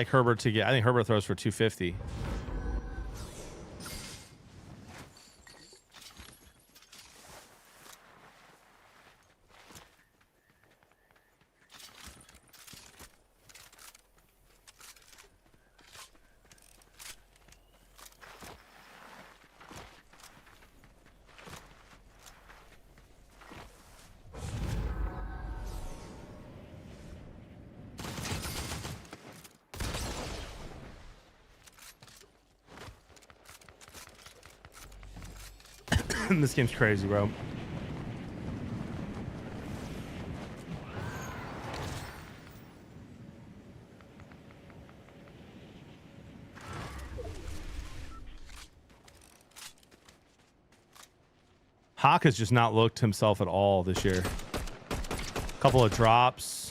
Herbert to get. I think Herbert throws for 250. This game's crazy, bro. Hawk has just not looked himself at all this year. Couple of drops.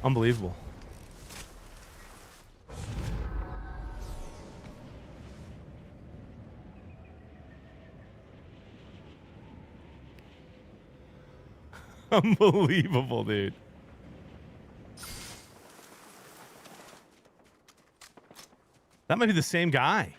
Unbelievable. Unbelievable, dude. That might be the same guy.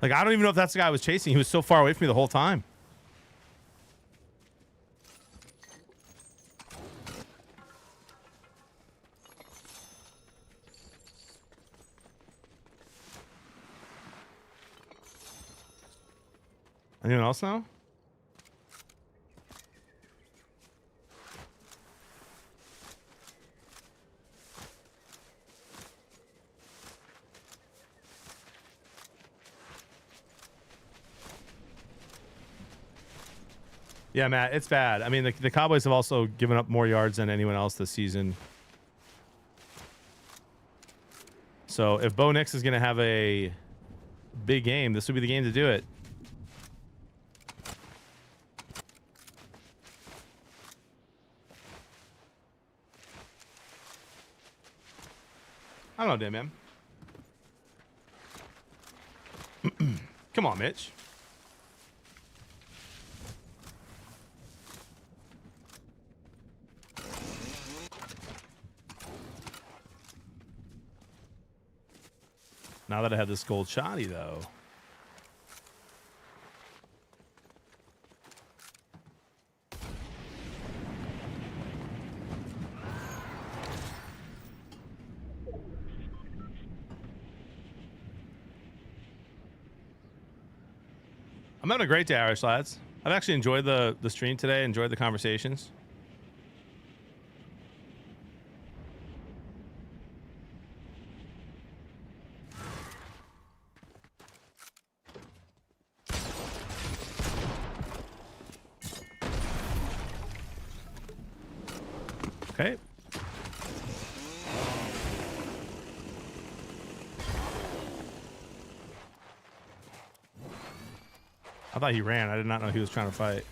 Like, I don't even know if that's the guy I was chasing. He was so far away from me the whole time. Anyone else know? Yeah, Matt, it's bad. I mean, the Cowboys have also given up more yards than anyone else this season. So if Bo Nix is going to have a big game, this would be the game to do it. I don't know, man. Come on, Mitch. Now that I have this gold shotty, though. I'm having a great day, Irish lads. I've actually enjoyed the stream today, enjoyed the conversations. Okay. I thought he ran. I did not know he was trying to fight.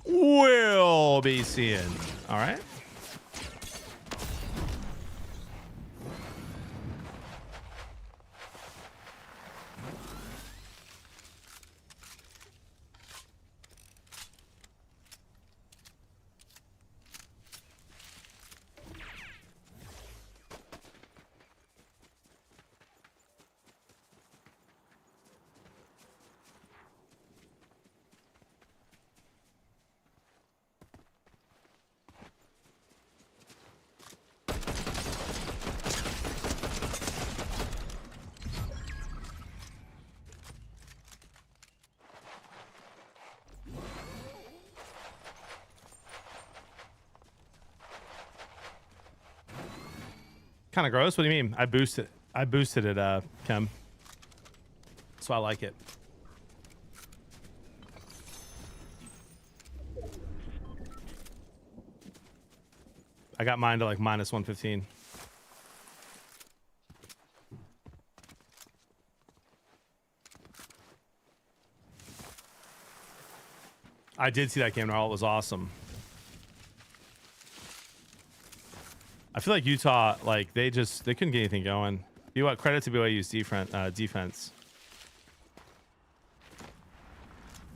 We'll be seeing. All right. Kind of gross. What do you mean? I boosted it, Kem. So I like it. I got mine to like minus 115. I did see that game. It was awesome. I feel like Utah, like they couldn't get anything going. Credit to BYU's defense.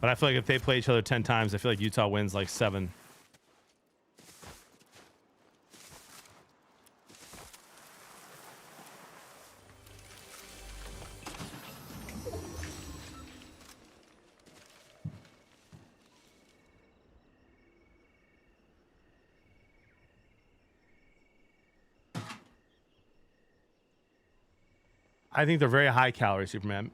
But I feel like if they play each other 10 times, I feel like Utah wins like 7. I think they're very high calorie, Superman.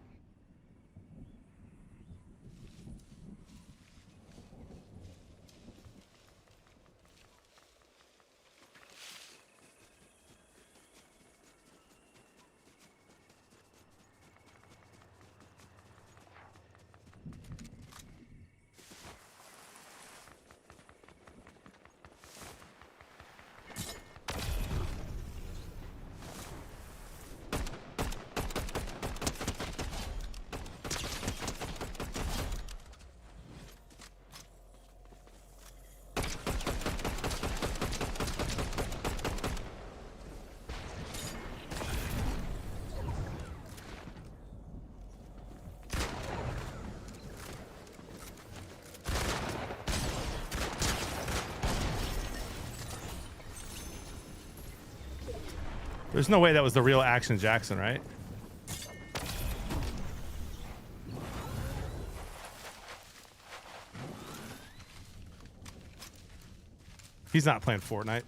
There's no way that was the real Action Jackson, right? He's not playing Fortnite.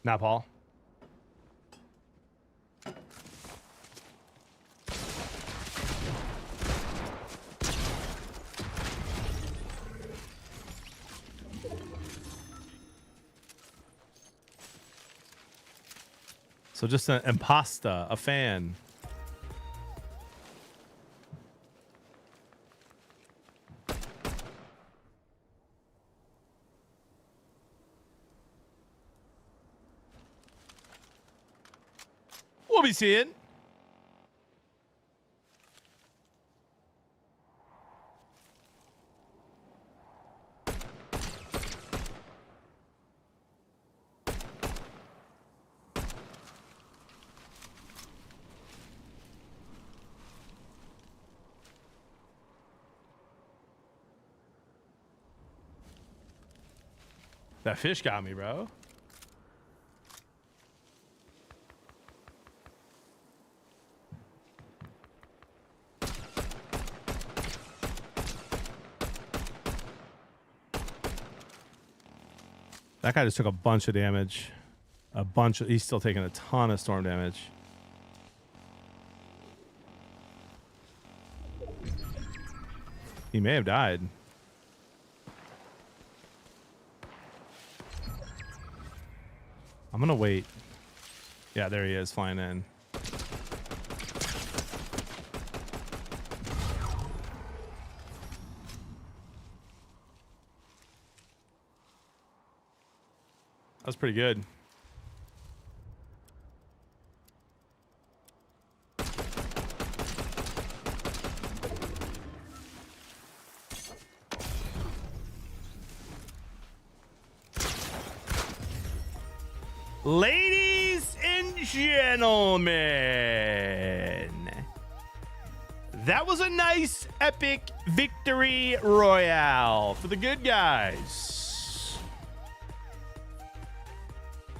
Not Paul. So just an impasta, a fan. We'll be seeing. That fish got me, bro. That guy just took a bunch of damage. He's still taking a ton of storm damage. He may have died. I'm gonna wait. Yeah, there he is, flying in. That was pretty good. Ladies and gentlemen, that was a nice epic victory royale for the good guys.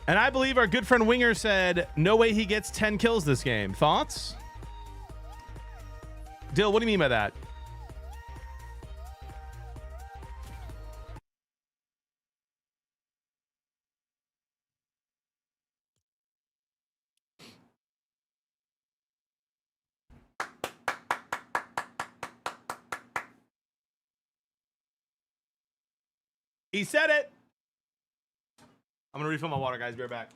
And I believe our good friend Winger said, no way he gets 10 kills this game. Thoughts? Dill, what do you mean by that? He said it. I'm gonna refill my water, guys. Be right back.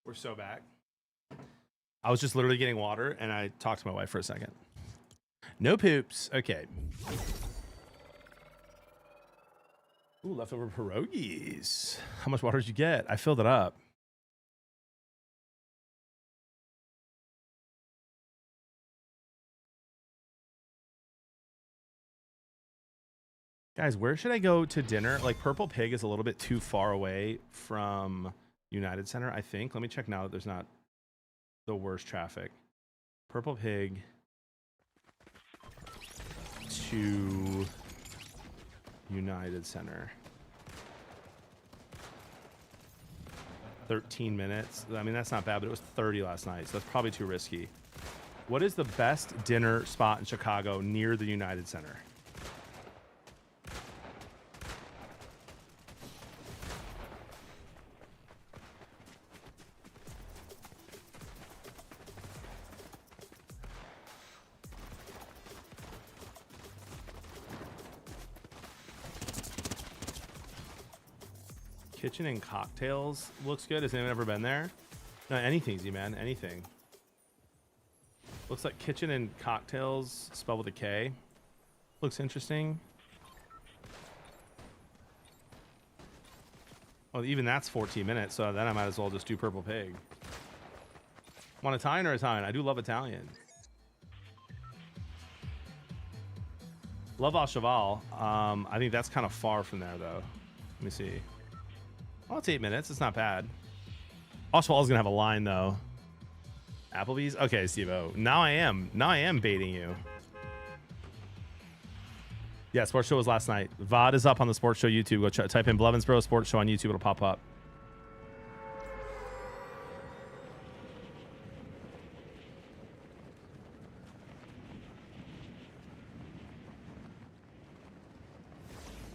We're so back. I was just literally getting water, and I talked to my wife for a second. No poops. Okay. Ooh, leftover pierogies. How much water did you get? I filled it up. Guys, where should I go to dinner? Like, Purple Pig is a little bit too far away from United Center, I think. Let me check now that there's not the worst traffic. Purple Pig to United Center. 13 minutes. I mean, that's not bad, but it was 30 last night, so that's probably too risky. What is the best dinner spot in Chicago near the United Center? Kitchen and Cocktails looks good. Has anyone ever been there? No, anything's easy, man. Anything. Looks like Kitchen and Cocktails, spelled with a K. Looks interesting. Well, even that's 14 minutes, so then I might as well just do Purple Pig. Want Italian or Italian? I do love Italian. Love Al Cheval. I think that's kind of far from there, though. Let me see. Oh, it's 8 minutes. It's not bad. Oswald's gonna have a line though. Applebee's. Okay, Steve-O. Now I am baiting you. Yeah, sports show was last night. VOD is up on the sports show YouTube. Go type in Blevins Bro Sports Show on YouTube. It'll pop up.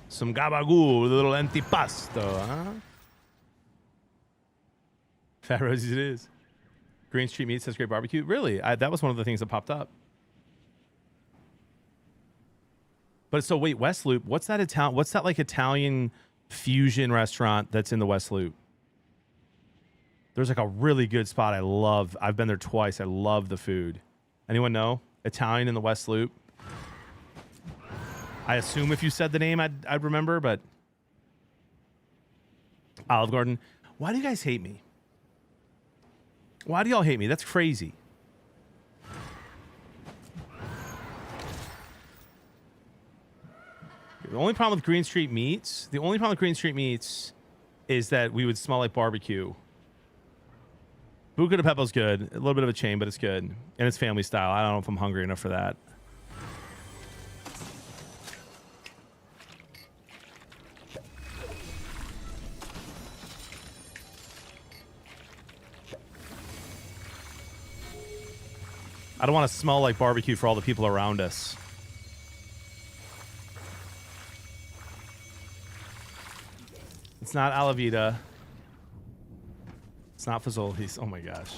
Some gabagool, a little antipasto, huh? Fat Rosie's it is. Green Street Meats says great barbecue. Really? That was one of the things that popped up. But so wait, West Loop. What's that like Italian fusion restaurant that's in the West Loop? There's like a really good spot I love. I've been there twice. I love the food. Anyone know? Italian in the West Loop. I assume if you said the name, I'd remember, but Olive Garden. Why do you guys hate me? Why do y'all hate me? That's crazy. The only problem with Green Street Meats, is that we would smell like barbecue. Buca de Beppo's good. A little bit of a chain, but it's good. And it's family style. I don't know if I'm hungry enough for that. I don't want to smell like barbecue for all the people around us. It's not Alavita. It's not Fazoli's. Oh my gosh.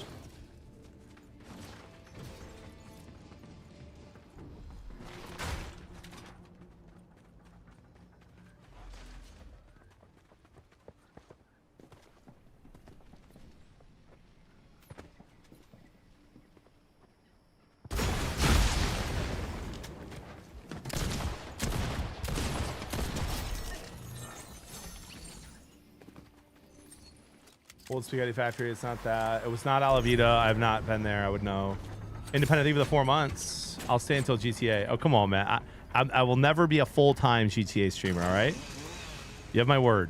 Old Spaghetti Factory, it's not that. It was not Alavita. I've not been there. I would know. Independent Leave of the 4 months. I'll stay until GTA. Oh, come on, man. I will never be a full-time GTA streamer, all right? You have my word.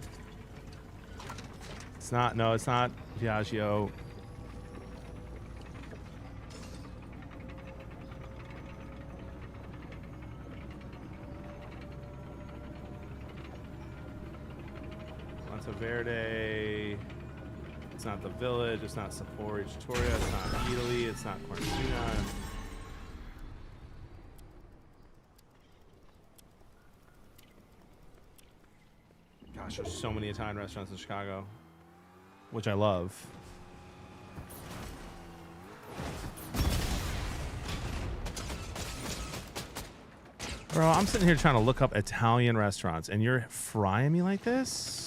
It's not. No, it's not Diageo. Monteverde. It's not the Village. It's not Sapporo Trattoria. It's not Italy. It's not Cortuna. Gosh, there's so many Italian restaurants in Chicago, which I love. Bro, I'm sitting here trying to look up Italian restaurants, and you're frying me like this?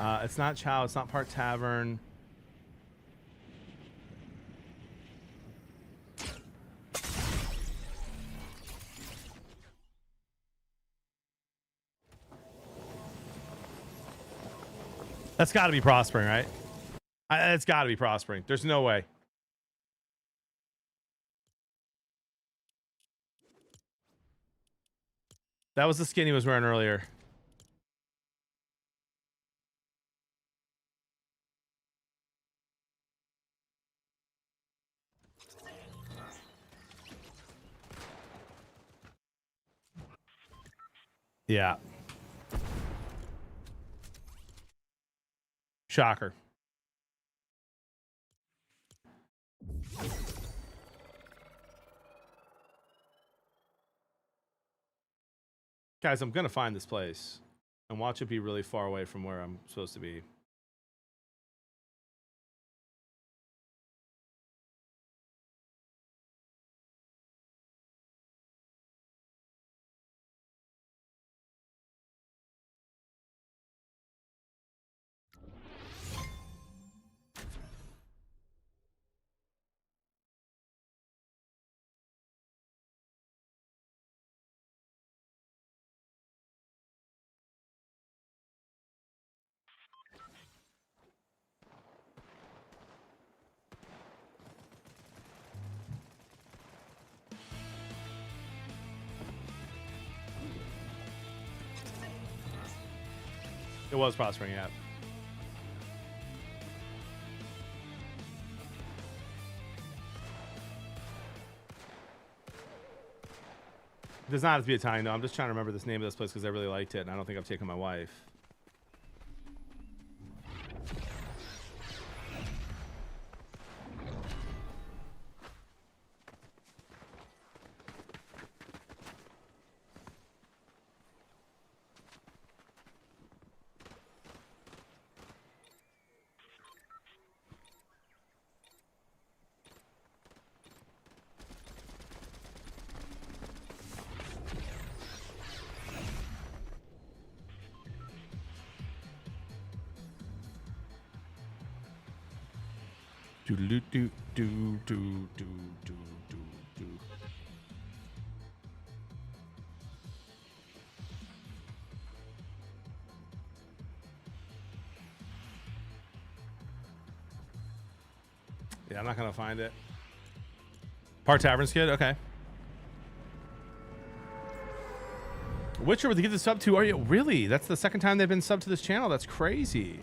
It's not Chow. It's not Park Tavern. That's got to be Prospering, right? It's got to be Prospering. There's no way. That was the skin he was wearing earlier. Yeah. Shocker. Guys, I'm going to find this place and watch it be really far away from where I'm supposed to be. It was Prospering, yeah. It does not have to be Italian, though. I'm just trying to remember this name of this place because I really liked it, and I don't think I've taken my wife. Yeah, I'm not gonna find it. Park Tavern skid? Okay. Witcher, would they get the sub to? Are you really? That's the second time they've been subbed to this channel. That's crazy.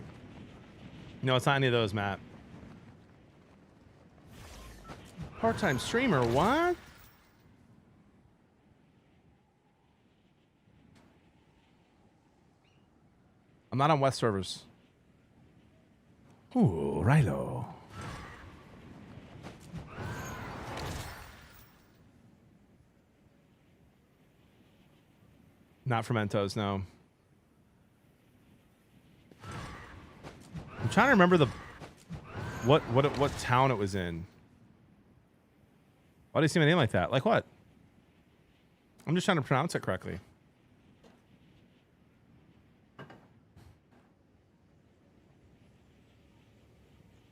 No, it's not any of those, Matt. Part-time streamer, what? I'm not on West servers. Ooh, Rilo. Not Fermentos, no. I'm trying to remember the what town it was in. Why do you see my name like that? Like what? I'm just trying to pronounce it correctly.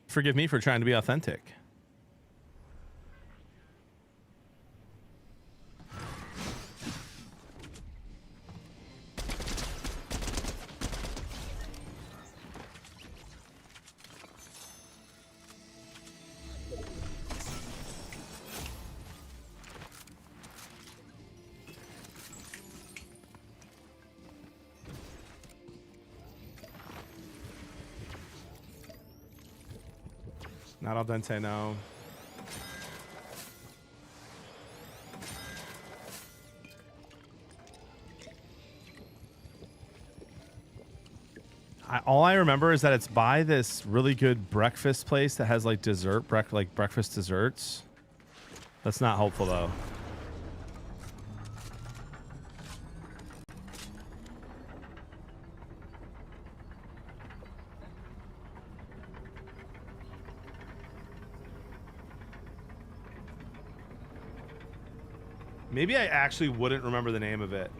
Forgive me for trying to be authentic. Not al dente, no. All I remember is that it's by this really good breakfast place that has like dessert, like breakfast desserts. That's not helpful though. Maybe I actually wouldn't remember the name of it.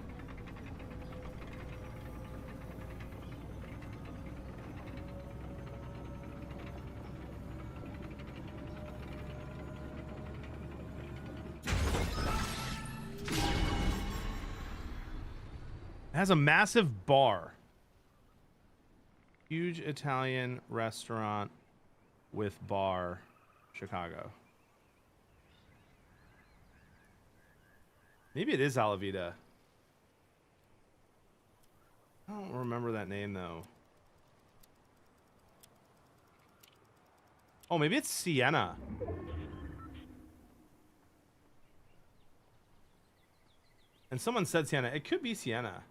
has a massive bar. Huge Italian restaurant with bar, Chicago. Maybe it is Alavita. I don't remember that name though. Oh, maybe it's Siena. And someone said Siena. It could be Siena.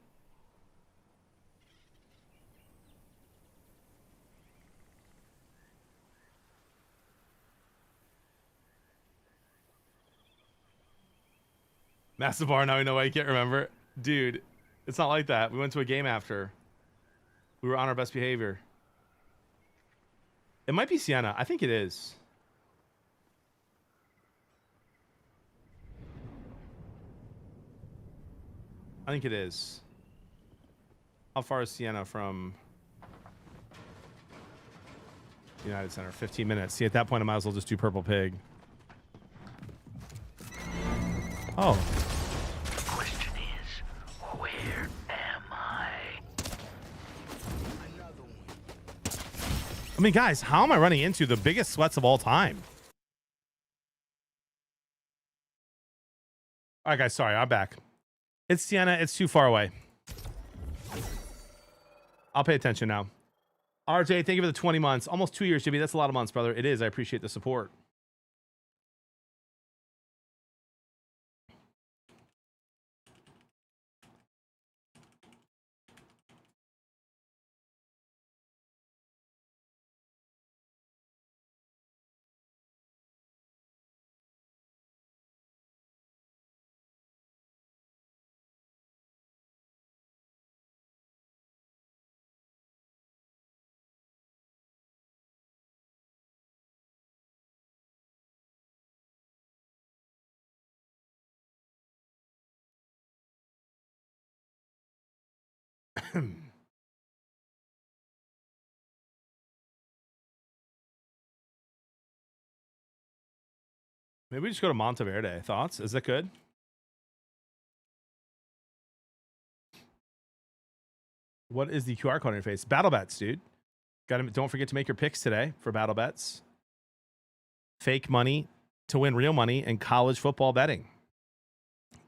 Massive bar, now we know why you can't remember. Dude, it's not like that. We went to a game after. We were on our best behavior. It might be Siena. I think it is. I think it is. How far is Siena from United Center? 15 minutes. See, at that point, I might as well just do Purple Pig. Oh. The question is, where am I? I mean, guys, how am I running into the biggest sweats of all time? All right, guys, sorry, I'm back. It's Siena. It's too far away. I'll pay attention now. RJ, thank you for the 20 months. Almost 2 years, Jimmy. That's a lot of months, brother. It is. I appreciate the support. Maybe we just go to Monteverde. Thoughts? Is that good? What is the QR code on your face? Battle bets, dude. Don't forget to make your picks today for battle bets. Fake money to win real money in college football betting.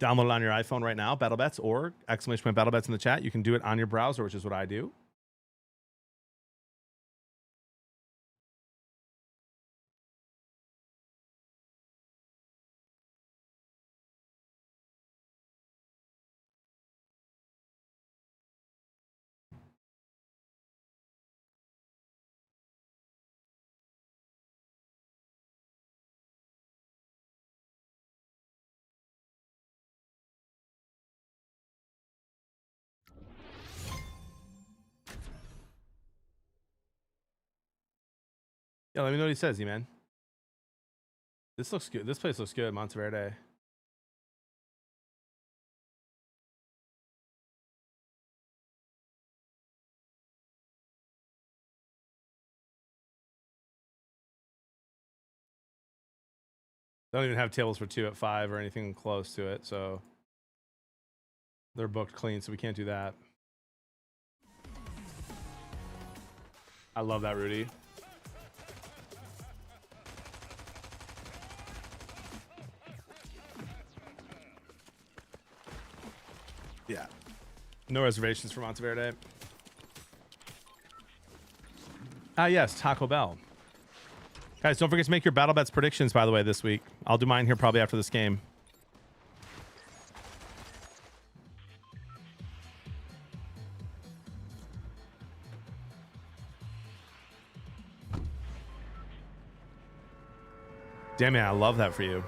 Download it on your iPhone right now, battle bets, or ! battle bets in the chat. You can do it on your browser, which is what I do. Yeah, let me know what he says, man. This looks good. This place looks good, Monteverde. They don't even have tables for 2 at 5 or anything close to it, so they're booked clean, so we can't do that. I love that, Rudy. Yeah. No reservations for Monteverde. Ah, yes, Taco Bell. Guys, don't forget to make your battle bets predictions, by the way, this week. I'll do mine here probably after this game. Damn it, I love that for you.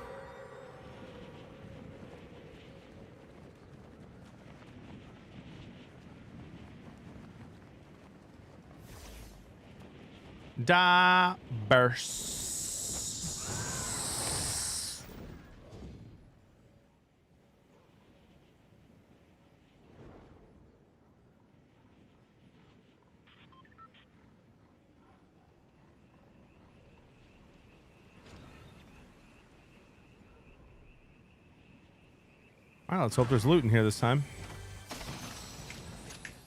Da burst. All right, let's hope there's loot in here this time.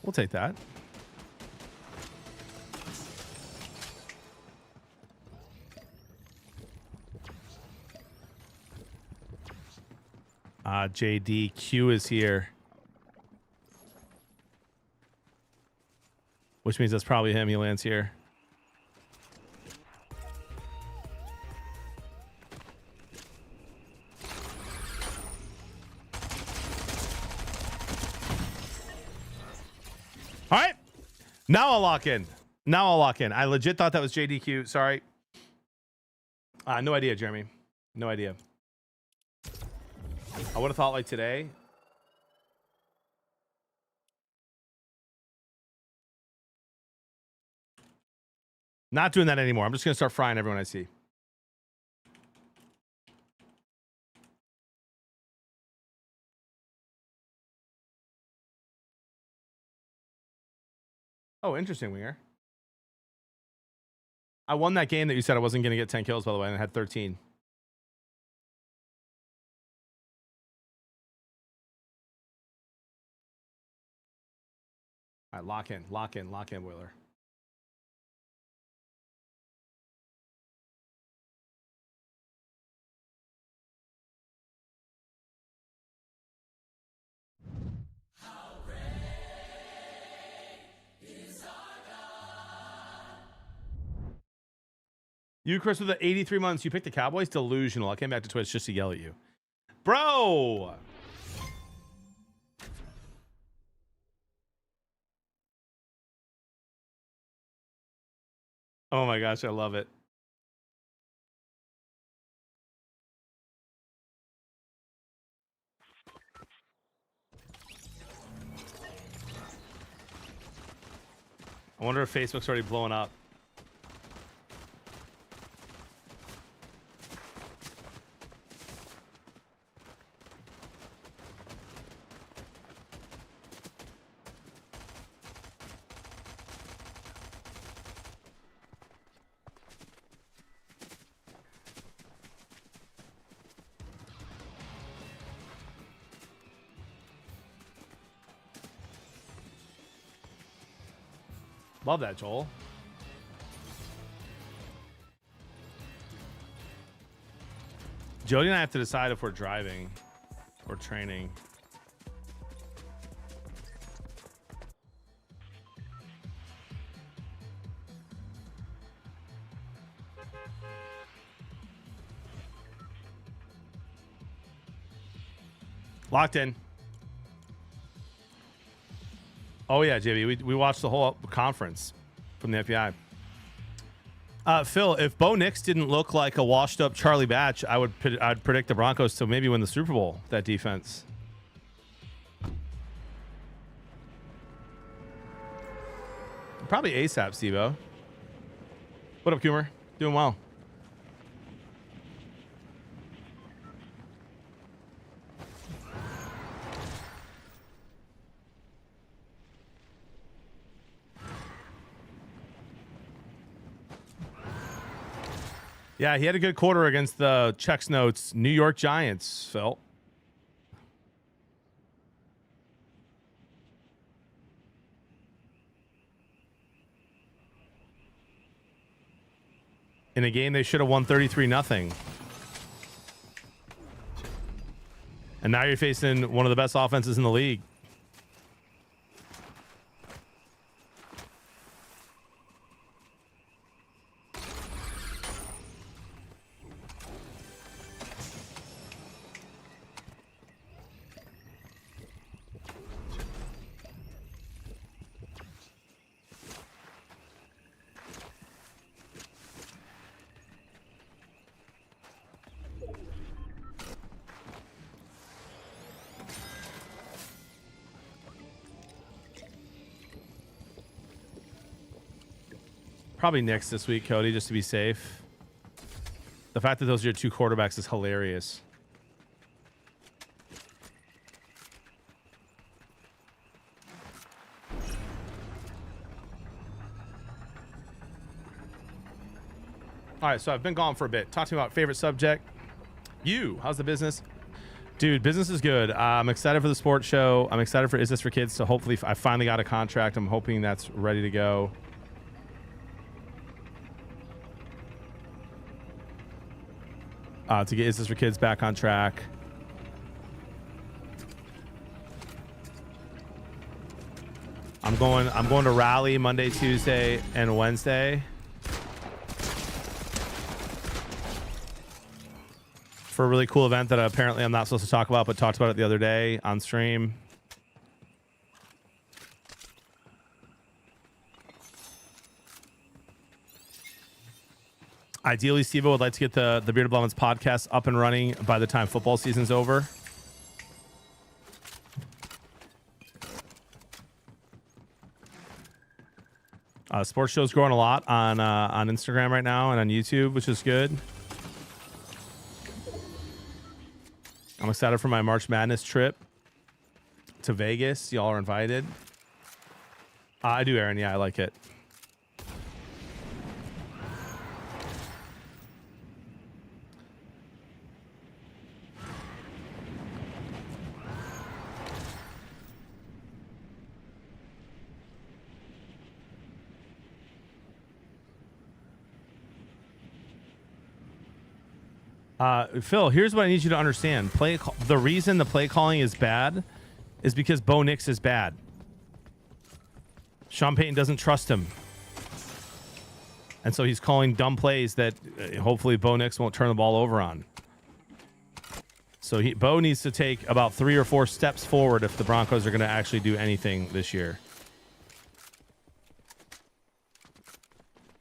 We'll take that. JDQ is here. Which means that's probably him. He lands here. All right. Now I'll lock in. I legit thought that was JDQ. Sorry. No idea, Jeremy. No idea. I would have thought like today. Not doing that anymore. I'm just going to start frying everyone I see. Oh, interesting, Winger. I won that game that you said I wasn't going to get 10 kills, by the way, and I had 13. All right, lock in, Wheeler. You, Chris, with the 83 months, you picked the Cowboys? Delusional. I came back to Twitch just to yell at you. Bro! Oh my gosh, I love it. I wonder if Facebook's already blowing up. Love that, Joel. Jody and I have to decide if we're driving or training. Locked in. Oh yeah, JB, we watched the whole conference from the FBI. Phil, if Bo Nix didn't look like a washed-up Charlie Batch, I'd predict the Broncos to maybe win the Super Bowl. That defense. Probably ASAP, Steve-O. What up, Coomer? Doing well. Yeah, he had a good quarter against the Chex Notes New York Giants, Phil. In a game they should have won 33-0. And now you're facing one of the best offenses in the league. Probably Knicks this week, Cody, just to be safe. The fact that those are your two quarterbacks is hilarious. All right, so I've been gone for a bit. Talk to me about favorite subject. You, how's the business? Dude, business is good. I'm excited for the sports show. I'm excited for Is This for Kids? So hopefully I finally got a contract. I'm hoping that's ready to go. To get Is This for Kids back on track. I'm going to Raleigh Monday, Tuesday, and Wednesday. For a really cool event that apparently I'm not supposed to talk about, but talked about it the other day on stream. Ideally, Steve would like to get the Bearded Blevins podcast up and running by the time football season's over. Sports show's growing a lot on Instagram right now and on YouTube, which is good. I'm excited for my March Madness trip to Vegas. Y'all are invited. I do, Aaron. Yeah, I like it. Phil, here's what I need you to understand. The reason the play calling is bad is because Bo Nix is bad. Sean Payton doesn't trust him. And so he's calling dumb plays that hopefully Bo Nix won't turn the ball over on. So Bo needs to take about 3 or 4 steps forward if the Broncos are going to actually do anything this year.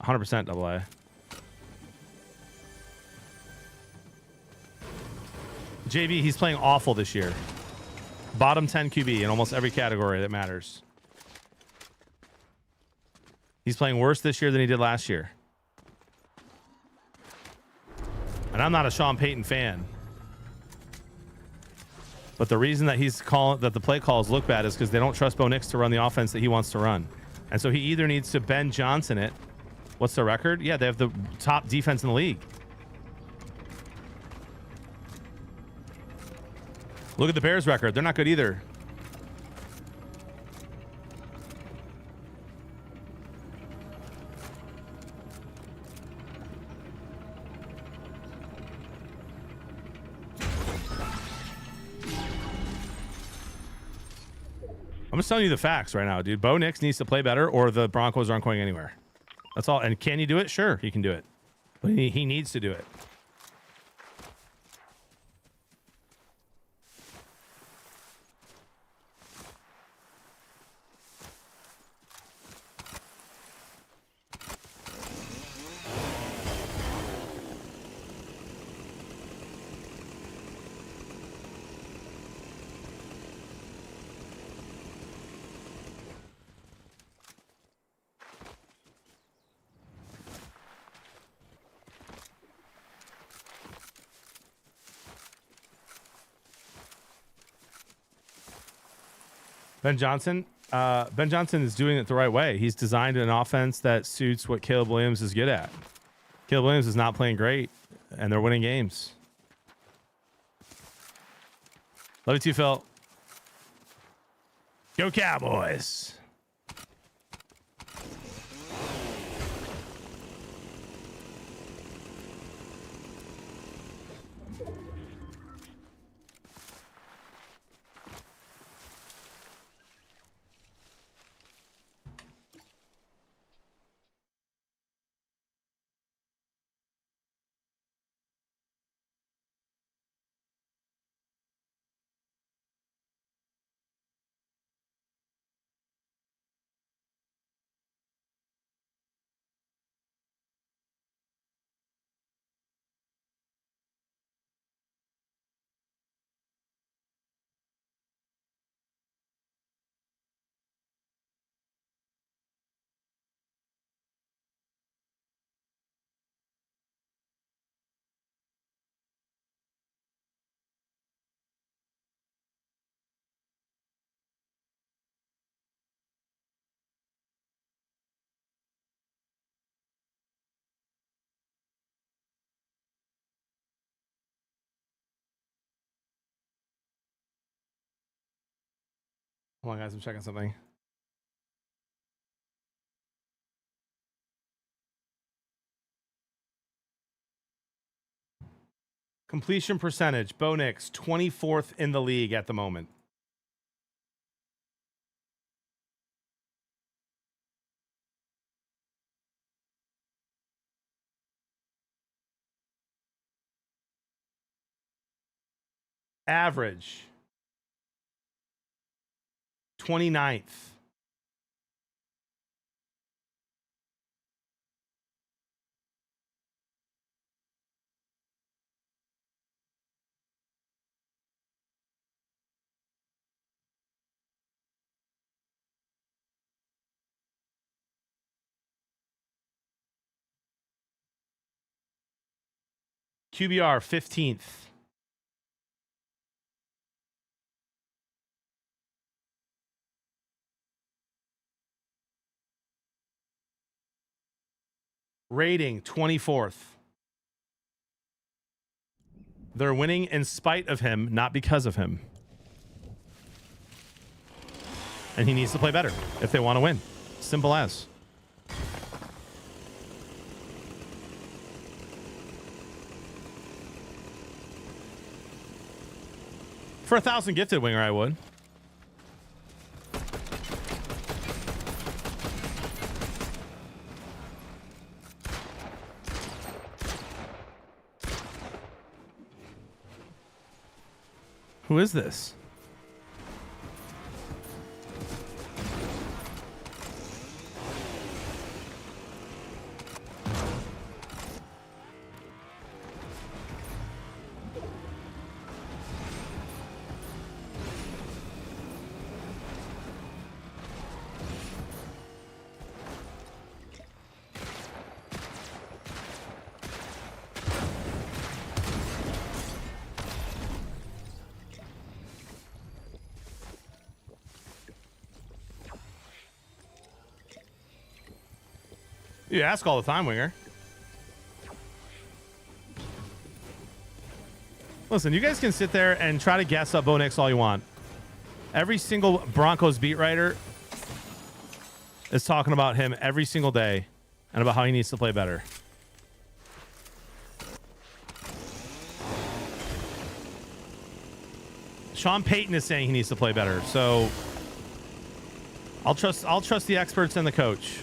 100% double A. JB, he's playing awful this year. Bottom 10 QB in almost every category that matters. He's playing worse this year than he did last year. And I'm not a Sean Payton fan. But the reason that the play calls look bad is because they don't trust Bo Nix to run the offense that he wants to run. And so he either needs to Ben Johnson it. What's the record? Yeah, they have the top defense in the league. Look at the Bears' record. They're not good either. I'm just telling you the facts right now, dude. Bo Nix needs to play better or the Broncos aren't going anywhere. That's all. And can he do it? Sure, he can do it. But he needs to do it. Ben Johnson is doing it the right way. He's designed an offense that suits what Caleb Williams is good at. Caleb Williams is not playing great, and they're winning games. Love you too, Phil. Go Cowboys. Hold on, guys. I'm checking something. Completion percentage. Bo Nix, 24th in the league at the moment. Average. 29th. QBR, 15th. Rating, 24th. They're winning in spite of him, not because of him. And he needs to play better if they want to win. Simple as. For 1,000 gifted winger, I would. Who is this? You ask all the time, winger. Listen, you guys can sit there and try to gas up Bo Nix all you want. Every single Broncos beat writer is talking about him every single day and about how he needs to play better. Sean Payton is saying he needs to play better, so I'll trust the experts and the coach.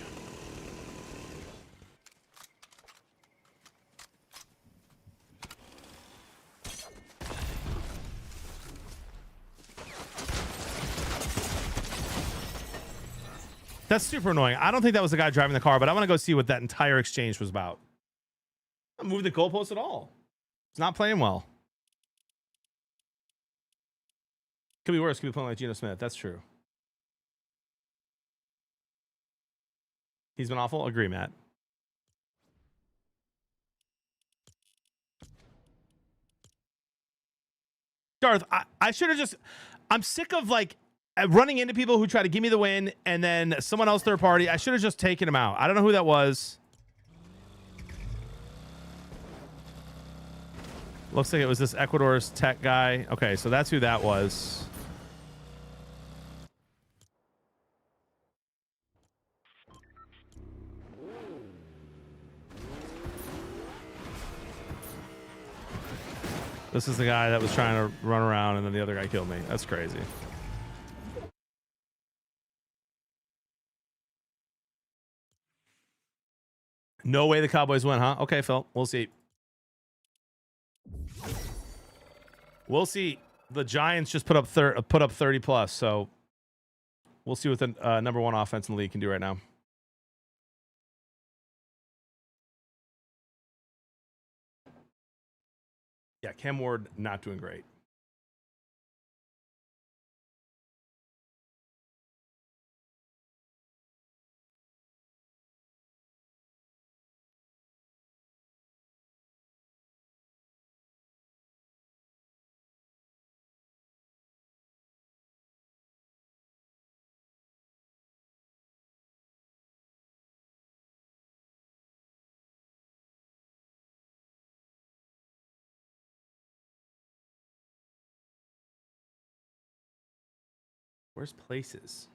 That's super annoying. I don't think that was the guy driving the car, but I want to go see what that entire exchange was about. Not moving the goalpost at all. It's not playing well. Could be worse. Could be playing like Geno Smith. That's true. He's been awful. Agree, Matt. Darth, I should have just... I'm sick of like running into people who try to give me the win and then someone else third party. I should have just taken him out. I don't know who that was. Looks like it was this Ecuador's tech guy. Okay, so that's who that was. This is the guy that was trying to run around and then the other guy killed me. That's crazy. No way the Cowboys win, huh? Okay, Phil. We'll see. We'll see. The Giants just put up 30 plus, so we'll see what the number one offense in the league can do right now. Yeah, Cam Ward not doing great. Where's places?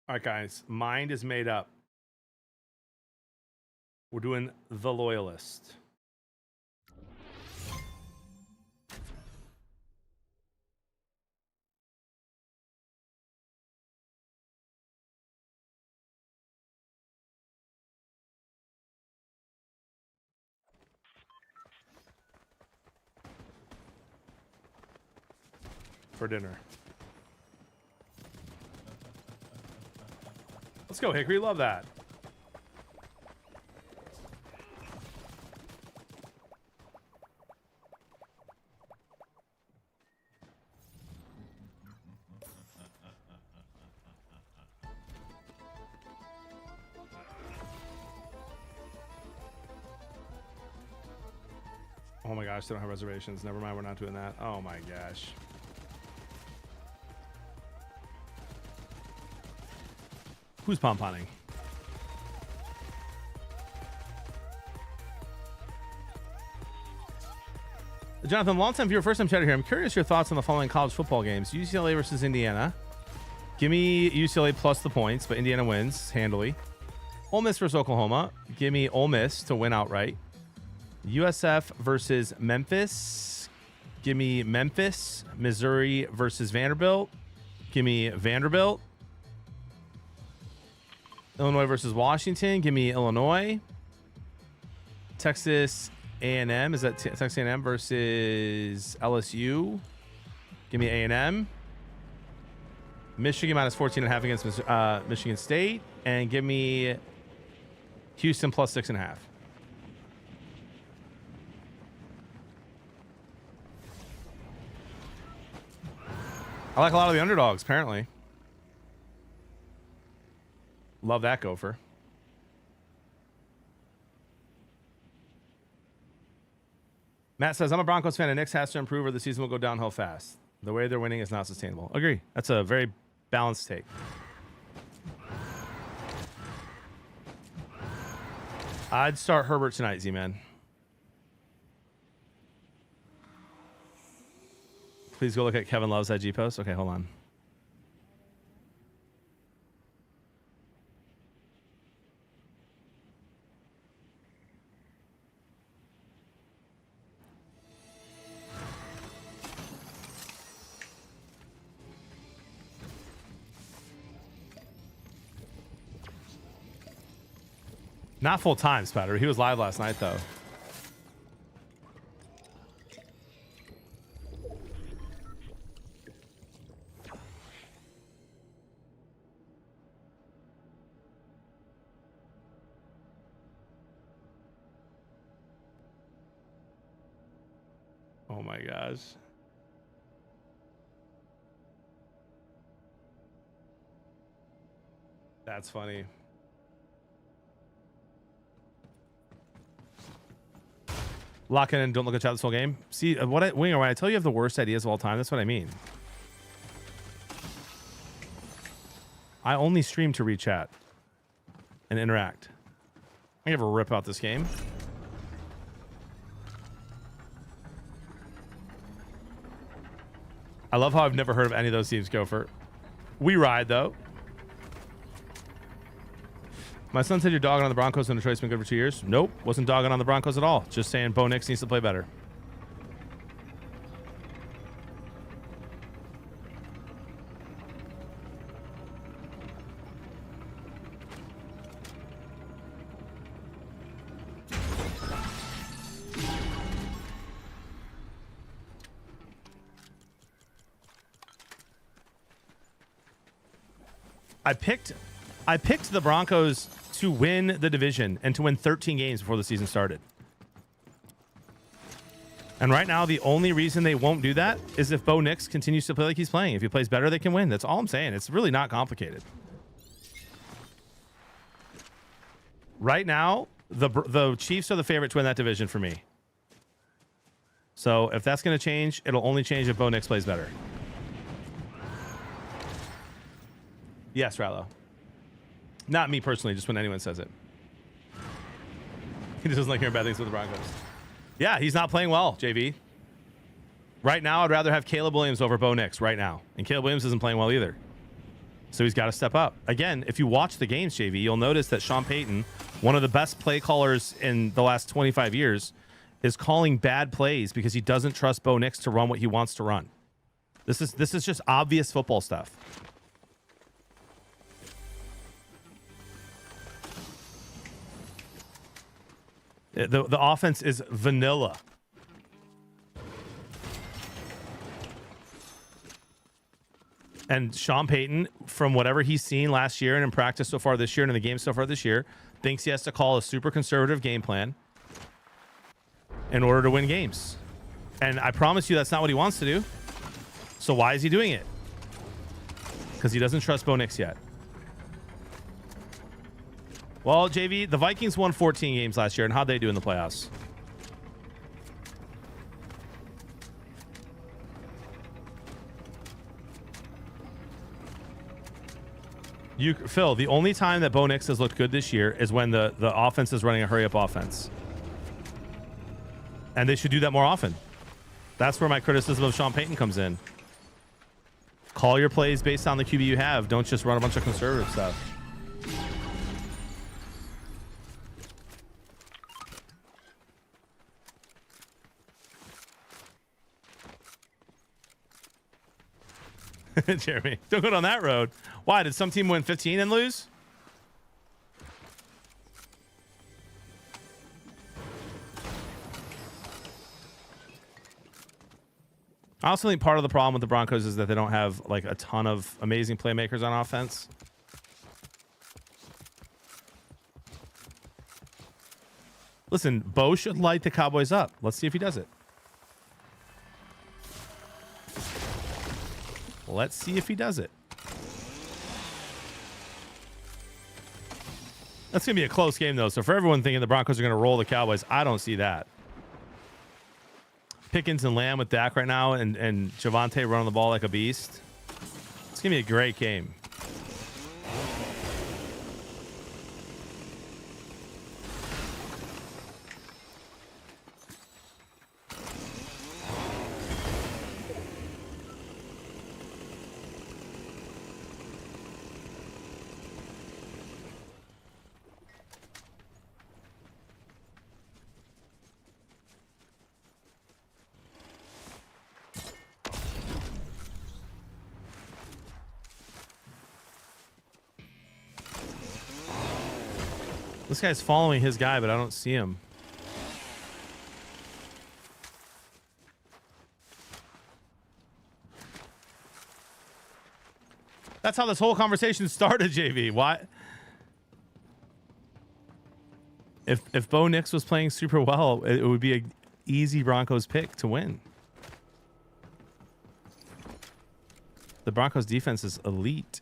All right, guys. Mind is made up. We're doing The Loyalist. For dinner. Let's go, Hickory. Love that. Oh my gosh, they don't have reservations. Never mind, we're not doing that. Oh my gosh. Who's pom-poming? Jonathan, long-time viewer, first-time chatter here. I'm curious your thoughts on the following college football games. UCLA versus Indiana. Give me UCLA plus the points, but Indiana wins handily. Ole Miss versus Oklahoma. Give me Ole Miss to win outright. USF versus Memphis. Give me Memphis. Missouri versus Vanderbilt. Give me Vanderbilt. Illinois versus Washington. Give me Illinois. Texas A&M. Is that Texas A&M versus LSU? Give me A&M. Michigan minus 14.5 against Michigan State. And give me Houston plus 6.5. I like a lot of the underdogs, apparently. Love that gopher. Matt says, I'm a Broncos fan and Knicks has to improve or the season will go downhill fast. The way they're winning is not sustainable. Agree. That's a very balanced take. I'd start Herbert tonight, Z-Man. Please go look at Kevin Love's IG post. Okay, hold on. Not full time, Spatter. He was live last night, though. Oh my gosh. That's funny. Lock in and don't look at chat this whole game. See, Winger, when I tell you have the worst ideas of all time, that's what I mean. I only stream to read chat and interact. I never rip out this game. I love how I've never heard of any of those teams go for. We ride, though. My son said you're dogging on the Broncos and Detroit's been good for 2 years. Nope, wasn't dogging on the Broncos at all. Just saying Bo Nix needs to play better. I picked the Broncos to win the division and to win 13 games before the season started. And right now, the only reason they won't do that is if Bo Nix continues to play like he's playing. If he plays better, they can win. That's all I'm saying. It's really not complicated. Right now, the Chiefs are the favorite to win that division for me. So if that's going to change, it'll only change if Bo Nix plays better. Yes, Rallo. Not me personally, just when anyone says it. He just doesn't like hearing bad things with the Broncos. Yeah, he's not playing well, JV. Right now, I'd rather have Caleb Williams over Bo Nix right now. And Caleb Williams isn't playing well either. So he's got to step up. Again, if you watch the games, JV, you'll notice that Sean Payton, one of the best play callers in the last 25 years, is calling bad plays because he doesn't trust Bo Nix to run what he wants to run. This is just obvious football stuff. The offense is vanilla. And Sean Payton, from whatever he's seen last year and in practice so far this year and in the game so far this year, thinks he has to call a super conservative game plan in order to win games. And I promise you that's not what he wants to do. So why is he doing it? Because he doesn't trust Bo Nix yet. Well, JV, the Vikings won 14 games last year, and how'd they do in the playoffs? Phil, the only time that Bo Nix has looked good this year is when the offense is running a hurry-up offense. And they should do that more often. That's where my criticism of Sean Payton comes in. Call your plays based on the QB you have. Don't just run a bunch of conservative stuff. Jeremy, don't go down that road. Why? Did some team win 15 and lose? I also think part of the problem with the Broncos is that they don't have like a ton of amazing playmakers on offense. Listen, Bo should light the Cowboys up. Let's see if he does it. Let's see if he does it. That's going to be a close game, though. So for everyone thinking the Broncos are going to roll the Cowboys, I don't see that. Pickens and Lamb with Dak right now and Javonte running the ball like a beast. It's going to be a great game. This guy's following his guy, but I don't see him. That's how this whole conversation started, JV. Why? If Bo Nix was playing super well, it would be an easy Broncos pick to win. The Broncos defense is elite.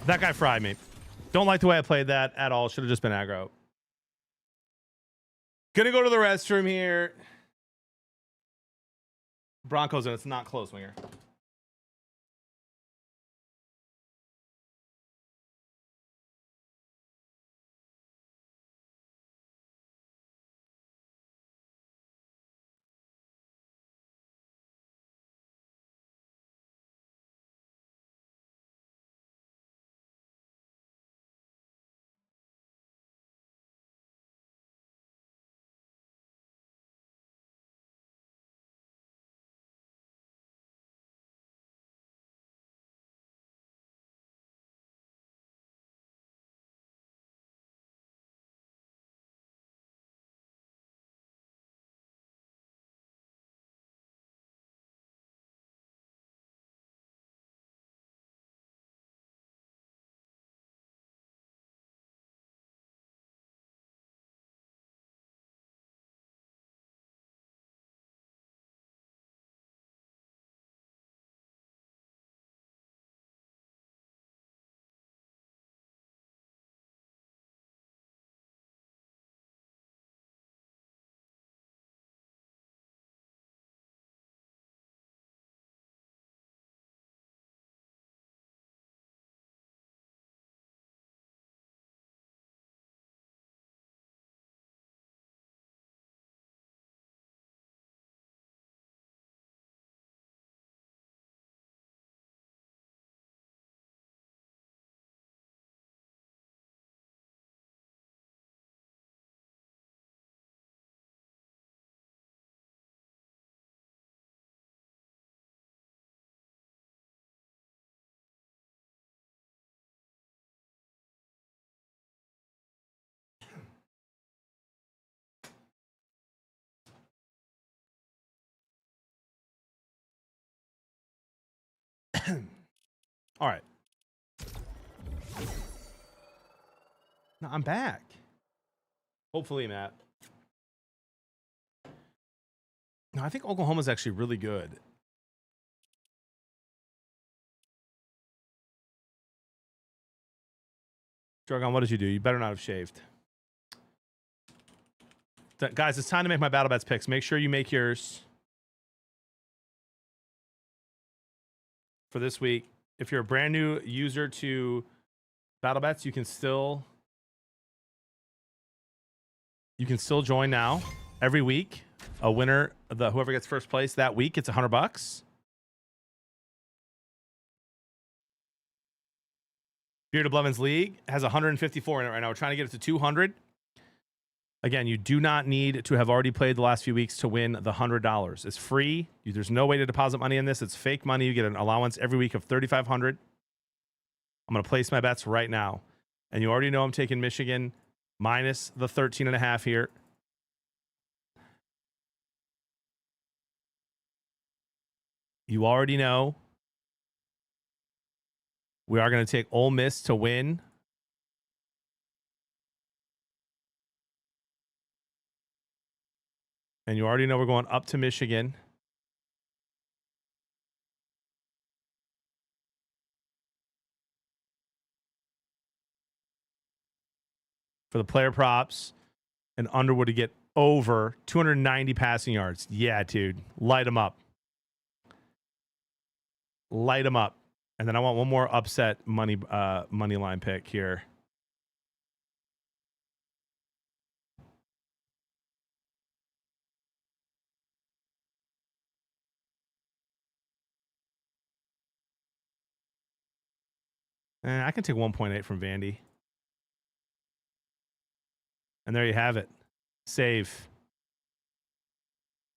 That guy fried me. Don't like the way I played that at all. Should have just been aggro. Gonna go to the restroom here. Broncos, and it's not close, Winger. All right. No, I'm back. Hopefully, Matt. No, I think Oklahoma's actually really good. Drogon, what did you do? You better not have shaved. Guys, it's time to make my battle bets picks. Make sure you make yours for this week. If you're a brand new user to battle bets, you can still join now. Every week, a winner, whoever gets first place that week gets $100. Beard of Blevins League has 154 in it right now. We're trying to get it to 200. Again, you do not need to have already played the last few weeks to win the $100. It's free. There's no way to deposit money in this. It's fake money. You get an allowance every week of $3,500. I'm going to place my bets right now. And you already know I'm taking Michigan minus the 13.5 here. You already know we are going to take Ole Miss to win. And you already know we're going up to Michigan. For the player props, and Underwood to get over 290 passing yards. Yeah, dude. Light them up. Light them up. And then I want one more upset money line pick here. I can take 1.8 from Vandy. And there you have it. Save.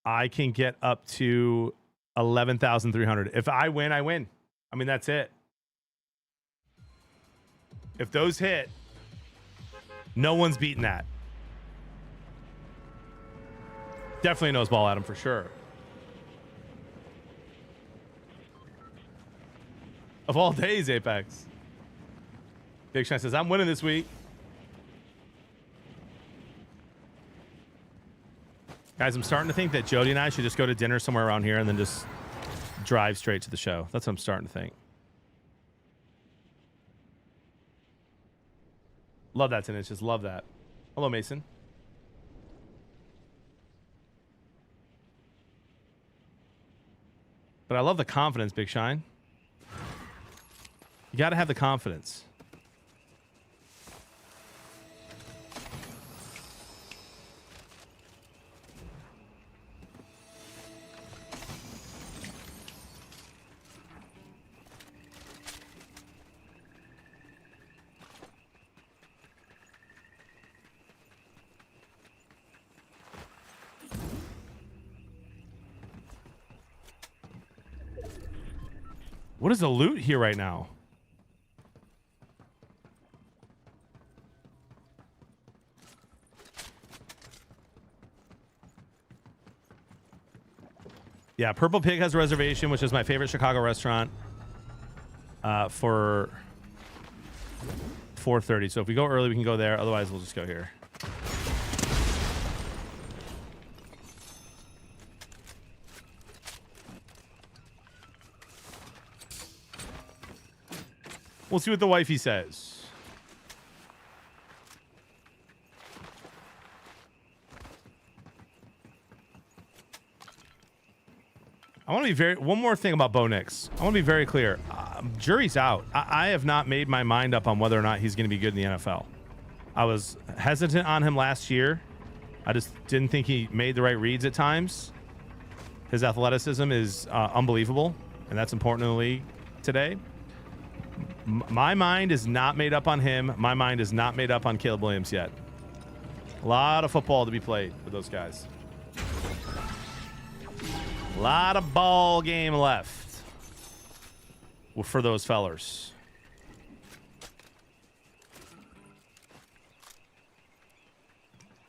I can get up to 11,300. If I win, I win. I mean, that's it. If those hit, no one's beating that. Definitely knows ball at him for sure. Of all days, Apex. Big Shine says, I'm winning this week. Guys, I'm starting to think that Jody and I should just go to dinner somewhere around here and then just drive straight to the show. That's what I'm starting to think. Love that 10 inches. Love that. Hello, Mason. But I love the confidence, Big Shine. You got to have the confidence. What is the loot here right now? Yeah, Purple Pig has a reservation, which is my favorite Chicago restaurant, for 4:30. So if we go early, we can go there. Otherwise, we'll just go here. We'll see what the wifey says. I want to be one more thing about Bo Nix. I want to be very clear. Jury's out. I have not made my mind up on whether or not he's going to be good in the NFL. I was hesitant on him last year. I just didn't think he made the right reads at times. His athleticism is unbelievable, and that's important in the league today. My mind is not made up on him. My mind is not made up on Caleb Williams yet. A lot of football to be played with those guys. A lot of ball game left for those fellers.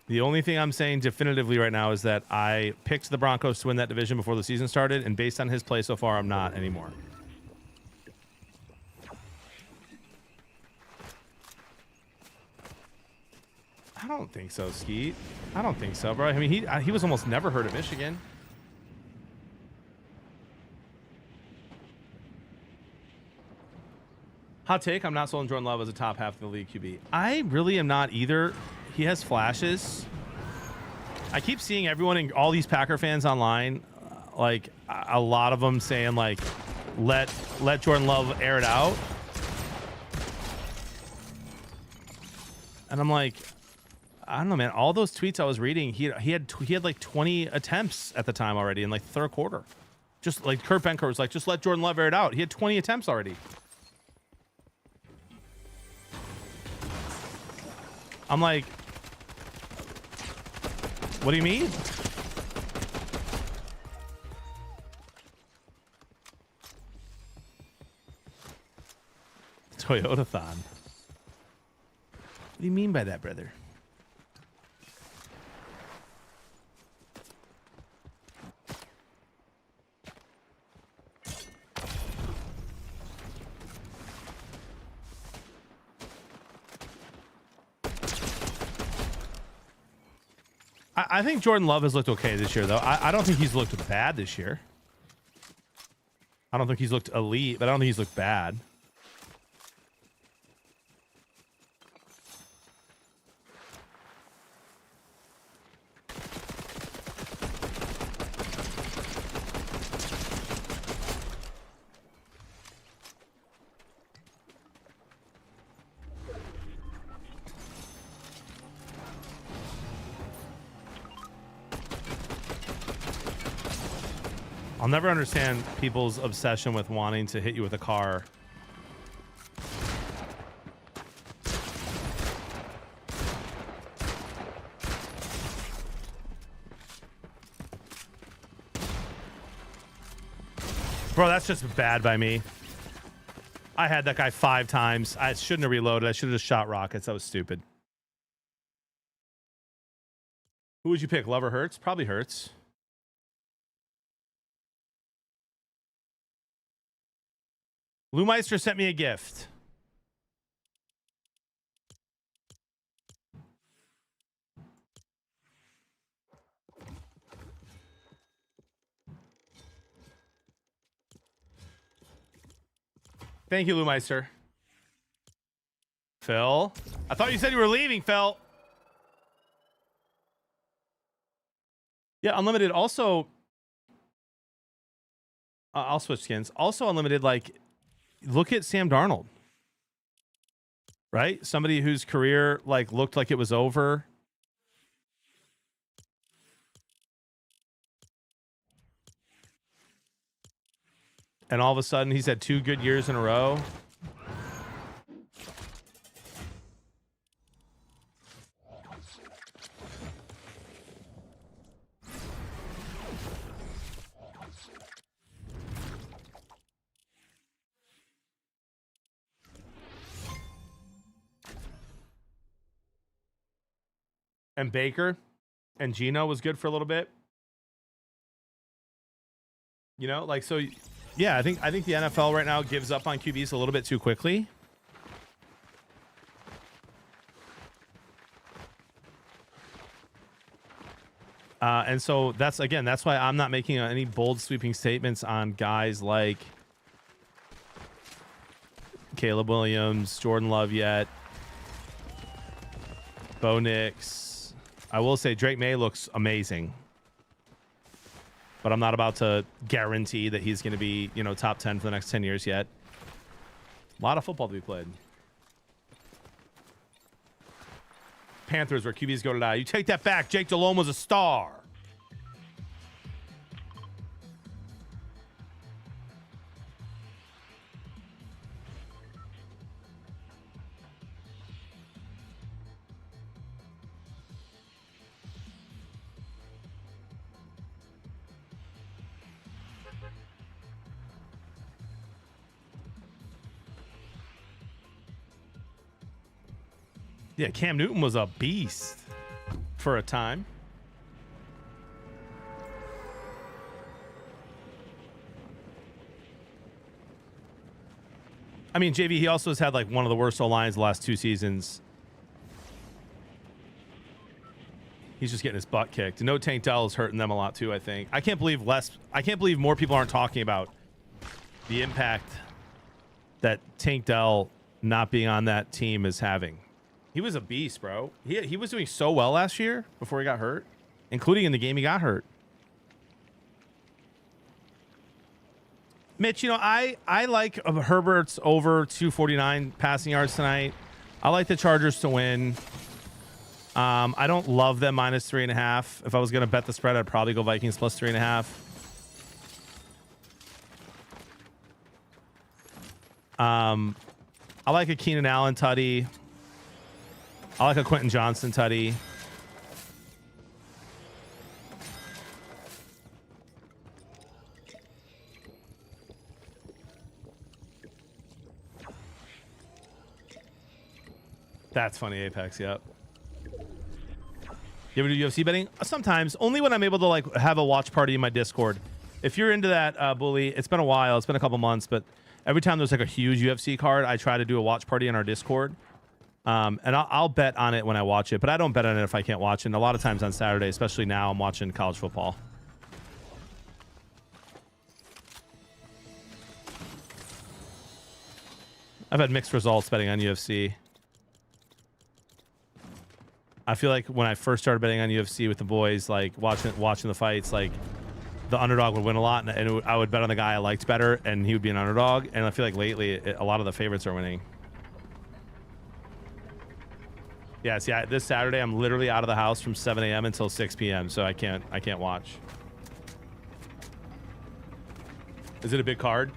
The only thing I'm saying definitively right now is that I picked the Broncos to win that division before the season started, and based on his play so far, I'm not anymore. don't think so, Skeet. I don't think so, bro. I mean, he was almost never hurt at Michigan. Hot take, I'm not sold on Jordan Love as a top half of the league QB. I really am not either. He has flashes. I keep seeing everyone and all these Packer fans online, like a lot of them saying like, let Jordan Love air it out. And I'm like, I don't know, man. All those tweets I was reading, he had like 20 attempts at the time already in like third quarter. Just like Kurt Benkert was like, just let Jordan Love air it out. He had 20 attempts already. I'm like, what do you mean? Toyota-thon. What do you mean by that, brother? I think Jordan Love has looked okay this year, though. I don't think he's looked bad this year. I don't think he's looked elite, but I don't think he's looked bad. I'll never understand people's obsession with wanting to hit you with a car. Bro, that's just bad by me. I had that guy 5 times. I shouldn't have reloaded. I should have just shot rockets. That was stupid. Who would you pick? Love or Hurts? Probably Hurts. Lou Meister sent me a gift. Thank you, Lou Meister. Phil? I thought you said you were leaving, Phil. Yeah, Unlimited also... I'll switch skins. Also Unlimited, like... Look at Sam Darnold, right? Somebody whose career like looked like it was over. And all of a sudden he's had 2 good years in a row. And Baker and Geno was good for a little bit. You know, like, so yeah, I think the NFL right now gives up on QBs a little bit too quickly. And so that's why I'm not making any bold sweeping statements on guys like Caleb Williams, Jordan Love yet, Bo Nix. I will say Drake May looks amazing, but I'm not about to guarantee that he's going to be, you know, top 10 for the next 10 years yet. A lot of football to be played. Panthers, where QBs go to die. You take that back. Jake Delhomme was a star. Yeah, Cam Newton was a beast for a time. I mean, JV, he also has had like one of the worst O-lines the last 2 seasons. He's just getting his butt kicked. No, Tank Dell is hurting them a lot too, I think. I can't believe more people aren't talking about the impact that Tank Dell not being on that team is having. He was a beast, bro. He was doing so well last year before he got hurt, including in the game he got hurt. Mitch, you know, I like Herbert's over 249 passing yards tonight. I like the Chargers to win. I don't love them minus 3.5. If I was going to bet the spread, I'd probably go Vikings plus 3.5. I like a Keenan Allen tutty. I like a Quentin Johnson tutty. That's funny, Apex. Yep. You ever do UFC betting? Sometimes, only when I'm able to like have a watch party in my Discord. If you're into that, Bully, it's been a while. It's been a couple months, but every time there's like a huge UFC card, I try to do a watch party in our Discord. And I'll bet on it when I watch it, but I don't bet on it if I can't watch it. And a lot of times on Saturday, especially now, I'm watching college football. I've had mixed results betting on UFC. I feel like when I first started betting on UFC with the boys, like watching the fights, like the underdog would win a lot, and I would bet on the guy I liked better, and he would be an underdog. And I feel like lately, a lot of the favorites are winning. Yeah, see, this Saturday I'm literally out of the house from 7 a.m. until 6 p.m. So I can't watch. Is it a big card?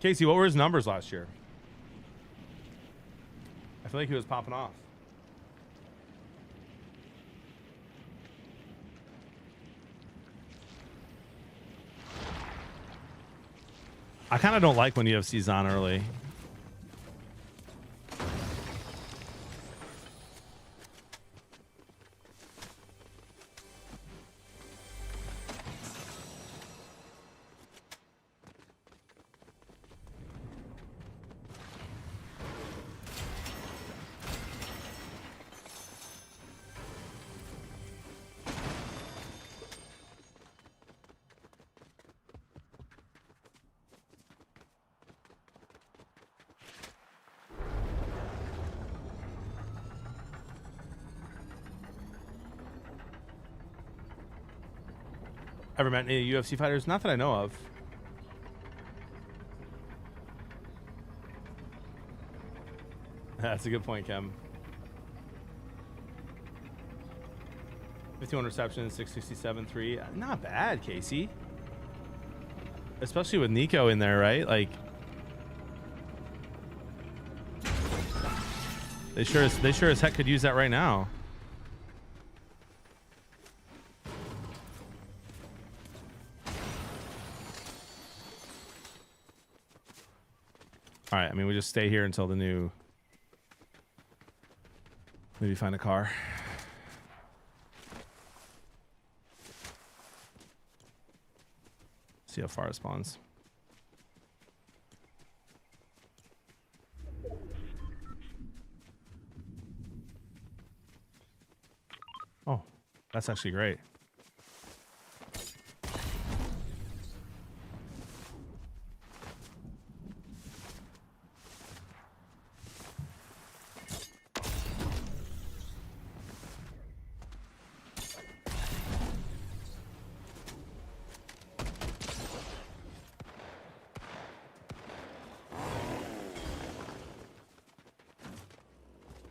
Casey, what were his numbers last year? I feel like he was popping off. I kind of don't like when UFC's on early. Ever met any UFC fighters? Not that I know of. That's a good point, Kem. 51 receptions, 667, 3. Not bad, Casey. Especially with Nico in there, right? Like, they sure as heck could use that right now. All right, I mean, we just stay here until the new... Maybe find a car. See how far it spawns. Oh, that's actually great.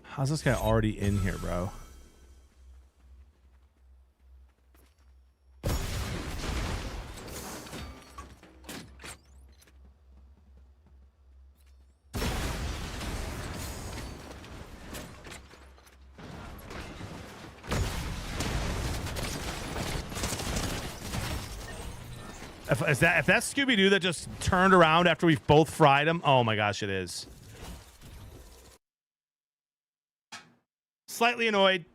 How's this guy already in here, bro? If that's Scooby-Doo that just turned around after we've both fried him, oh my gosh, it is. Slightly annoyed.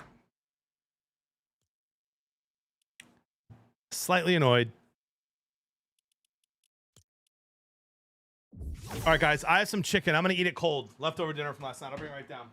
Slightly annoyed. All right, guys, I have some chicken. I'm going to eat it cold. Leftover dinner from last night. I'll bring it right down.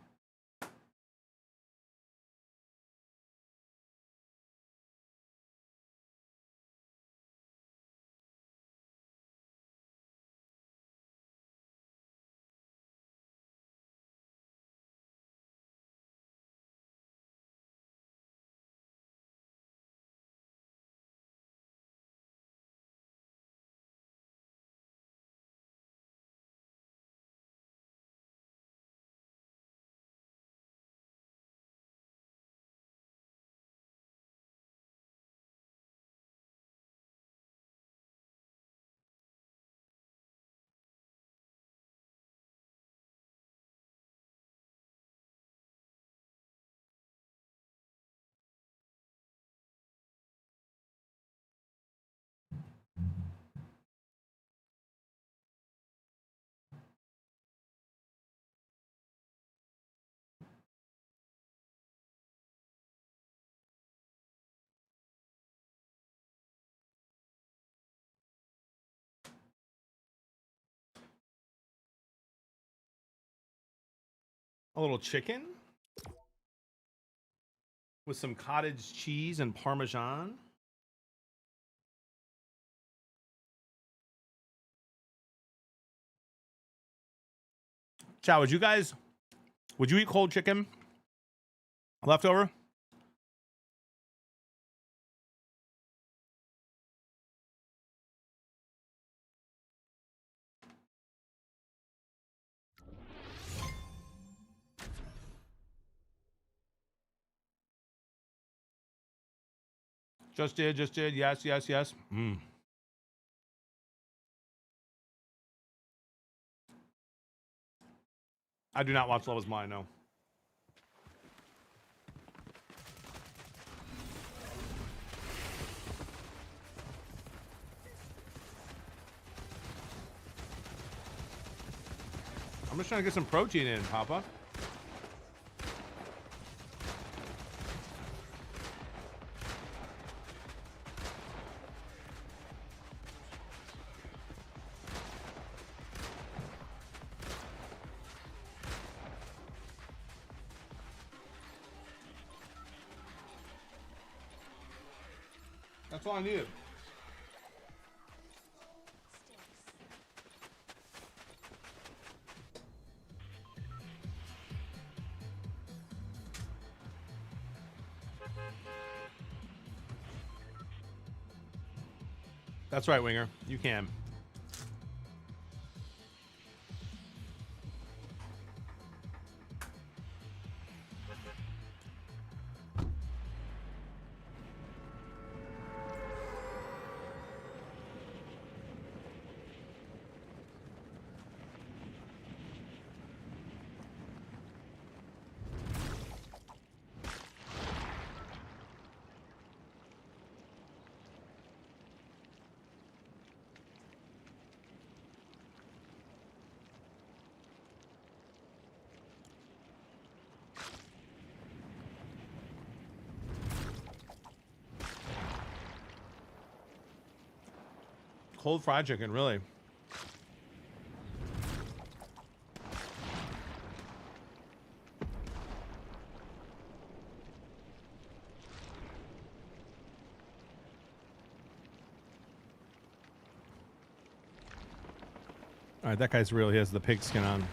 A little chicken with some cottage cheese and Parmesan. Chow, would you eat cold chicken leftover? Just did. Yes. I do not watch Love Is Blind, no. I'm just trying to get some protein in, Papa. That's all I needed. That's right, Winger. You can. Cold fried chicken, really. All right, that guy's real. He has the pig skin on.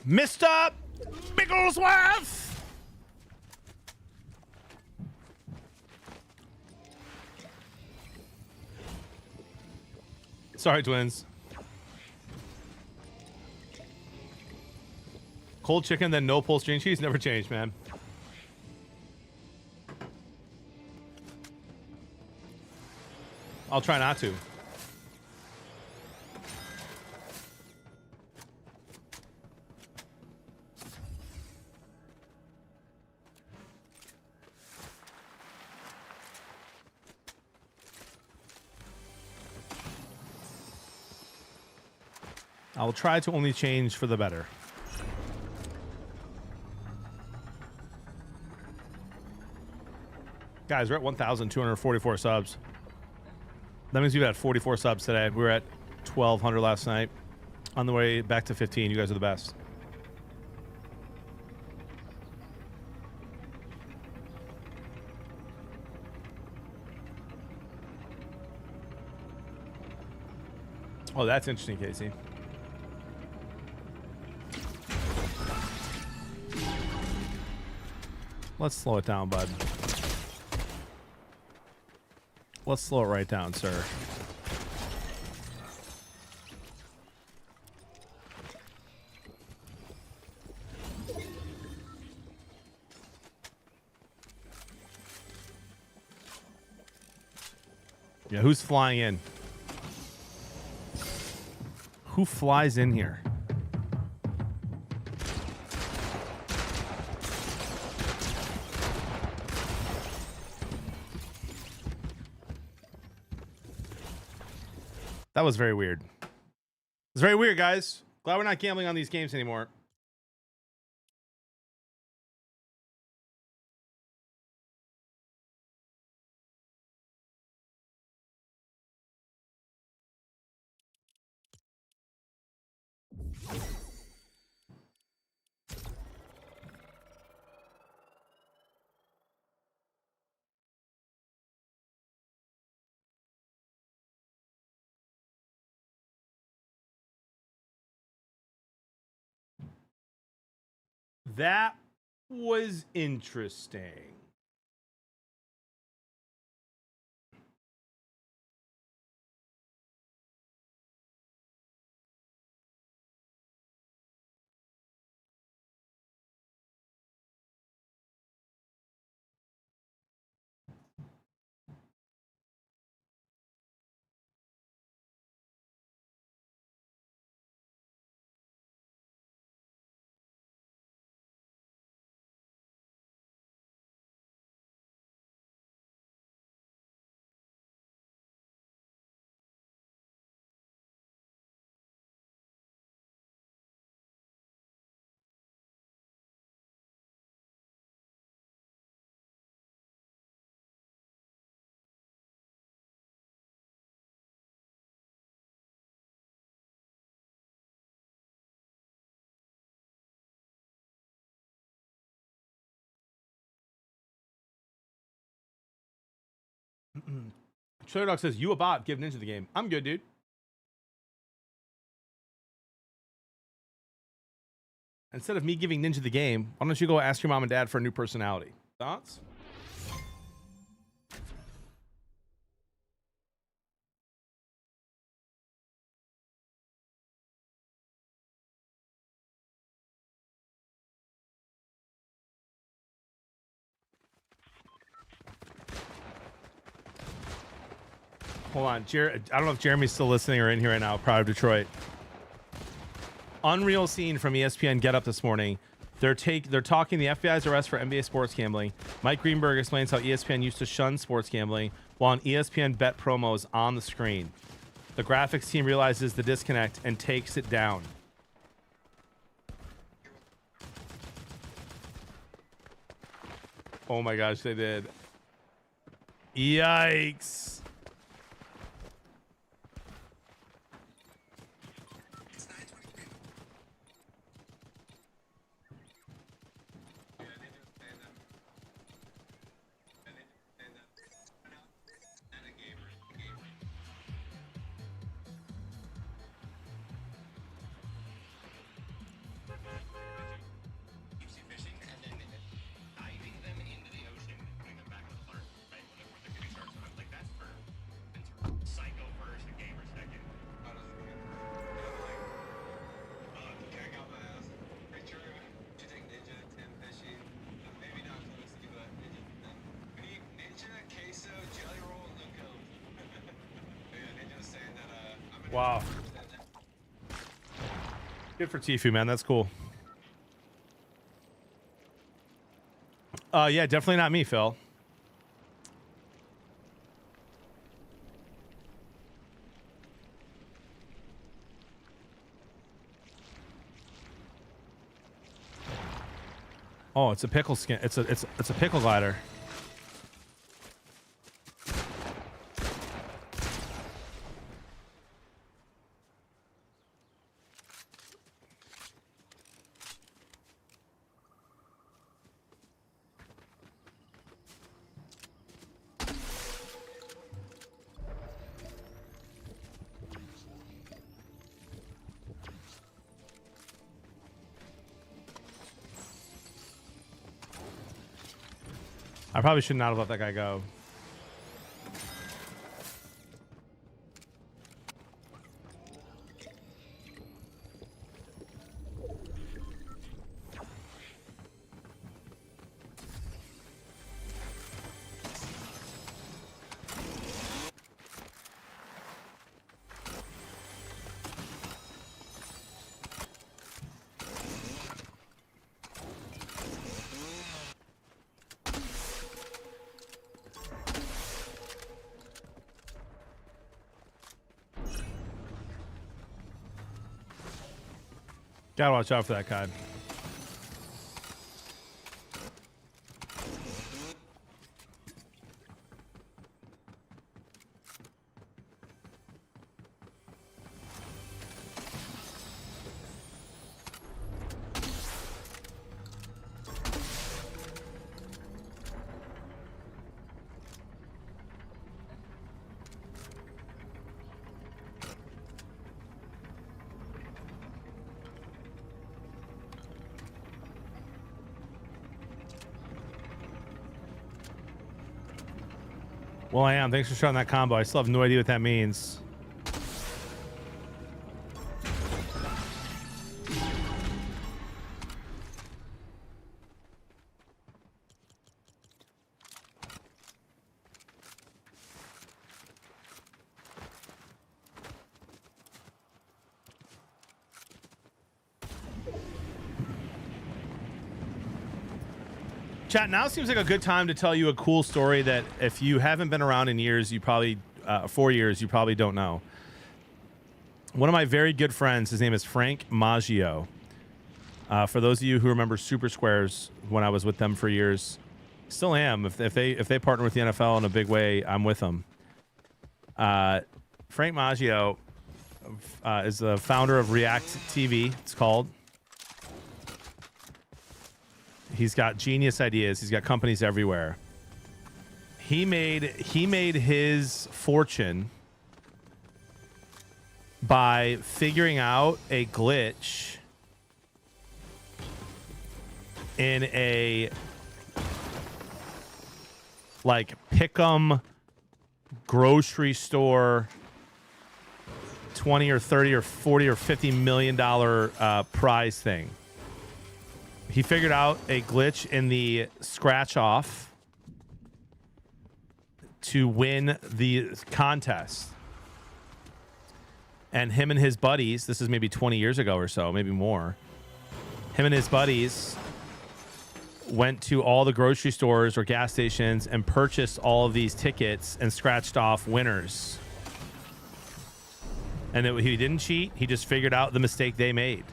Mr. Bigglesworth! Sorry, twins. Cold chicken, then no Polstrini cheese. Never changed, man. I'll try not to. I'll try to only change for the better. Guys, we're at 1,244 subs. That means we've had 44 subs today. We were at 1,200 last night. On the way back to 15. You guys are the best. Oh, that's interesting, Casey. Let's slow it down, bud. Let's slow it right down, sir. Yeah, who's flying in? Who flies in here? That was very weird. It's very weird, guys. Glad we're not gambling on these games anymore. That was interesting. Trailer Dog says, you a bot, give Ninja the game. I'm good, dude. Instead of me giving Ninja the game, why don't you go ask your mom and dad for a new personality? Thoughts? Hold on. I don't know if Jeremy's still listening or in here right now. Proud of Detroit. Unreal scene from ESPN Get Up this morning. They're talking the FBI's arrest for NBA sports gambling. Mike Greenberg explains how ESPN used to shun sports gambling while an ESPN bet promo is on the screen. The graphics team realizes the disconnect and takes it down. Oh my gosh, they did. Yikes. Wow. Good for Tfue, man. That's cool. Yeah, definitely not me, Phil. Oh, it's a pickle skin. It's a pickle glider. I probably should not have let that guy go. Gotta watch out for that guy. Well, I am. Thanks for showing that combo. I still have no idea what that means. Chat, now seems like a good time to tell you a cool story that if you haven't been around in years, you probably 4 years, you probably don't know. One of my very good friends, his name is Frank Maggio. For those of you who remember Super Squares, when I was with them for years, still am. If they partner with the NFL in a big way, I'm with them. Frank Maggio is the founder of React TV. It's called. He's got genius ideas. He's got companies everywhere. He made his fortune by figuring out a glitch in a like pick'em grocery store 20 or 30 or 40 or 50 million dollar prize thing. He figured out a glitch in the scratch off to win the contest. And him and his buddies, this is maybe 20 years ago or so, maybe more. Him and his buddies went to all the grocery stores or gas stations and purchased all of these tickets and scratched off winners. And he didn't cheat. He just figured out the mistake they made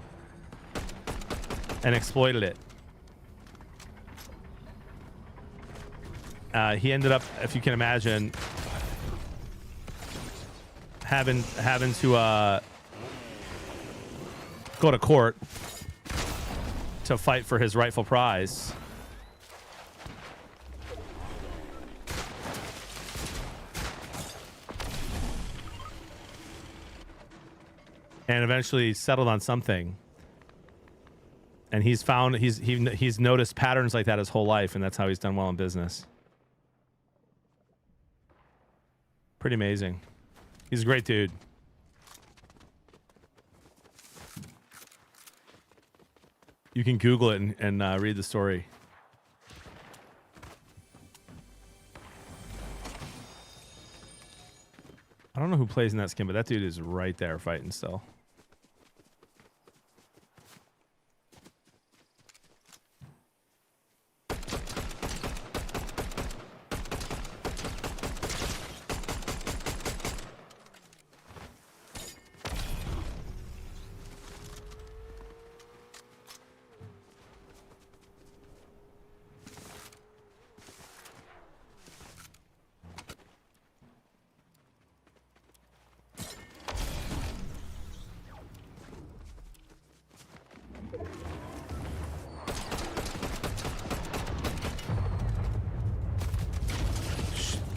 and exploited it. He ended up, if you can imagine, having to go to court to fight for his rightful prize. And eventually settled on something. And he's noticed patterns like that his whole life, and that's how he's done well in business. Pretty amazing. He's a great dude. You can Google it and read the story. I don't don't know who plays in that skin, but that dude is right there fighting still.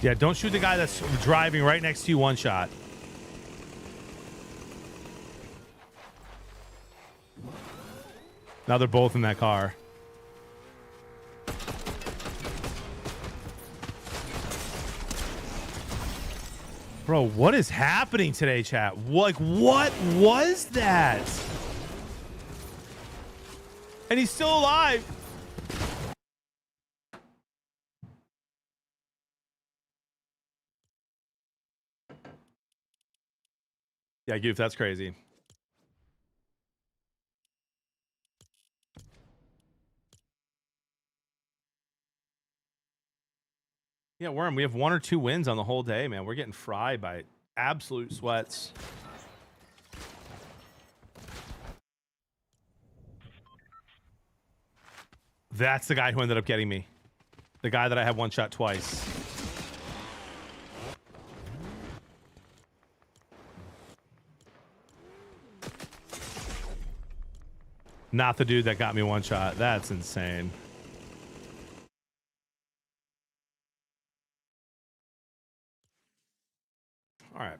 Yeah, don't shoot the guy that's driving right next to you one shot. Now they're both in that car. Bro, what is happening today, chat? Like, what was that? And he's still alive. Yeah, Goof, that's crazy. Yeah, Worm, we have 1 or 2 wins on the whole day, man. We're getting fried by absolute sweats. That's the guy who ended up getting me. The guy that I had one shot twice. Not the dude that got me one shot. That's insane. All right.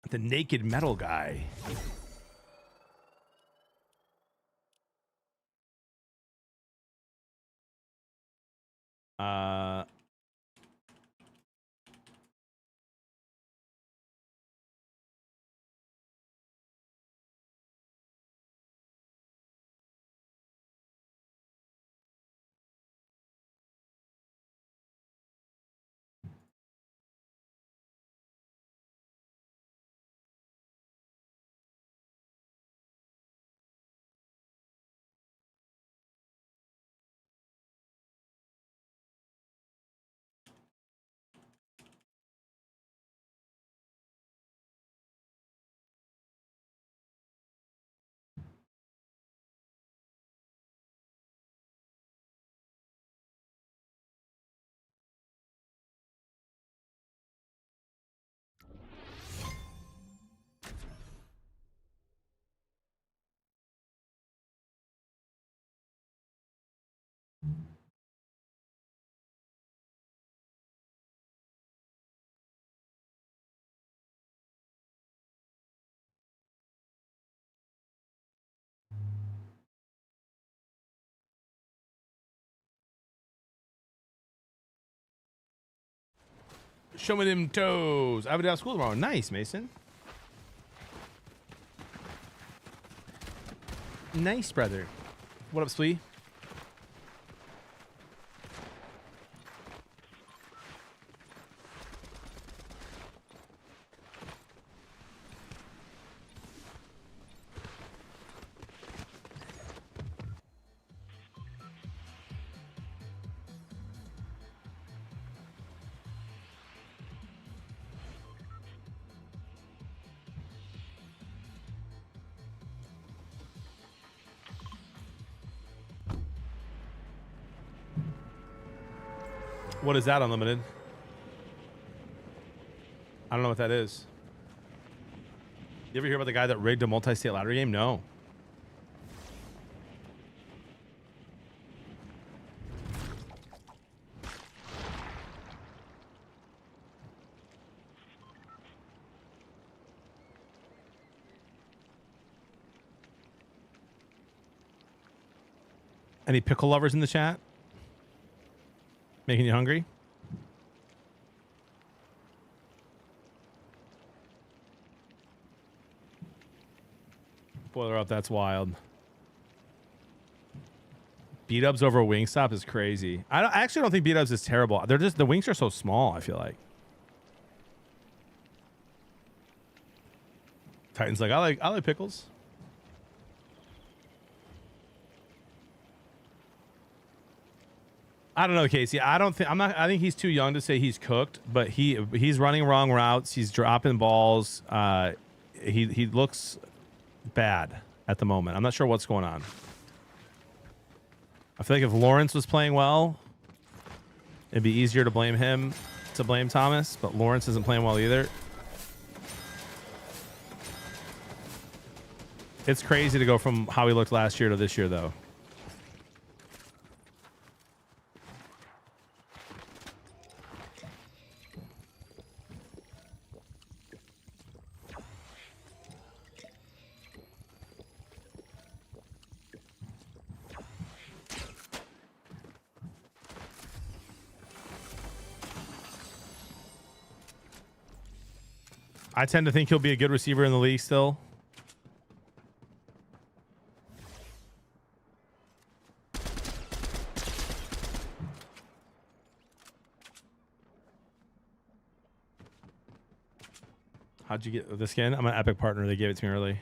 The naked metal guy. Show me them toes. I have a day off school tomorrow. Nice, Mason. Nice, brother. What up, Slee? What is that, Unlimited? I don't know what that is. You ever hear about the guy that rigged a multi-state lottery game? No. Any pickle lovers in the chat? Making you hungry? Boiler up, that's wild. B-dubs over Wingstop is crazy. I actually don't think B-dubs is terrible. They're just, the wings are so small, I feel like. Titan's like, I like pickles. I don't know, Casey. I think he's too young to say he's cooked, but he's running wrong routes. He's dropping balls. He looks bad at the moment. I'm not sure what's going on. I feel like if Lawrence was playing well, it'd be easier to blame him to blame Thomas, but Lawrence isn't playing well either. It's crazy to go from how he looked last year to this year, though. I tend to think he'll be a good receiver in the league still. How'd you get the skin? I'm an Epic partner. They gave it to me early.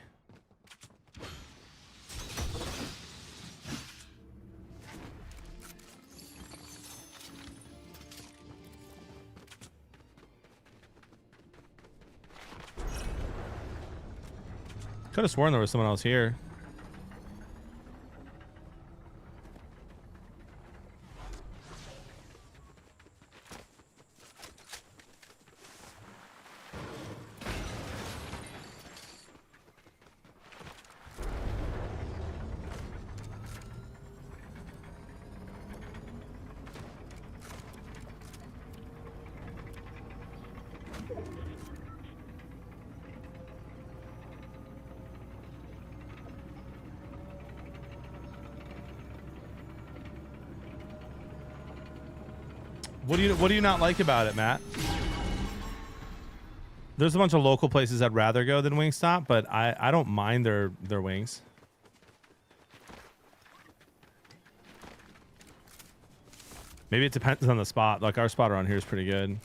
Could have sworn there was someone else here. What do you not like about it, Matt? There's a bunch of local places I'd rather go than Wingstop, but I don't mind their wings. Maybe it depends on the spot. Like our spot around here is pretty good.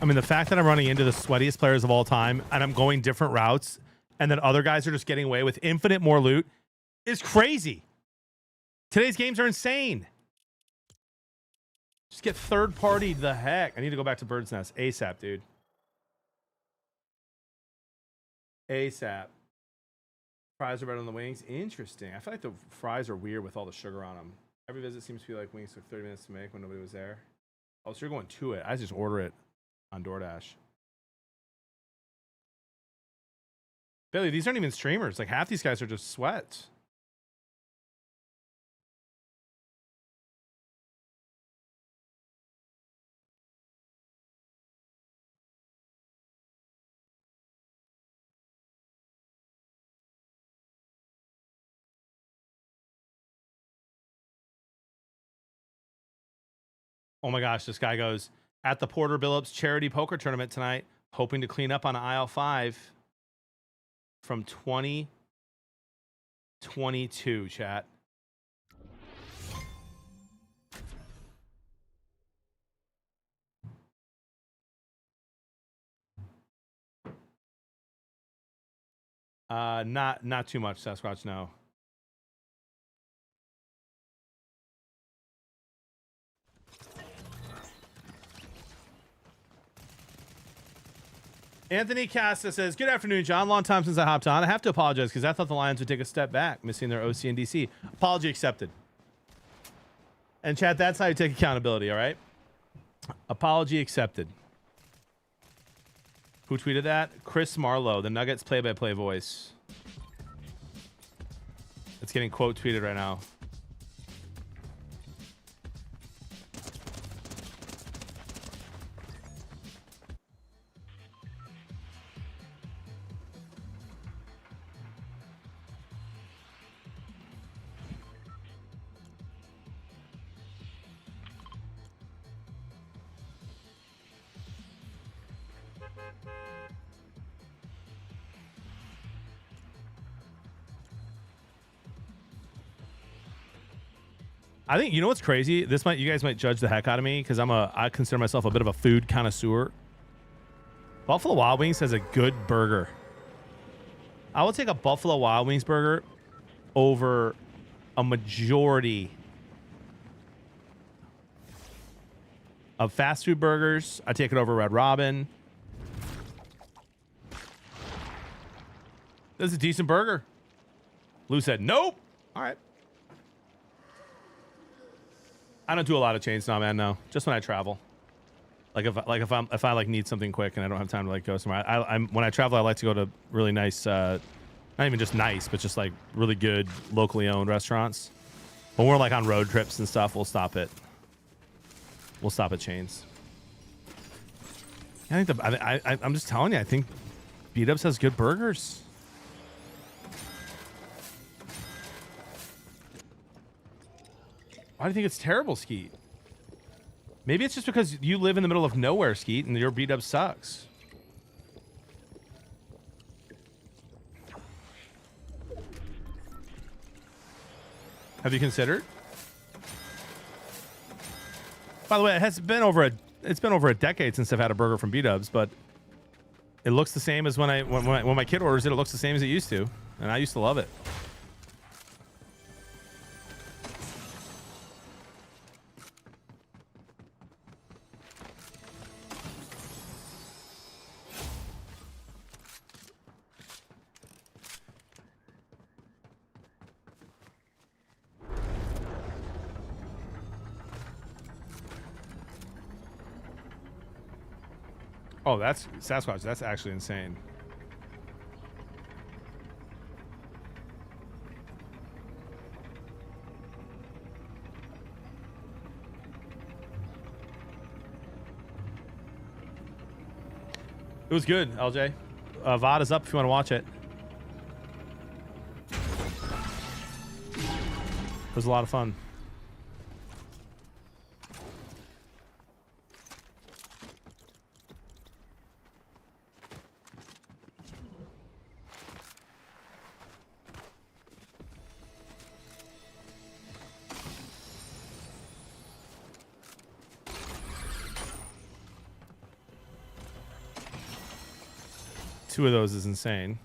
I mean, the fact that I'm running into the sweatiest players of all time and I'm going different routes and then other guys are just getting away with infinite more loot is crazy. Today's games are insane. Just get third party the heck. I need to go back to Bird's Nest ASAP, dude. ASAP. Fries are better than the wings. Interesting. I feel like the fries are weird with all the sugar on them. Every visit seems to be like wings took 30 minutes to make when nobody was there. Oh, so you're going to it. I just order it on DoorDash. Billy, these aren't even streamers. Like half these guys are just sweats. Oh my gosh, this guy goes, at the Porter Billups charity poker tournament tonight, hoping to clean up on aisle 5 from 2022, chat. Not too much, Sasquatch, no. Anthony Casta says, good afternoon, John. Long time since I hopped on. I have to apologize because I thought the Lions would take a step back, missing their OC and DC. Apology accepted. And chat, that's how you take accountability, all right? Apology accepted. Who tweeted that? Chris Marlowe, the Nuggets play-by-play voice. It's getting quote tweeted right now. I think, you know what's crazy? You guys might judge the heck out of me because I consider myself a bit of a food connoisseur. Buffalo Wild Wings has a good burger. I will take a Buffalo Wild Wings burger over a majority of fast food burgers. I take it over Red Robin. This is a decent burger. Lou said, nope. All right. I don't do a lot of chains now, man. No, just when I travel. If I need something quick and I don't have time to go somewhere. When I travel, I like to go to really nice, not even just nice, but just really good locally owned restaurants. When we're on road trips and stuff, we'll stop at chains. I think I'm just telling you, I think B-Dubs has good burgers. Why do you think it's terrible, Skeet? Maybe it's just because you live in the middle of nowhere, Skeet, and your B-Dub sucks. Have you considered? By the way, it's been over a decade since I've had a burger from B-Dubs, but it looks the same as when my kid orders it. It looks the same as it used to, and I used to love it. Oh, that's Sasquatch. That's actually insane. It was good, LJ. VOD is up if you want to watch it. It was a lot of fun. Two of those is insane.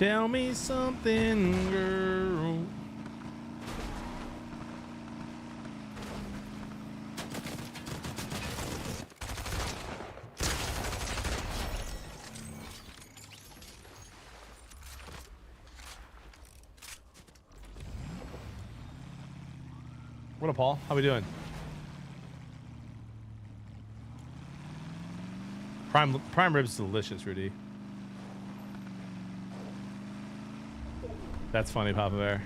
Tell me something, girl. What up, Paul? How we doing? Prime ribs is delicious, Rudy. That's funny, Papa Bear.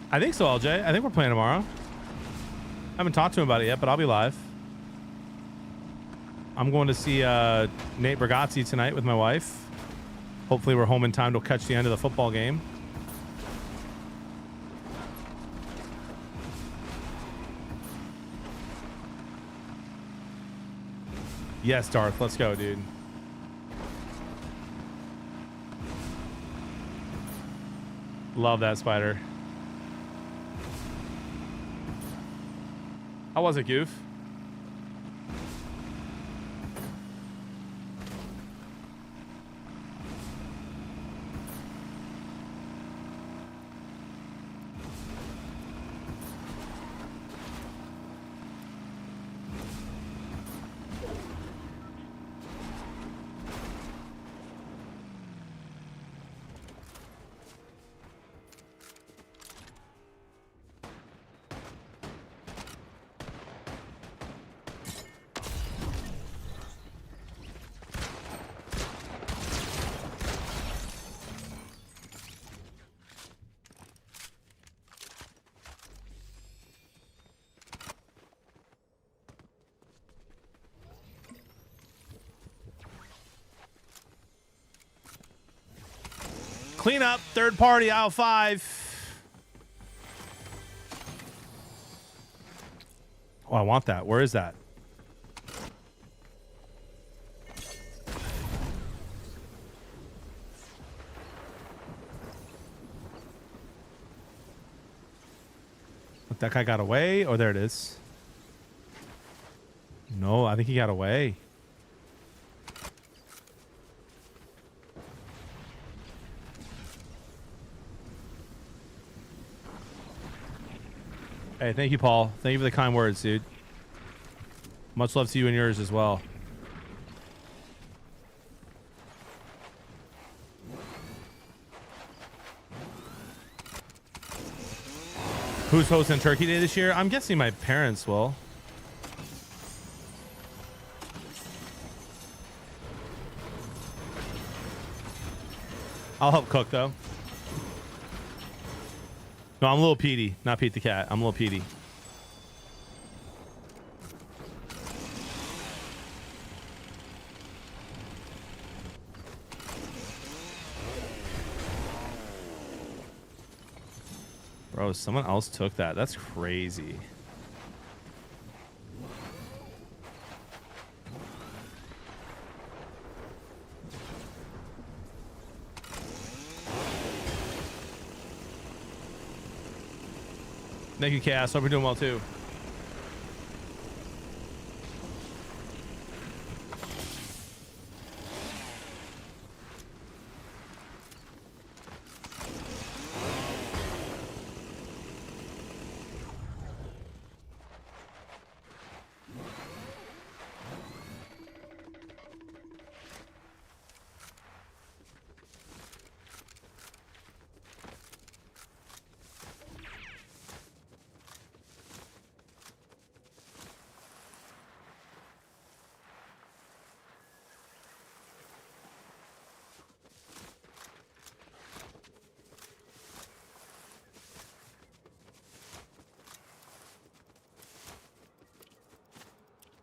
I think so, LJ. I think we're playing tomorrow. I haven't talked to him about it yet, but I'll be live. I'm going to see Nate Bargatze tonight with my wife. Hopefully we're home in time to catch the end of the football game. Yes, Darth. Let's go, dude. Love that spider. How was it, Goof? Clean up, third party, aisle 5. Oh, I want that. Where is that? That guy got away? Oh, there it is. No, I think he got away. Hey, thank you, Paul. Thank you for the kind words, dude. Much love to you and yours as well. Who's hosting Turkey Day this year? I'm guessing my parents will. I'll help cook, though. No, I'm a little Petey, not Pete the cat. I'm a little Petey. Bro, someone else took that. That's crazy. Thank you, Cass. Hope you're doing well, too.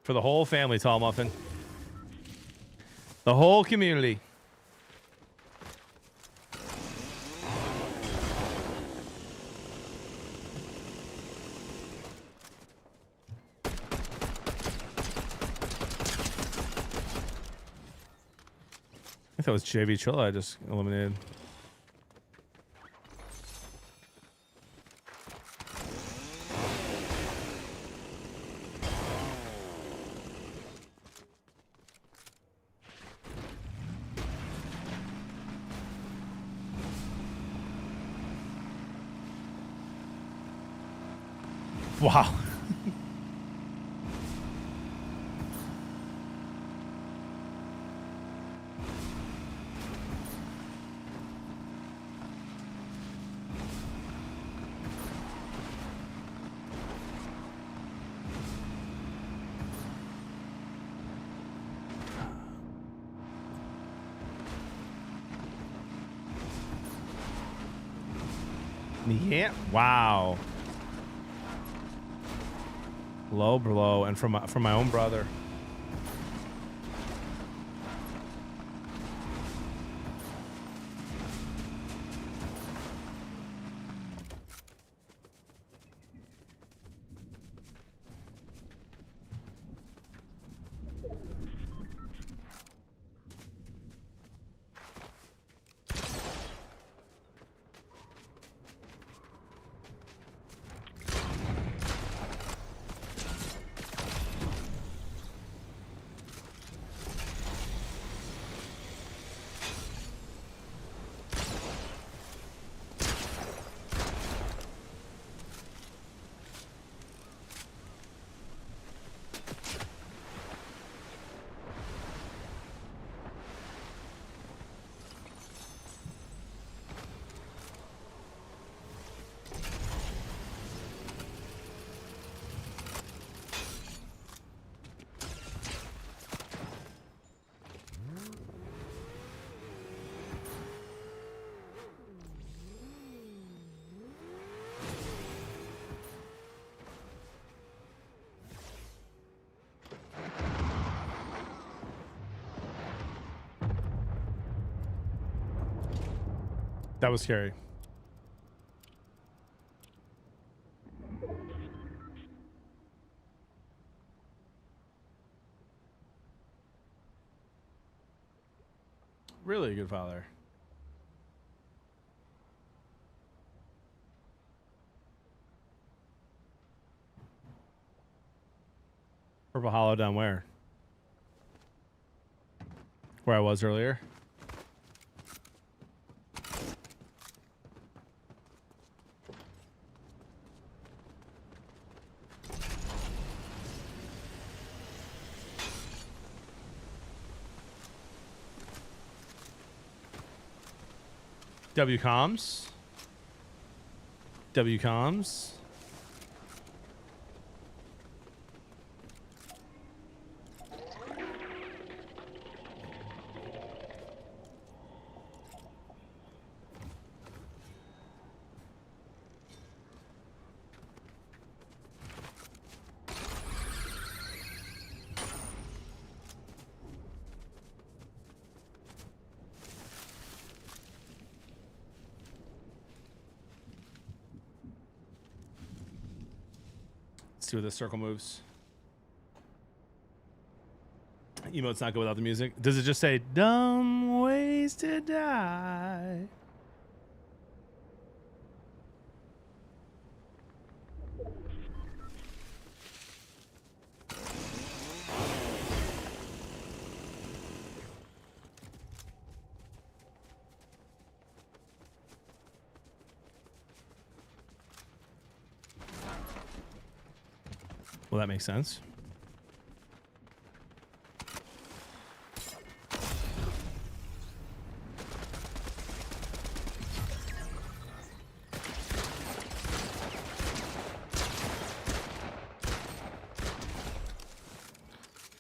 For the whole family, Tall Muffin. The whole community. I thought it was JV Trilla I just eliminated. Wow. Yeah. Wow. Low blow, and from my own brother. That was scary. Really a good father. Purple Hollow down where? Where I was earlier. WComms. WComms. See where the circle moves. Emote's not good without the music. Does it just say dumb ways to die? Well, that makes sense.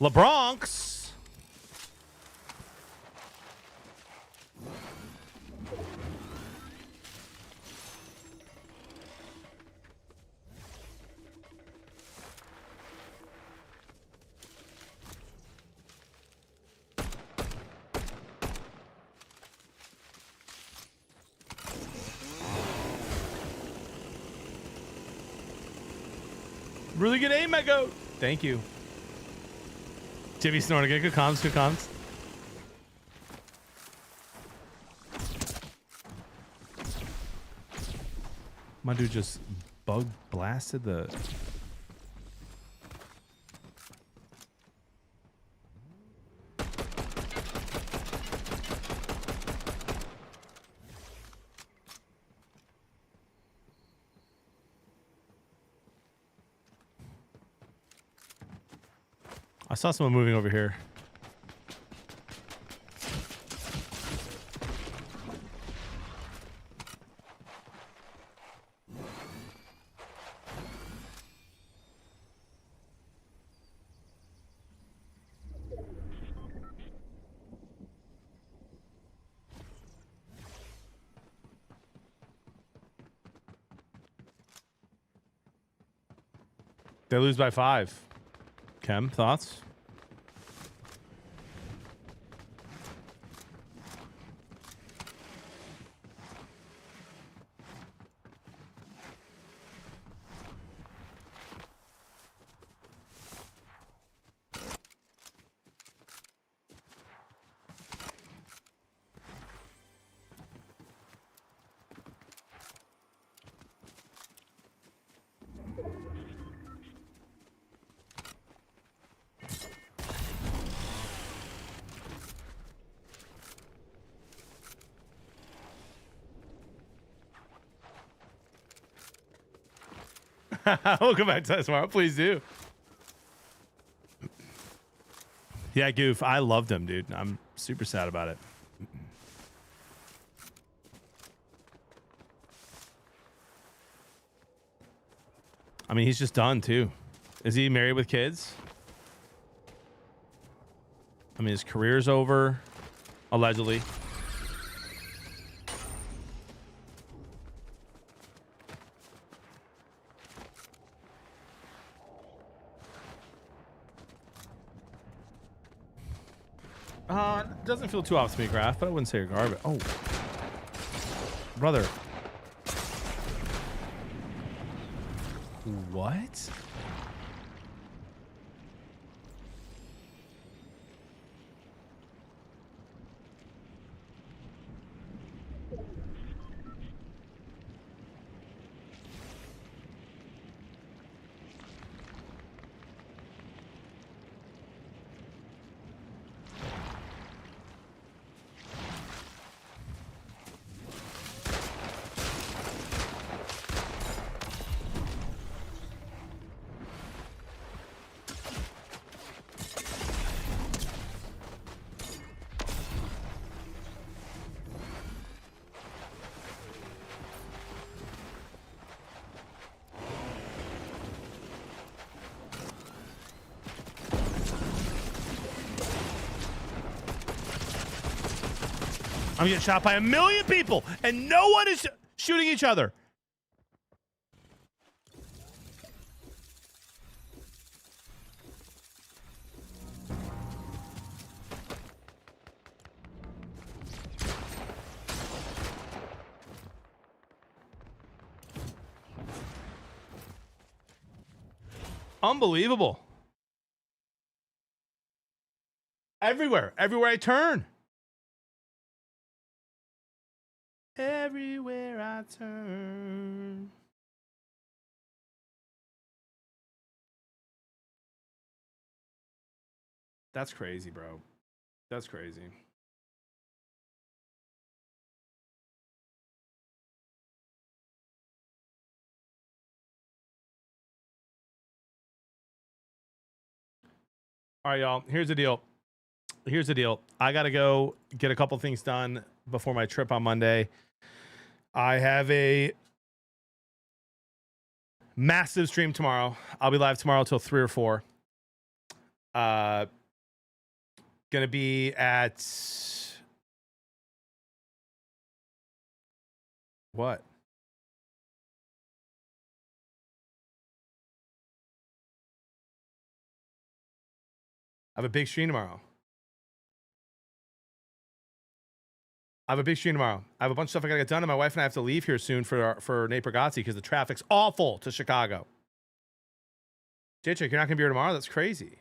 LeBronx. Really good aim, my goat. Thank you. Jimmy snorting. Good comms, good comms. My dude just bug blasted the. I saw someone moving over here. They lose by 5. Kem, thoughts? We'll come back to that tomorrow. Please do. Yeah, Goof. I loved him, dude. I'm super sad about it. I mean, he's just done, too. Is he married with kids? I mean, his career's over, allegedly. Doesn't feel too off to me, Graph, but I wouldn't say you're garbage. Oh, brother. What? I'm getting shot by 1 million people, and no one is shooting each other. Unbelievable. Everywhere I turn. Everywhere I turn. That's crazy, bro. That's crazy. All right, y'all. Here's the deal. I got to go get a couple things done before my trip on Monday. I have a massive stream tomorrow. I'll be live tomorrow till 3 or 4. Gonna be at what? I have a big stream tomorrow. I have a bunch of stuff I gotta get done, and my wife and I have to leave here soon for Nate Bargatze because the traffic's awful to Chicago. J-Chick, you're not gonna be here tomorrow? That's crazy.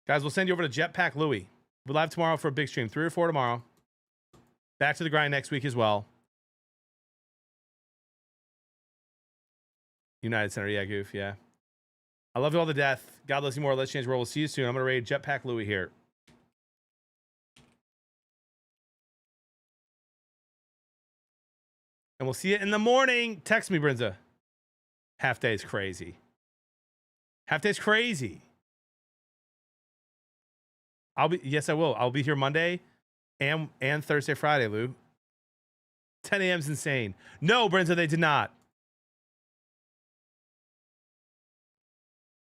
Guys, we'll send you over to Jetpack Louie. We're live tomorrow for a big stream. 3 or 4 tomorrow. Back to the grind next week as well. United Center. Yeah, Goof. Yeah. I love you all to death. God bless you more. Let's change the world. We'll see you soon. I'm going to raid Jetpack Louie here. And we'll see you in the morning. Text me, Brinza. Half day's crazy. Half day's crazy. Yes, I will. I'll be here Monday and Thursday, Friday, Lou. 10 a.m. is insane. No, Brinza, they did not.